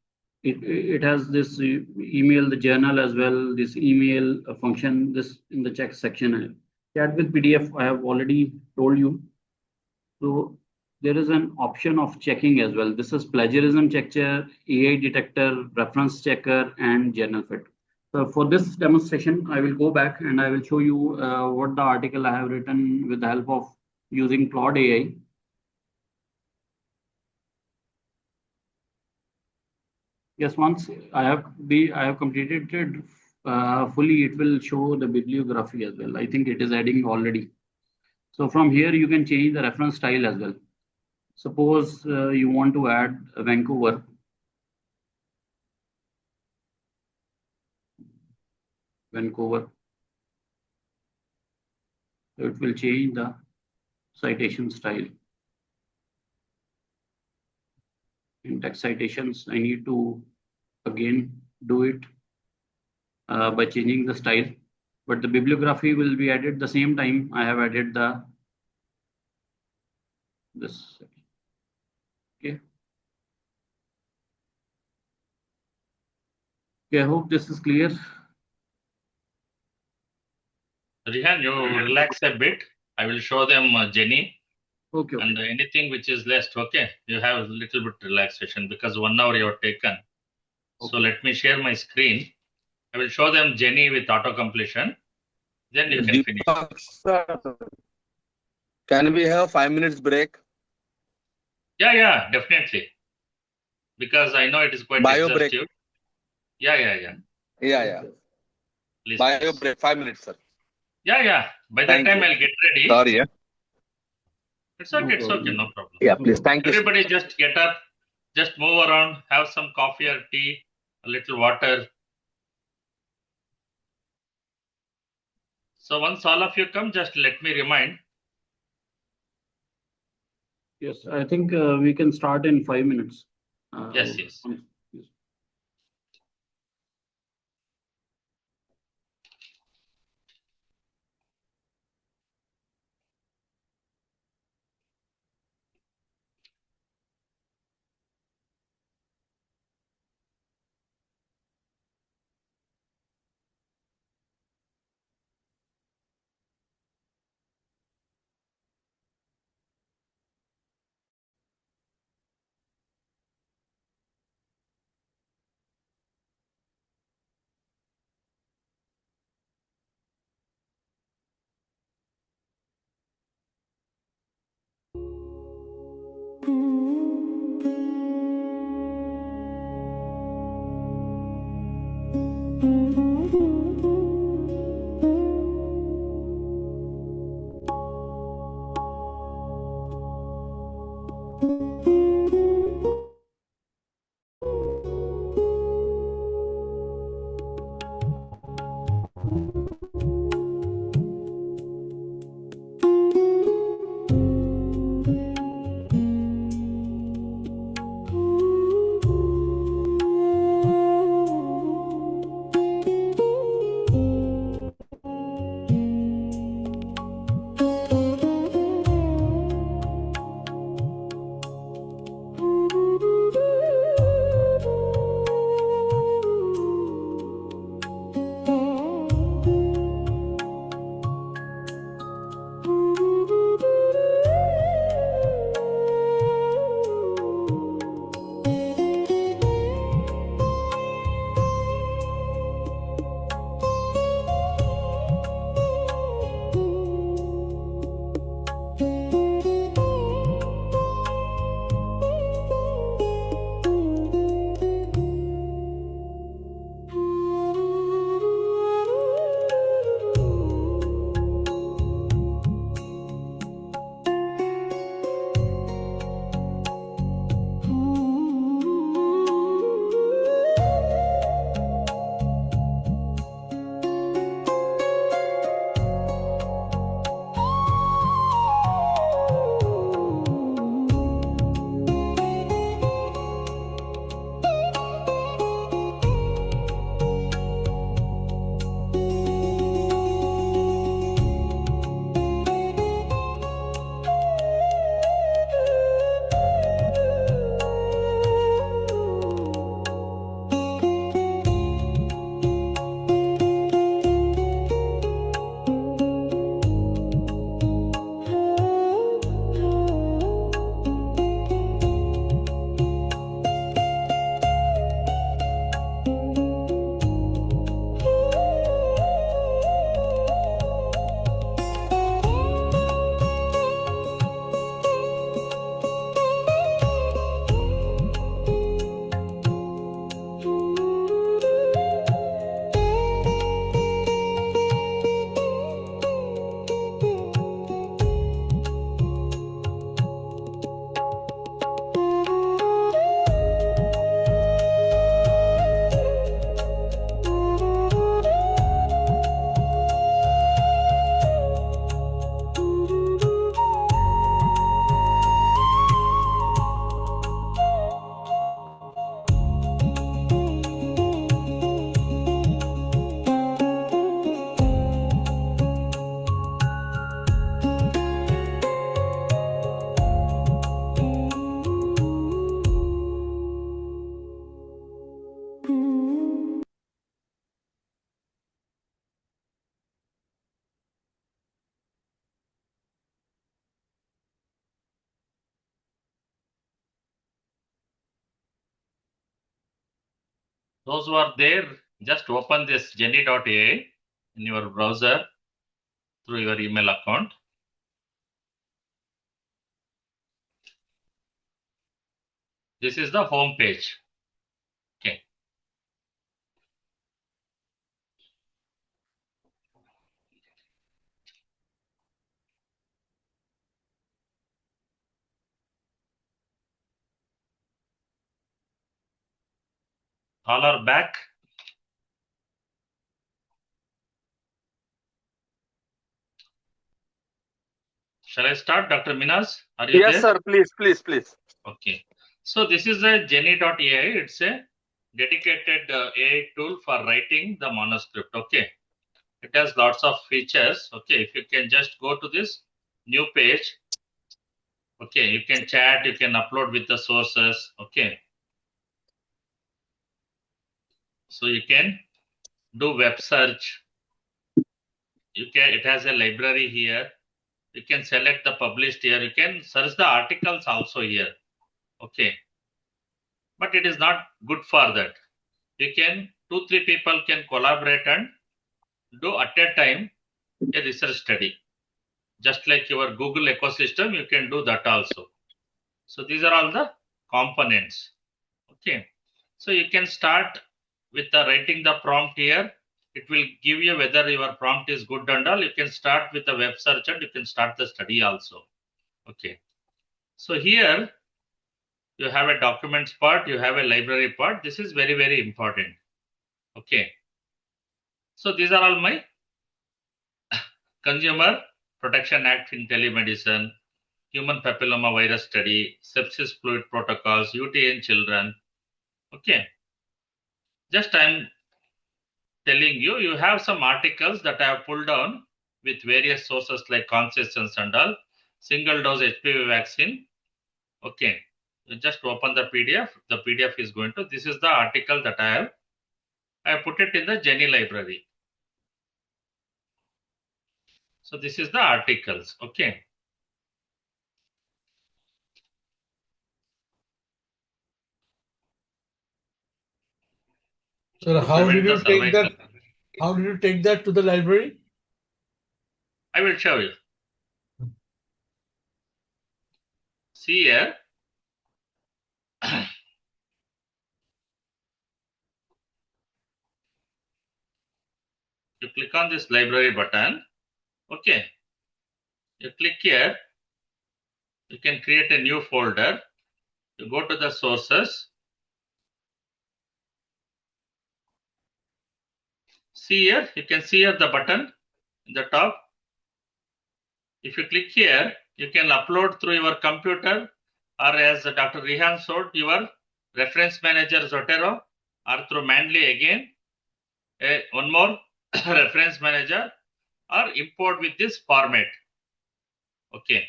it has this email, the journal as well, this email function, this in the check section. Chat with PDF, I have already told you. So there is an option of checking as well. This is plagiarism checker, AI detector, reference checker, and journal fit. So for this demonstration, I will go back and I will show you what the article I have written with the help of using Claude AI. Yes, once I have completed it fully, it will show the bibliography as well. I think it is adding already. So from here, you can change the reference style as well. Suppose you want to add Vancouver. Vancouver. So it will change the citation style. In text citations, I need to again do it by changing the style, but the bibliography will be added the same time I have added this. Okay. Okay, I hope this is clear. Rihan, you relax a bit. I will show them Jenny. Okay. And anything which is left, okay, you have a little bit relaxation because 1 hour you have taken. So let me share my screen. I will show them Jenny with auto completion. Then you can finish. Deepak sir, can we have 5 minutes break? Yeah, definitely. Because I know it is quite Bio break. exhaustive. Yeah. Yeah. Please, Bio please. break, 5 minutes, sir. Yeah. By that Thank time you. I'll get ready. Sorry. Yeah. It's okay, no problem. Yeah, please. Thank you. Sir. Everybody just get up, just move around, have some coffee or tea, a little water. So once all of you come, just let me remind. Yes, I think we can start in 5 minutes. Yes. Those who are there, just open this jenny.ai in your browser through your email account. This is the home page. Okay. All are back. Shall I start, Dr. Minas? Are you Yes, there? sir. Please. Okay. So this is a jenny.ai. It's a dedicated AI tool for writing the manuscript. Okay. It has lots of features. Okay. If you can just go to this new page. Okay. You can chat. You can upload with the sources. Okay. So you can do web search. It has a library here. You can select the published here. You can search the articles also here. Okay. But it is not good for that. You can, 2-3 people can collaborate and do at a time a research study. Just like your Google ecosystem, you can do that also. So these are all the components. Okay. So you can start with the writing the prompt here. It will give you whether your prompt is good and all. You can start with the web search and you can start the study also. Okay. So here you have a documents part, you have a library part. This is very, very important. Okay. So these are all my Consumer Protection Act in telemedicine, human papilloma virus study, sepsis fluid protocols, UTI in children. Okay. Just I'm telling you, you have some articles that I have pulled down with various sources like Consistence and all, single dose HPV vaccine. Okay. You just open the PDF. The PDF is going to, this is the article that I have put it in the Jenny library. So this is the articles. Okay. So To how did prevent the you take that? cervical. How did you take that to the library? I will show you. See here. You click on this library button. Okay. You click here. You can create a new folder. You go to the sources. See here. You can see here the button in the top. If you click here, you can upload through your computer or as Dr. Rehan showed, your reference manager Zotero or through Manly again. One more reference manager or import with this format. Okay.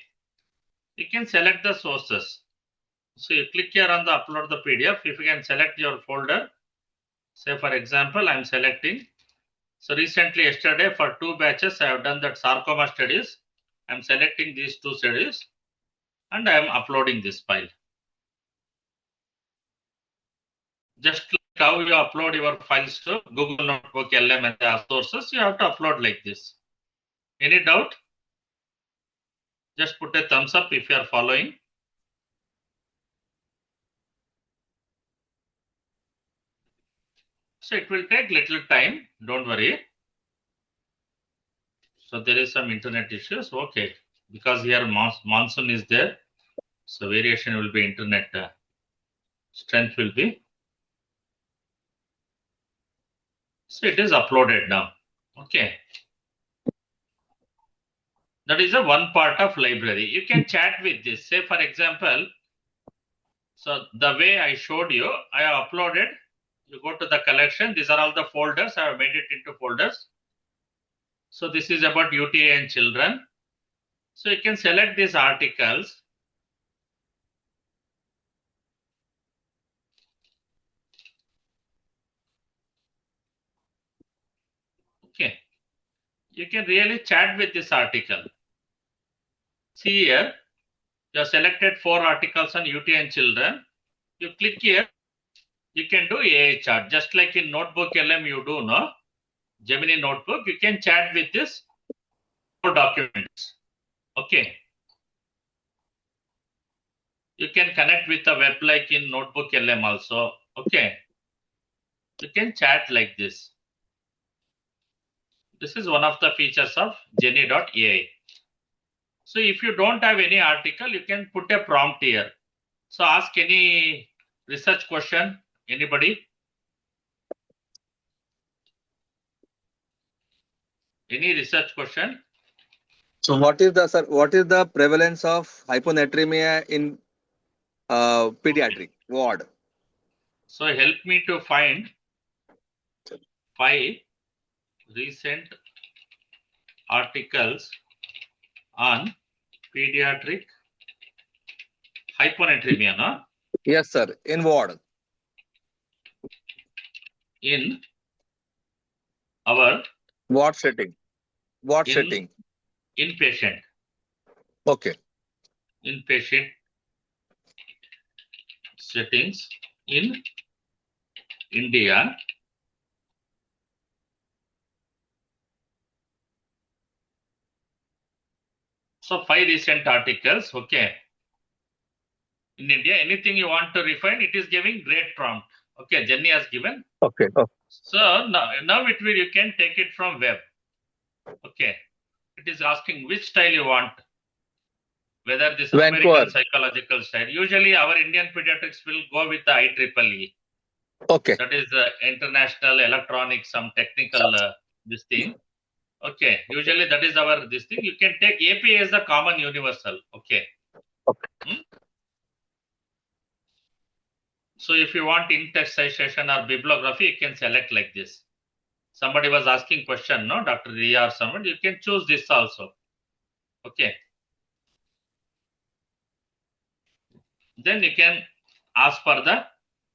You can select the sources. So you click here on the upload the PDF. If you can select your folder, say for example, I'm selecting. So recently yesterday for 2 batches, I have done that sarcoma studies. I'm selecting these 2 studies and I am uploading this file. Just like how you upload your files to Google Notebook, LM and the sources, you have to upload like this. Any doubt? Just put a thumbs up if you are following. So it will take little time, don't worry. So there is some internet issues. Okay, because here monsoon is there, so variation will be internet strength will be. So it is uploaded now. Okay, that is a one part of library. You can chat with this. Say for example, so the way I showed you, I have uploaded. You go to the collection. These are all the folders. I have made it into folders. So this is about UTI and children. So you can select these articles. Okay. You can really chat with this article. See here, you have selected 4 articles on UTI and children. You click here. you can do AI chat. Just like in Notebook LM you do, no? Gemini Notebook, you can chat with this documents. Okay. You can connect with the web like in Notebook LM also. Okay. You can chat like this. This is one of the features of Geni.ai. So if you don't have any article, you can put a prompt here. So ask any research question, anybody? Any research question? So what is the prevalence of hyponatremia in pediatric ward? So help me to find 5 recent articles on pediatric hyponatremia, no? Yes, sir. In ward. In our Ward setting. Ward in setting. inpatient. Okay. Inpatient settings in India. So 5 recent articles, okay. In India, anything you want to refine, it is giving great prompt. Okay, Jenny has given. Okay. So now it will, you can take it from web. Okay. It is asking which style you want. Whether this Vancouver. American psychological style. Usually our Indian pediatrics will go with the IEEE. Okay. That is international electronics, some technical this thing. Okay. Usually that is our this thing. You can take APA as the common universal. Okay. Okay. So if you want in-text citation or bibliography, you can select like this. Somebody was asking question, no, Dr. Ria or someone, you can choose this also. Okay. Then you can ask for the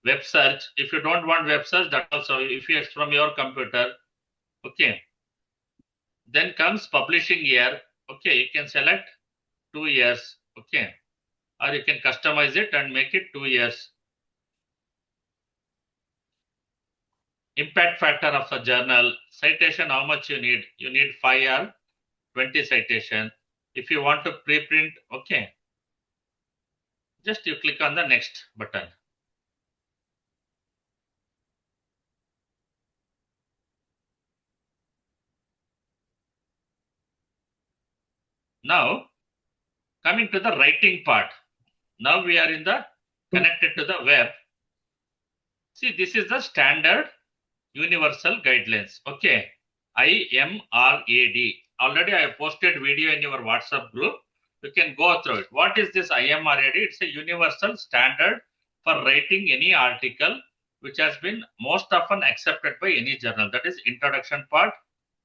web search. If you don't want web search, that also, if it's from your computer, okay. Then comes publishing year. Okay, you can select 2 years. Okay. Or you can customize it and make it 2 years. Impact factor of the journal. Citation, how much you need? You need 5 or 20 citation. If you want to preprint, okay. Just you click on the next button. Now, coming to the writing part. Now we are in the connected to the web. See, this is the standard universal guidelines. Okay. IMRAD. Already I have posted video in your WhatsApp group. You can go through it. What is this IMRAD? It's a universal standard for writing any article which has been most often accepted by any journal. That is introduction part,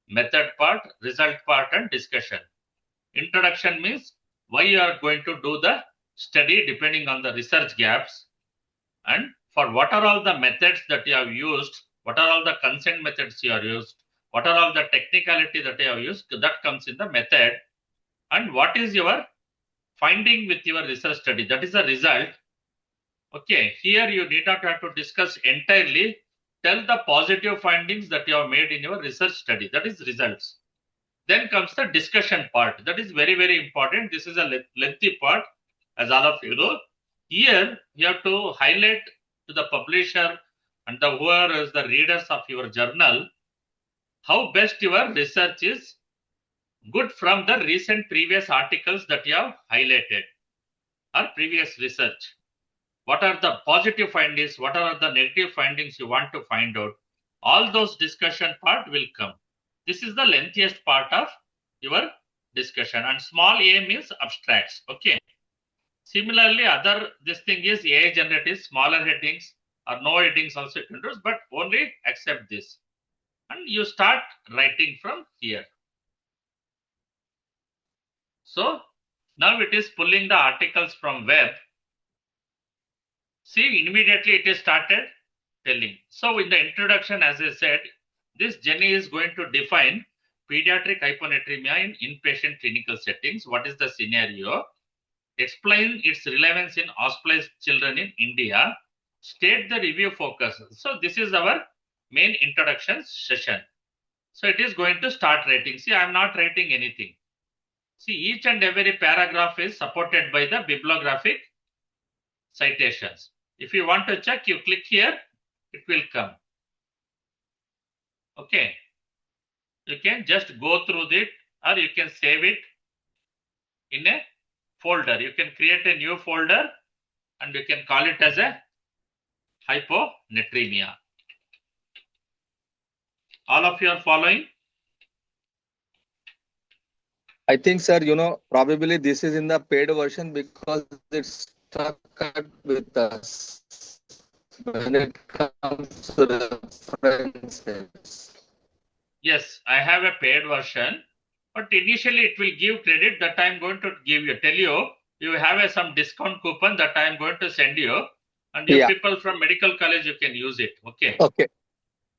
method part, result part, and discussion. Introduction means why you are going to do the study depending on the research gaps, and for what are all the methods that you have used, what are all the consent methods you have used, what are all the technicality that you have used, that comes in the method, and what is your finding with your research study, that is the result. Okay, here you need not have to discuss entirely, tell the positive findings that you have made in your research study, that is results. Then comes the discussion part. That is very, very important. This is a lengthy part, as all of you know. Here, you have to highlight to the publisher and the whoever is the readers of your journal, how best your research is good from the recent previous articles that you have highlighted or previous research. What are the positive findings? What are the negative findings you want to find out? All those discussion part will come. This is the lengthiest part of your discussion, and small a means abstracts. Okay. Similarly, this thing is AI generated smaller headings or no headings also you can do, but only accept this. And you start writing from here. So now it is pulling the articles from web. See, immediately it is started telling. So in the introduction, as I said, this Jenny is going to define pediatric hyponatremia in inpatient clinical settings. What is the scenario? Explain its relevance in hospitalized children in India. state the review focus. So this is our main introduction session. So it is going to start writing. See, I am not writing anything. See, each and every paragraph is supported by the bibliographic citations. If you want to check, you click here, it will come. Okay. You can just go through it, or you can save it in a folder. You can create a new folder and you can call it as a hyponatremia. All of you are following? I think, sir, probably this is in the paid version because it's stuck with us when it comes to references. Yes, I have a paid version, but initially it will give credit that I am going to tell you, you have some discount coupon that I am going to send you, and you people from medical college, you can use it. Okay. Okay.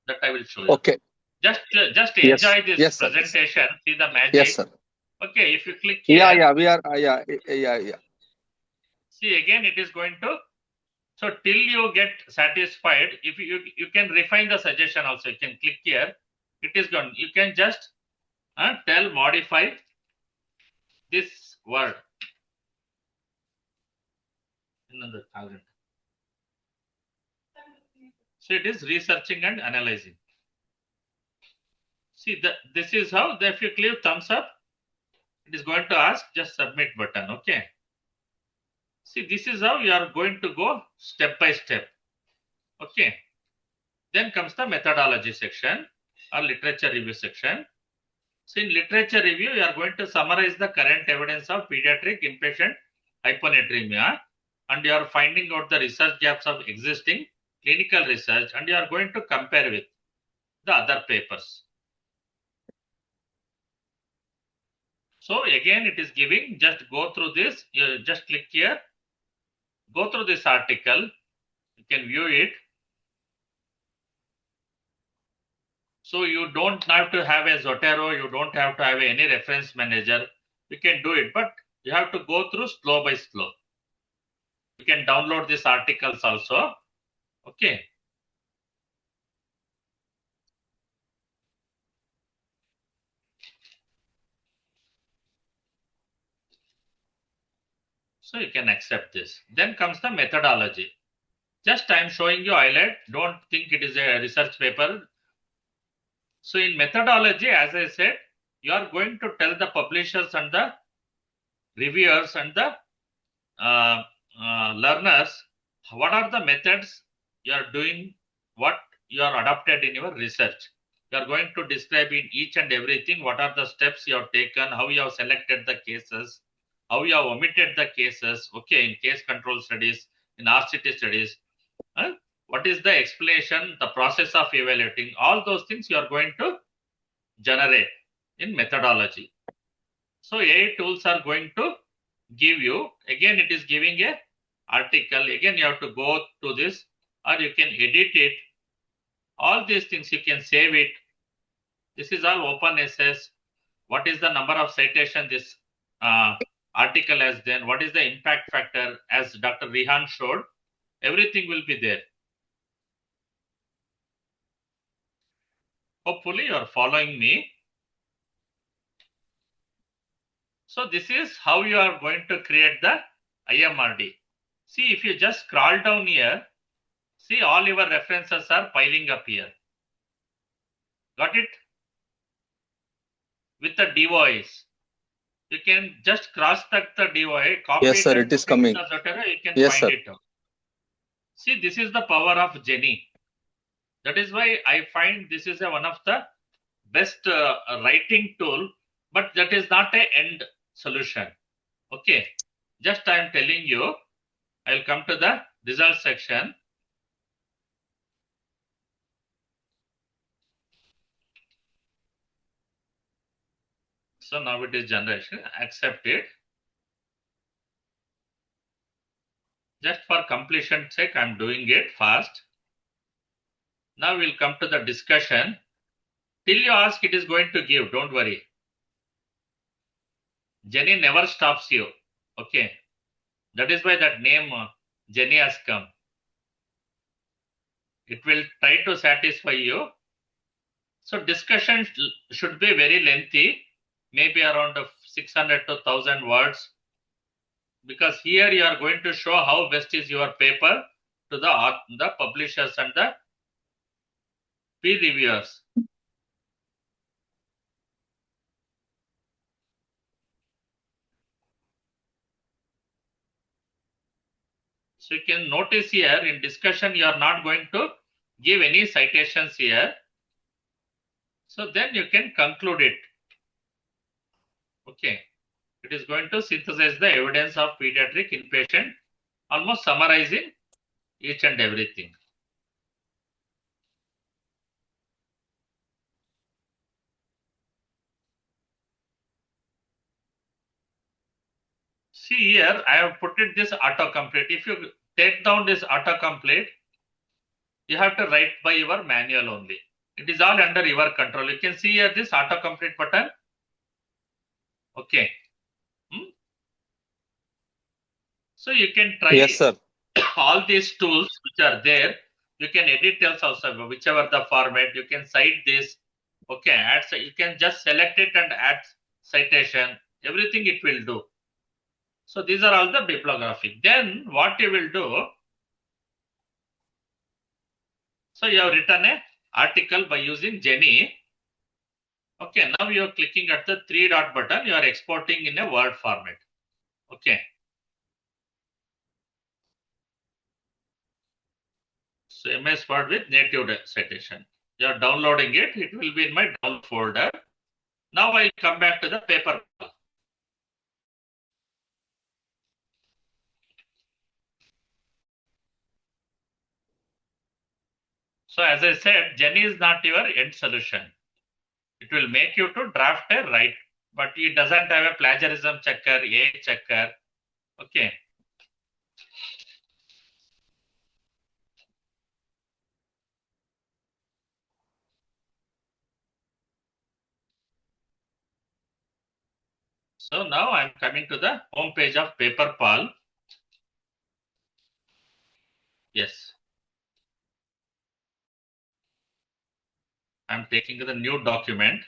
That I will show you. Okay. Just Yes. enjoy this Yes, sir. presentation. See the magic. Yes, sir. Okay, if you click here. Yeah, we are. Yeah. See, again, it is going to. So till you get satisfied, if you can refine the suggestion also. You can click here. It is gone. You can just modify this word. Another thousand. So it is researching and analyzing. See, this is how, if you click thumbs up, it is going to ask just submit button. Okay. See, this is how you are going to go step by step. Okay. Then comes the methodology section or literature review section. So in literature review, you are going to summarize the current evidence of pediatric inpatient hyponatremia, and you are finding out the research gaps of existing clinical research, and you are going to compare with the other papers. So again, it is giving, just go through this, you just click here, go through this article, you can view it. So you don't have to have a Zotero, you don't have to have any reference manager, you can do it, but you have to go through slow by slow. You can download these articles also. Okay. So you can accept this. Then comes the methodology. Just I am showing you highlight. Don't think it is a research paper. So in methodology, as I said, you are going to tell the publishers and the reviewers and the learners what are the methods you are doing, what you are adopted in your research. You are going to describe in each and everything what are the steps you have taken, how you have selected the cases, how you have omitted the cases, okay, in case control studies, in RCT studies. What is the explanation, the process of evaluating, all those things you are going to generate in methodology. So AI tools are going to give you, again it is giving a article, again you have to go to this, or you can edit it. All these things you can save it. This is all open access. What is the number of citation this article has done? What is the impact factor? As Dr. Rihan showed, everything will be there. Hopefully you are following me. So this is how you are going to create the IMRD. See, if you just scroll down here, see all your references are piling up here. Got it? With the device. You can just cross-check the device, copy Yes, sir, it is coming. You can Yes, find sir. it out. See, this is the power of Jenny. That is why I find this is one of the best writing tool, but that is not an end solution. Okay. Just I am telling you, I will come to the result section. So now it is generation, accept it. Just for completion sake, I am doing it fast. Now we'll come to the discussion. Till you ask, it is going to give, don't worry. Jenny never stops you. Okay. That is why that name Jenny has come. It will try to satisfy you. So discussion should be very lengthy, maybe around 600 to 1000 words, because here you are going to show how best is your paper to the publishers and the peer reviewers. So you can notice here in discussion, you are not going to give any citations here. So then you can conclude it. Okay. It is going to synthesize the evidence of pediatric inpatient, almost summarizing each and everything. See here, I have put it this autocomplete. If you take down this autocomplete, you have to write by your manual only. It is all under your control. You can see here this autocomplete button. Okay. So you can try Yes, sir. all these tools which are there. You can edit else also, whichever the format. You can cite this. Okay, add, you can just select it and add citation. Everything it will do. So these are all the bibliographic. Then what you will do? So you have written an article by using Jenny. Okay, now you are clicking at the 3-dot button. You are exporting in a Word format. Okay. So MS Word with native citation. You are downloading it. It will be in my download folder. Now I'll come back to the paper. So as I said, Jenny is not your end solution. It will make you to draft a right, but it doesn't have a plagiarism checker, a checker. Okay. So now I'm coming to the home page of PaperPal. Yes. I'm taking the new document.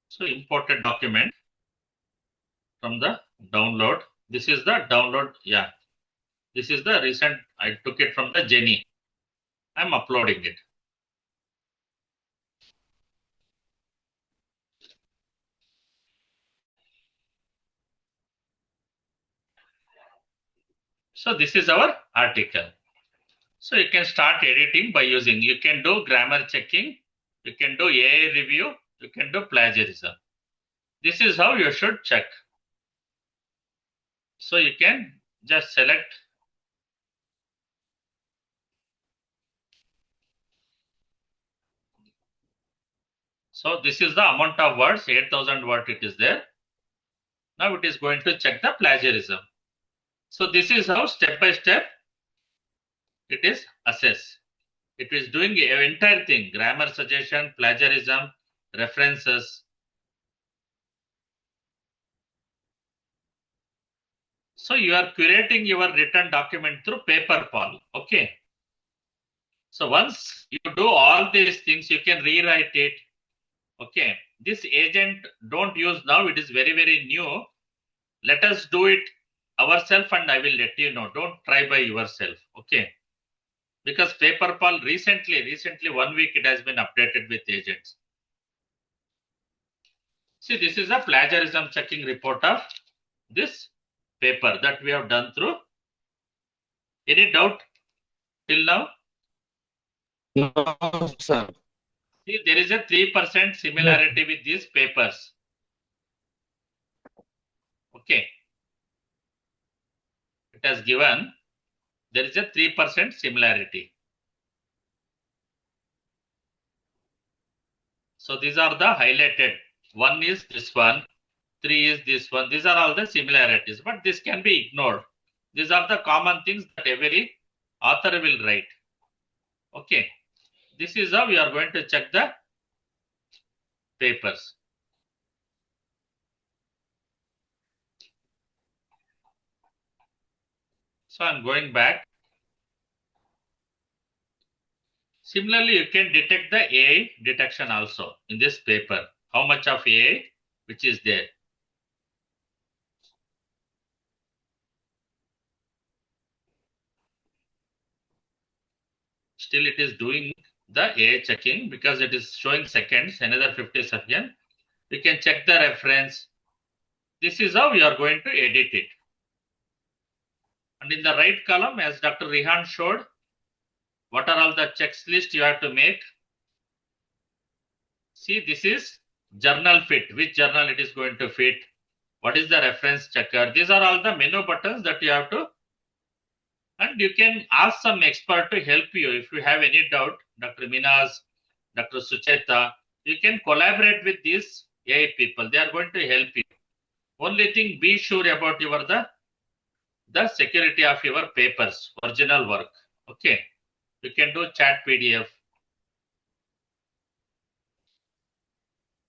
So imported document from the download. This is the download. Yeah. This is the recent. I took it from the Jenny. I'm uploading it. So this is our article. So you can start editing by using, you can do grammar checking, you can do AI review, you can do plagiarism. This is how you should check. So you can just select. So this is the amount of words, 8,000 words it is there. Now it is going to check the plagiarism. So this is how step by step it is assessed. It is doing the entire thing, grammar suggestion, plagiarism, references. So you are curating your written document through PaperPal. Okay. So once you do all these things, you can rewrite it. Okay. This agent don't use now. It is very, very new. Let us do it ourselves and I will let you know. Don't try by yourself. Okay. Because PaperPal recently 1 week it has been updated with agents. See, this is a plagiarism checking report of this paper that we have done through. Any doubt till now? No, sir. See, there is a 3% similarity with these papers. Okay. It has given, there is a 3% similarity. So these are the highlighted. 1 is this one, 3 is this one. These are all the similarities, but this can be ignored. These are the common things that every author will write. Okay. This is how we are going to check the papers. So I'm going back. Similarly, you can detect the AI detection also in this paper. How much of AI which is there. Still it is doing the AI checking because it is showing seconds, another 50 seconds. You can check the reference. This is how you are going to edit it. And in the right column, as Dr. Rehan showed, what are all the checklist you have to make? See, this is journal fit. Which journal it is going to fit? What is the reference checker? These are all the menu buttons that you have to. And you can ask some expert to help you. If you have any doubt, Dr. Minaz, Dr. Sucheta, you can collaborate with these AI people. They are going to help you. Only thing, be sure about your the security of your papers, original work. Okay. You can do chat PDF.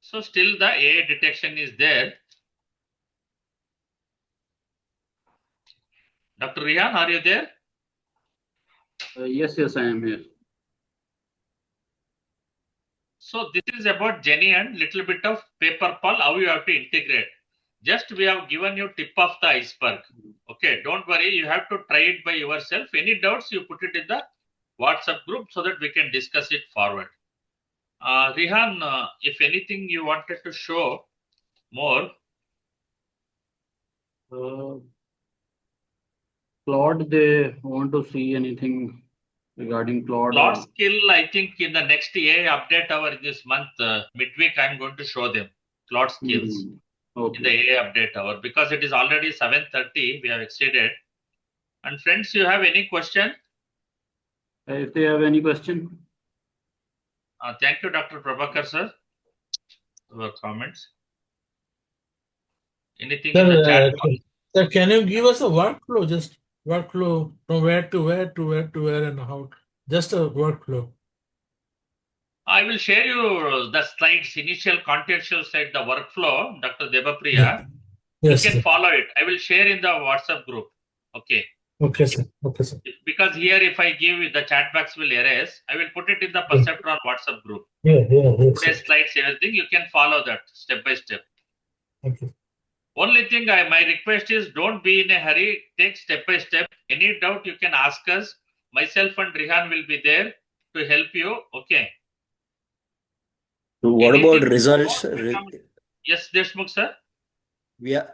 So still the AI detection is there. Dr. Rihan, are you there? Yes, I am here. So this is about Jenny and little bit of PaperPal, how you have to integrate. Just we have given you tip of the iceberg. Okay, don't worry, you have to try it by yourself. Any doubts, you put it in the WhatsApp group so that we can discuss it forward. Rihan, if anything you wanted to show more. Claude, they want to see anything regarding Claude. Claude skill, I think in the next AI update hour this month, midweek, I'm going to show them Claude skills in the AI update hour because it is already 7:30. We have exceeded. And friends, you have any question? If they have any question. Thank you, Dr. Prabhakar, sir, for your comments. Anything in the chat box? Sir, can you give us a workflow? Just workflow from where to where to where to where and how? Just a workflow. I will share you the slides, initial contextual slide, the workflow, Dr. Debapriya. Yes, You can sir. follow it. I will share in the WhatsApp group. Okay. Okay, sir. Okay, sir. Because here, if I give the chat box will erase, I will put it in the Perceptron WhatsApp group. Today's slides, everything, you can follow that step by step. Okay. Only thing my request is don't be in a hurry. Take step by step. Any doubt you can ask us. Myself and Rihan will be there to help you. Okay. So what about results? Yes, Deshmukh sir.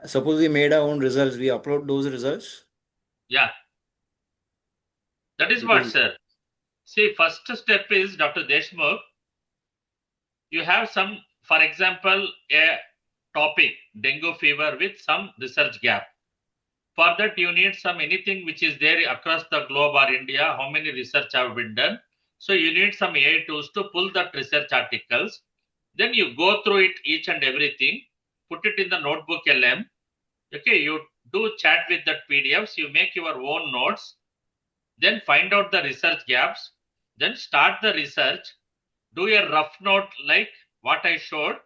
Suppose we made our own results. We upload those results. Yeah. That is what, sir. See, first step is Dr. Deshmukh. You have some, for example, a topic, dengue fever with some research gap. For that, you need some anything which is there across the globe or India, how many research have been done. So you need some AI tools to pull that research articles. Then you go through it, each and everything, put it in the notebook LM. Okay, you do chat with that PDFs, you make your own notes, then find out the research gaps, then start the research, do a rough note like what I showed,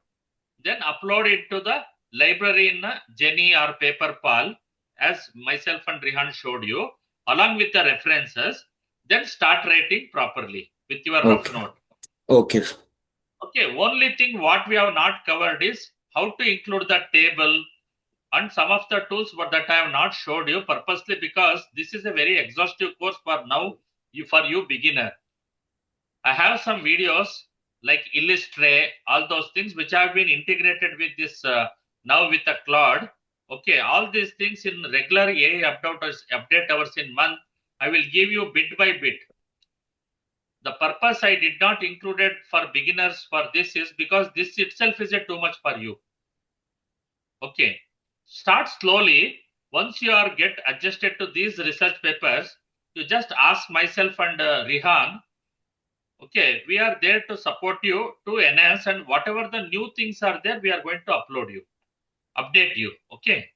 then upload it to the library in Jenny or PaperPal, as myself and Rihan showed you, along with the references, then start writing properly with your rough note. Okay. Okay, only thing what we have not covered is how to include the table and some of the tools that I have not showed you purposely because this is a very exhaustive course for now for you beginner. I have some videos like Illustrate, all those things which have been integrated with this now with the Claude. Okay, all these things in regular AI update hours in month, I will give you bit by bit. The purpose I did not include it for beginners for this is because this itself is too much for you. Okay, start slowly. Once you are get adjusted to these research papers, you just ask myself and Rihan. Okay, we are there to support you to enhance and whatever the new things are there, we are going to upload you, update you. Okay.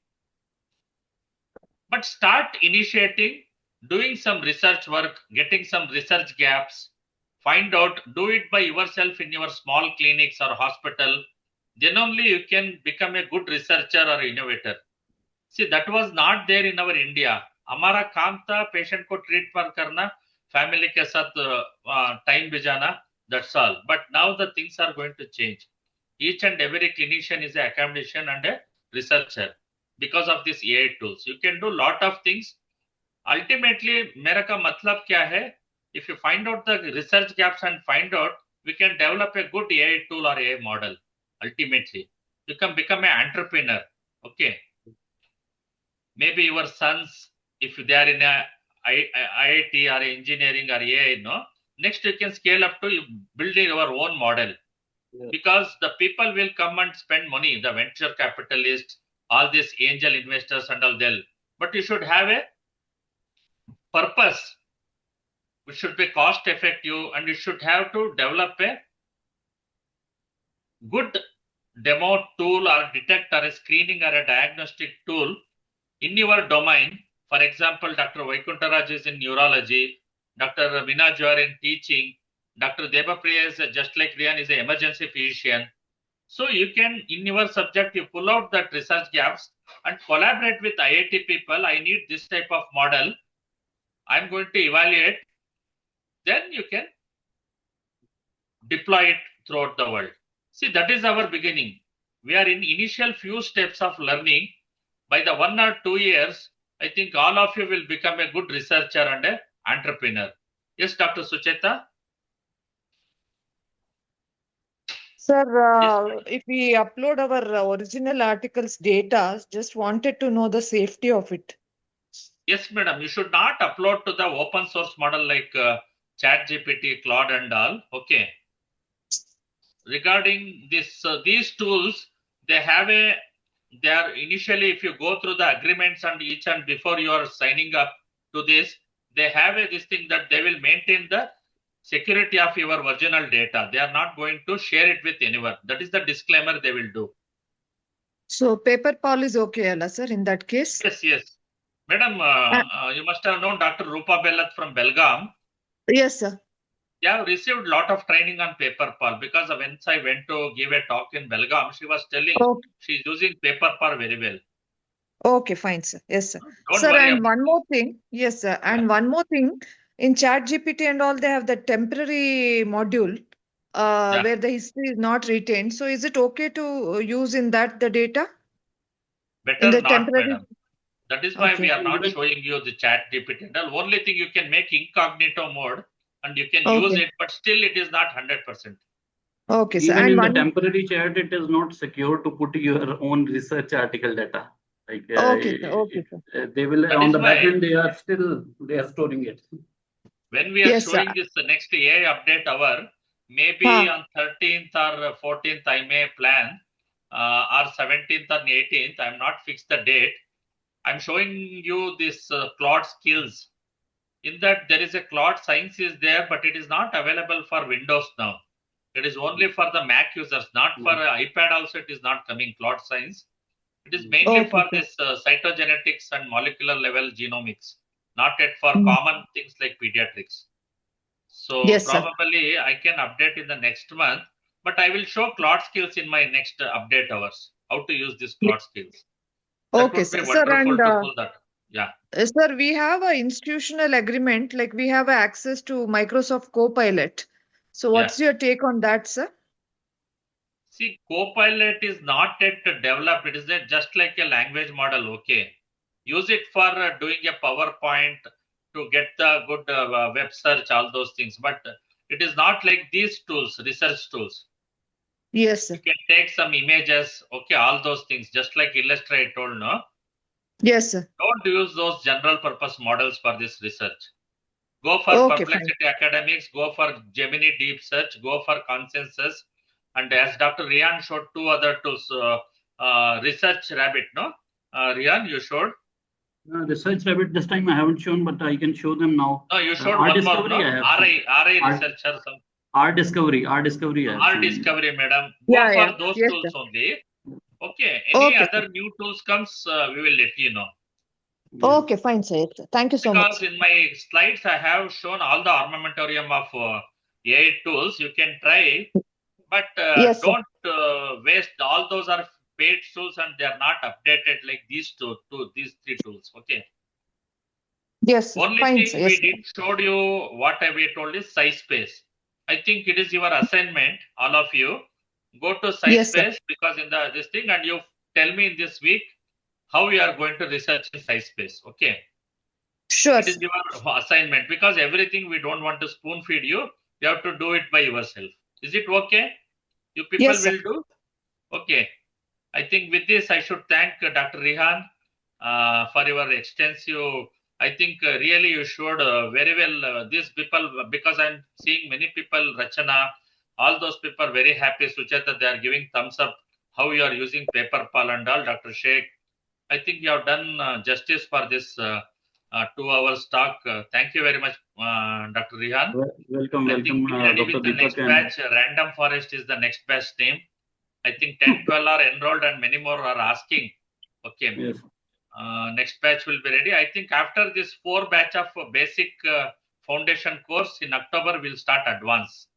But start initiating, doing some research work, getting some research gaps, find out, do it by yourself in your small clinics or hospital. Then only you can become a good researcher or innovator. See, that was not there in our India. हमारा काम था patient को treat पर करना, family के साथ time बिताना, that's all. But now the things are going to change. Each and every clinician is an academician and a researcher because of these AI tools. You can do lot of things. Ultimately, मेरा का मतलब क्या है? If you find out the research gaps and find out, we can develop a good AI tool or AI model. Ultimately, you can become an entrepreneur. Okay. Maybe your sons, if they are in a IIT or engineering or AI, next you can scale up to building your own model. Yeah. Because the people will come and spend money, the venture capitalists, all these angel investors and all that. But you should have a purpose, which should be cost effective, and you should have to develop a good demo tool or detect or a screening or a diagnostic tool in your domain. For example, Dr. Vaikuntharaj is in neurology, Dr. Veena Johar in teaching, Dr. Debapriya is just like Rian is an emergency physician. So you can, in your subject, you pull out that research gaps and collaborate with IIT people. I need this type of model. I'm going to evaluate. Then you can deploy it throughout the world. See, that is our beginning. We are in initial few steps of learning. By the 1 or 2 years, I think all of you will become a good researcher and an entrepreneur. Yes, Dr. Sucheta? Sir, if we upload our original articles data, just wanted to know the safety of it. Yes, madam. You should not upload to the open source model like ChatGPT, Claude and all. Okay. Regarding this, these tools, they are initially, if you go through the agreements and each and before you are signing up to this, they have this thing that they will maintain the security of your original data. They are not going to share it with anyone. That is the disclaimer they will do. So paper-pal is okay, Allah, sir, in that case? Yes, yes. Madam, you must have known Dr. Rupa Bellat from Belgaum. Yes, sir. They have received lot of training on paper-pal because once I went to give a talk in Belgaum, she was telling she's using paper-pal very well. Okay, fine, sir. Yes, sir. Don't Sir, worry and about one more thing. Yes, sir. And one more thing. In ChatGPT and all, they have the temporary module where the history is not retained. So is it okay to use in that the data? Better In the not, temporary. madam. That is why we are not showing you the ChatGPT. The only thing you can make incognito mode and you can use it, but still it is not 100%. Okay, sir. Even And in the one temporary chat, it is not secure to put your own research article data. Like okay, sir. Okay, sir. they will That on is the back why- end, they are storing it. When we are Yes, sir. showing this next AI update hour, maybe on 13th or 14th, I may plan, or 17th or 18th, I'm not fixed the date. I'm showing you this Claude skills. In that there is a Claude Science is there, but it is not available for Windows now. It is only for the Mac users, not for iPad also it is not coming, Claude Science. It is mainly for this cytogenetics and molecular level genomics, not yet for common things like pediatrics. So Yes, sir. probably I can update in the next month, but I will show Claude skills in my next update hours, how to use this Claude skills. That Okay, would be sir. Sir, wonderful and to pull that. Yeah. sir, we have a institutional agreement, like we have access to Microsoft Copilot. So what's your take on that, sir? See, Copilot is not yet developed. It is just like a language model. Okay. Use it for doing a PowerPoint to get the good web search, all those things. But it is not like these tools, research tools. Yes, sir. You can take some images. Okay. All those things, just like Illustrator told, no? Yes, sir. Don't use those general purpose models for this research. Go for Perplexity Academics, go for Gemini Deep Search, go for Consensus. And as Dr. Rian showed two other tools, Research Rabbit, no? Rian, you showed? Research Rabbit this time I haven't shown, but I can show them now. No, you showed one more, no? RI Researcher. R-Discovery. R-Discovery, madam. Go for those tools only. Okay. Any other new tools comes, we will let you know. Okay, fine, sir. Thank you so much. Because in my slides, I have shown all the armamentarium of AI tools, you can try, but Yes, sir. don't waste. All those are paid tools and they are not updated like these these three tools. Okay. Yes, sir. Only Fine, sir. thing Yes, we sir. did showed you what we told is SciSpace. I think it is your assignment, all of you. Go to Yes, sir. SciSpace because in the this thing, and you tell me in this week how you are going to research in SciSpace. Okay. Sure, It is sir. your assignment because everything we don't want to spoon feed you. You have to do it by yourself. Is it okay? You people Yes, sir. will do? Okay. I think with this, I should thank Dr. Rihan for your extensive. I think really you showed very well these people because I'm seeing many people, Rachana, all those people are very happy. Sucheta, they are giving thumbs up how you are using paper pal and all. Dr. Sheikh, I think you have done justice for this 2 hours talk. Thank you very much, Dr. Rihan. Welcome, I think welcome, be ready Dr. with the Deepak. next batch. Random Forest is the next batch name. I think 10, 12 are enrolled and many more are asking. Okay. Yes. Next batch will be ready. I think after this 4 batch of basic foundation course in October, we'll start advanced.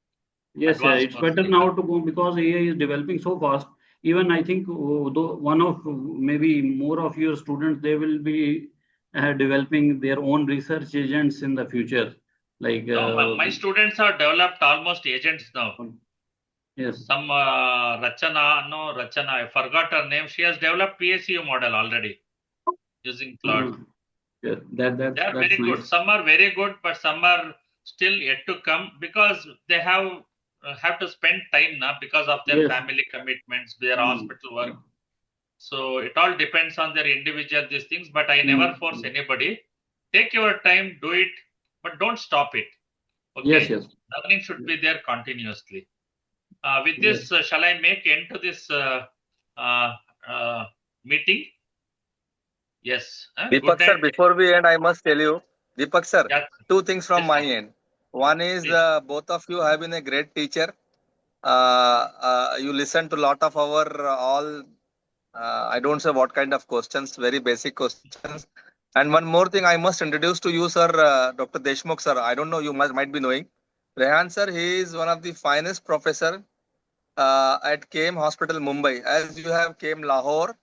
Yes, Advanced it's course. better now to go because AI is developing so fast. Even I think one of maybe more of your students, they will be developing their own research agents in the future. Like No, my students have developed almost agents now. yes, Some Rachana, I forgot her name. She has developed PSU model already using Claude. yes, They are that's very good. nice. Some are very good, but some are still yet to come because they have to spend time now because of their Yes. family commitments, their hospital work. So it all depends on their individual these things. But I never force anybody. Take your time, do it, but don't stop it. Okay. Yes, yes. Learning should be there continuously. With this, shall I make end to this meeting? Yes. Deepak sir, before we end, I must tell you, Deepak sir, Yes. two things from Yes, my sir. end. One is Please. both of you have been a great teacher. You listen to a lot of our all, I don't say what kind of questions, very basic questions. And one more thing I must introduce to you, sir, Dr. Deshmukh sir. I don't know, you might be knowing. Rehan sir, he is one of the finest professor at KM Hospital, Mumbai. As you have KM Lahore,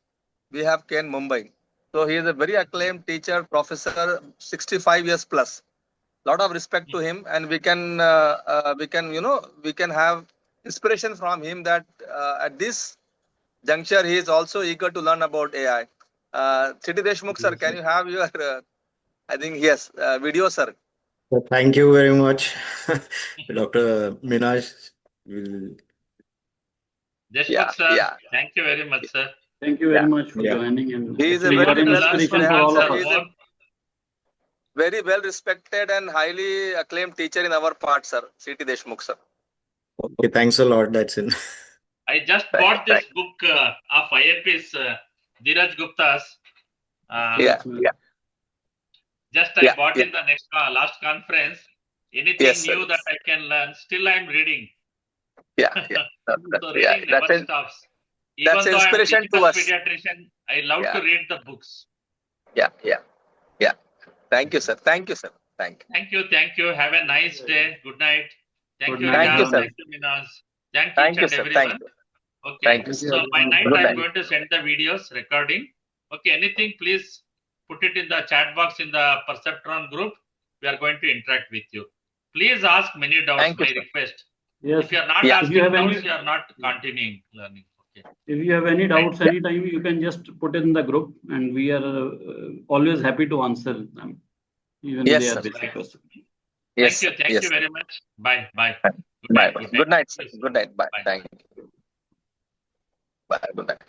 we have KM Mumbai. So he is a very acclaimed teacher, professor, 65 years plus. Lot of respect to him, and we can have inspiration from him that at this juncture he is also eager to learn about AI. Chiti Deshmukh sir, can you have your I think yes video, sir? Thank you very much, Dr. Minaj. Deshmukh sir, thank you very much, sir. Thank you very much for joining. And He is a actually, you very are an well inspiration for all of he is us. a very well respected and highly acclaimed teacher in our part, sir. Chiti Deshmukh sir. Okay, thanks a lot. That's it. I just bought this book of IAP's Dheeraj Gupta's. Just I bought in the last conference. Anything new that I can learn, still I'm reading. So reading never stops. Even That's though I'm a inspiration to physical us. pediatrician, I love to read the books. Yeah. Thank you, sir. Thank you, sir. Thank you. Thank you. Have a nice day. Good night. Thank you, Thank you, Rihan. sir. Thank you, Minaz. Thank Thank each you, and sir. everyone. Thank you. Okay. Thank you, So by night, Good I'm night. going to send the videos recording. Okay. Anything, please put it in the chat box in the Perceptron group. We are going to interact with you. Please ask many doubts. Thank you, My sir. request. Yes. If you are not If you asking have doubts, any, you are not continuing learning. Okay. if you have any doubts anytime, you can just put it in the group, and we are always happy to answer them, even Yes, they are sir. basic questions. Yes, Thank you. sir. Thank Yes, you sir. very much. Bye. Bye. Bye. Good night. Good night, sir. Yes. Good night. Bye. Bye. Thank you. Bye. Good night.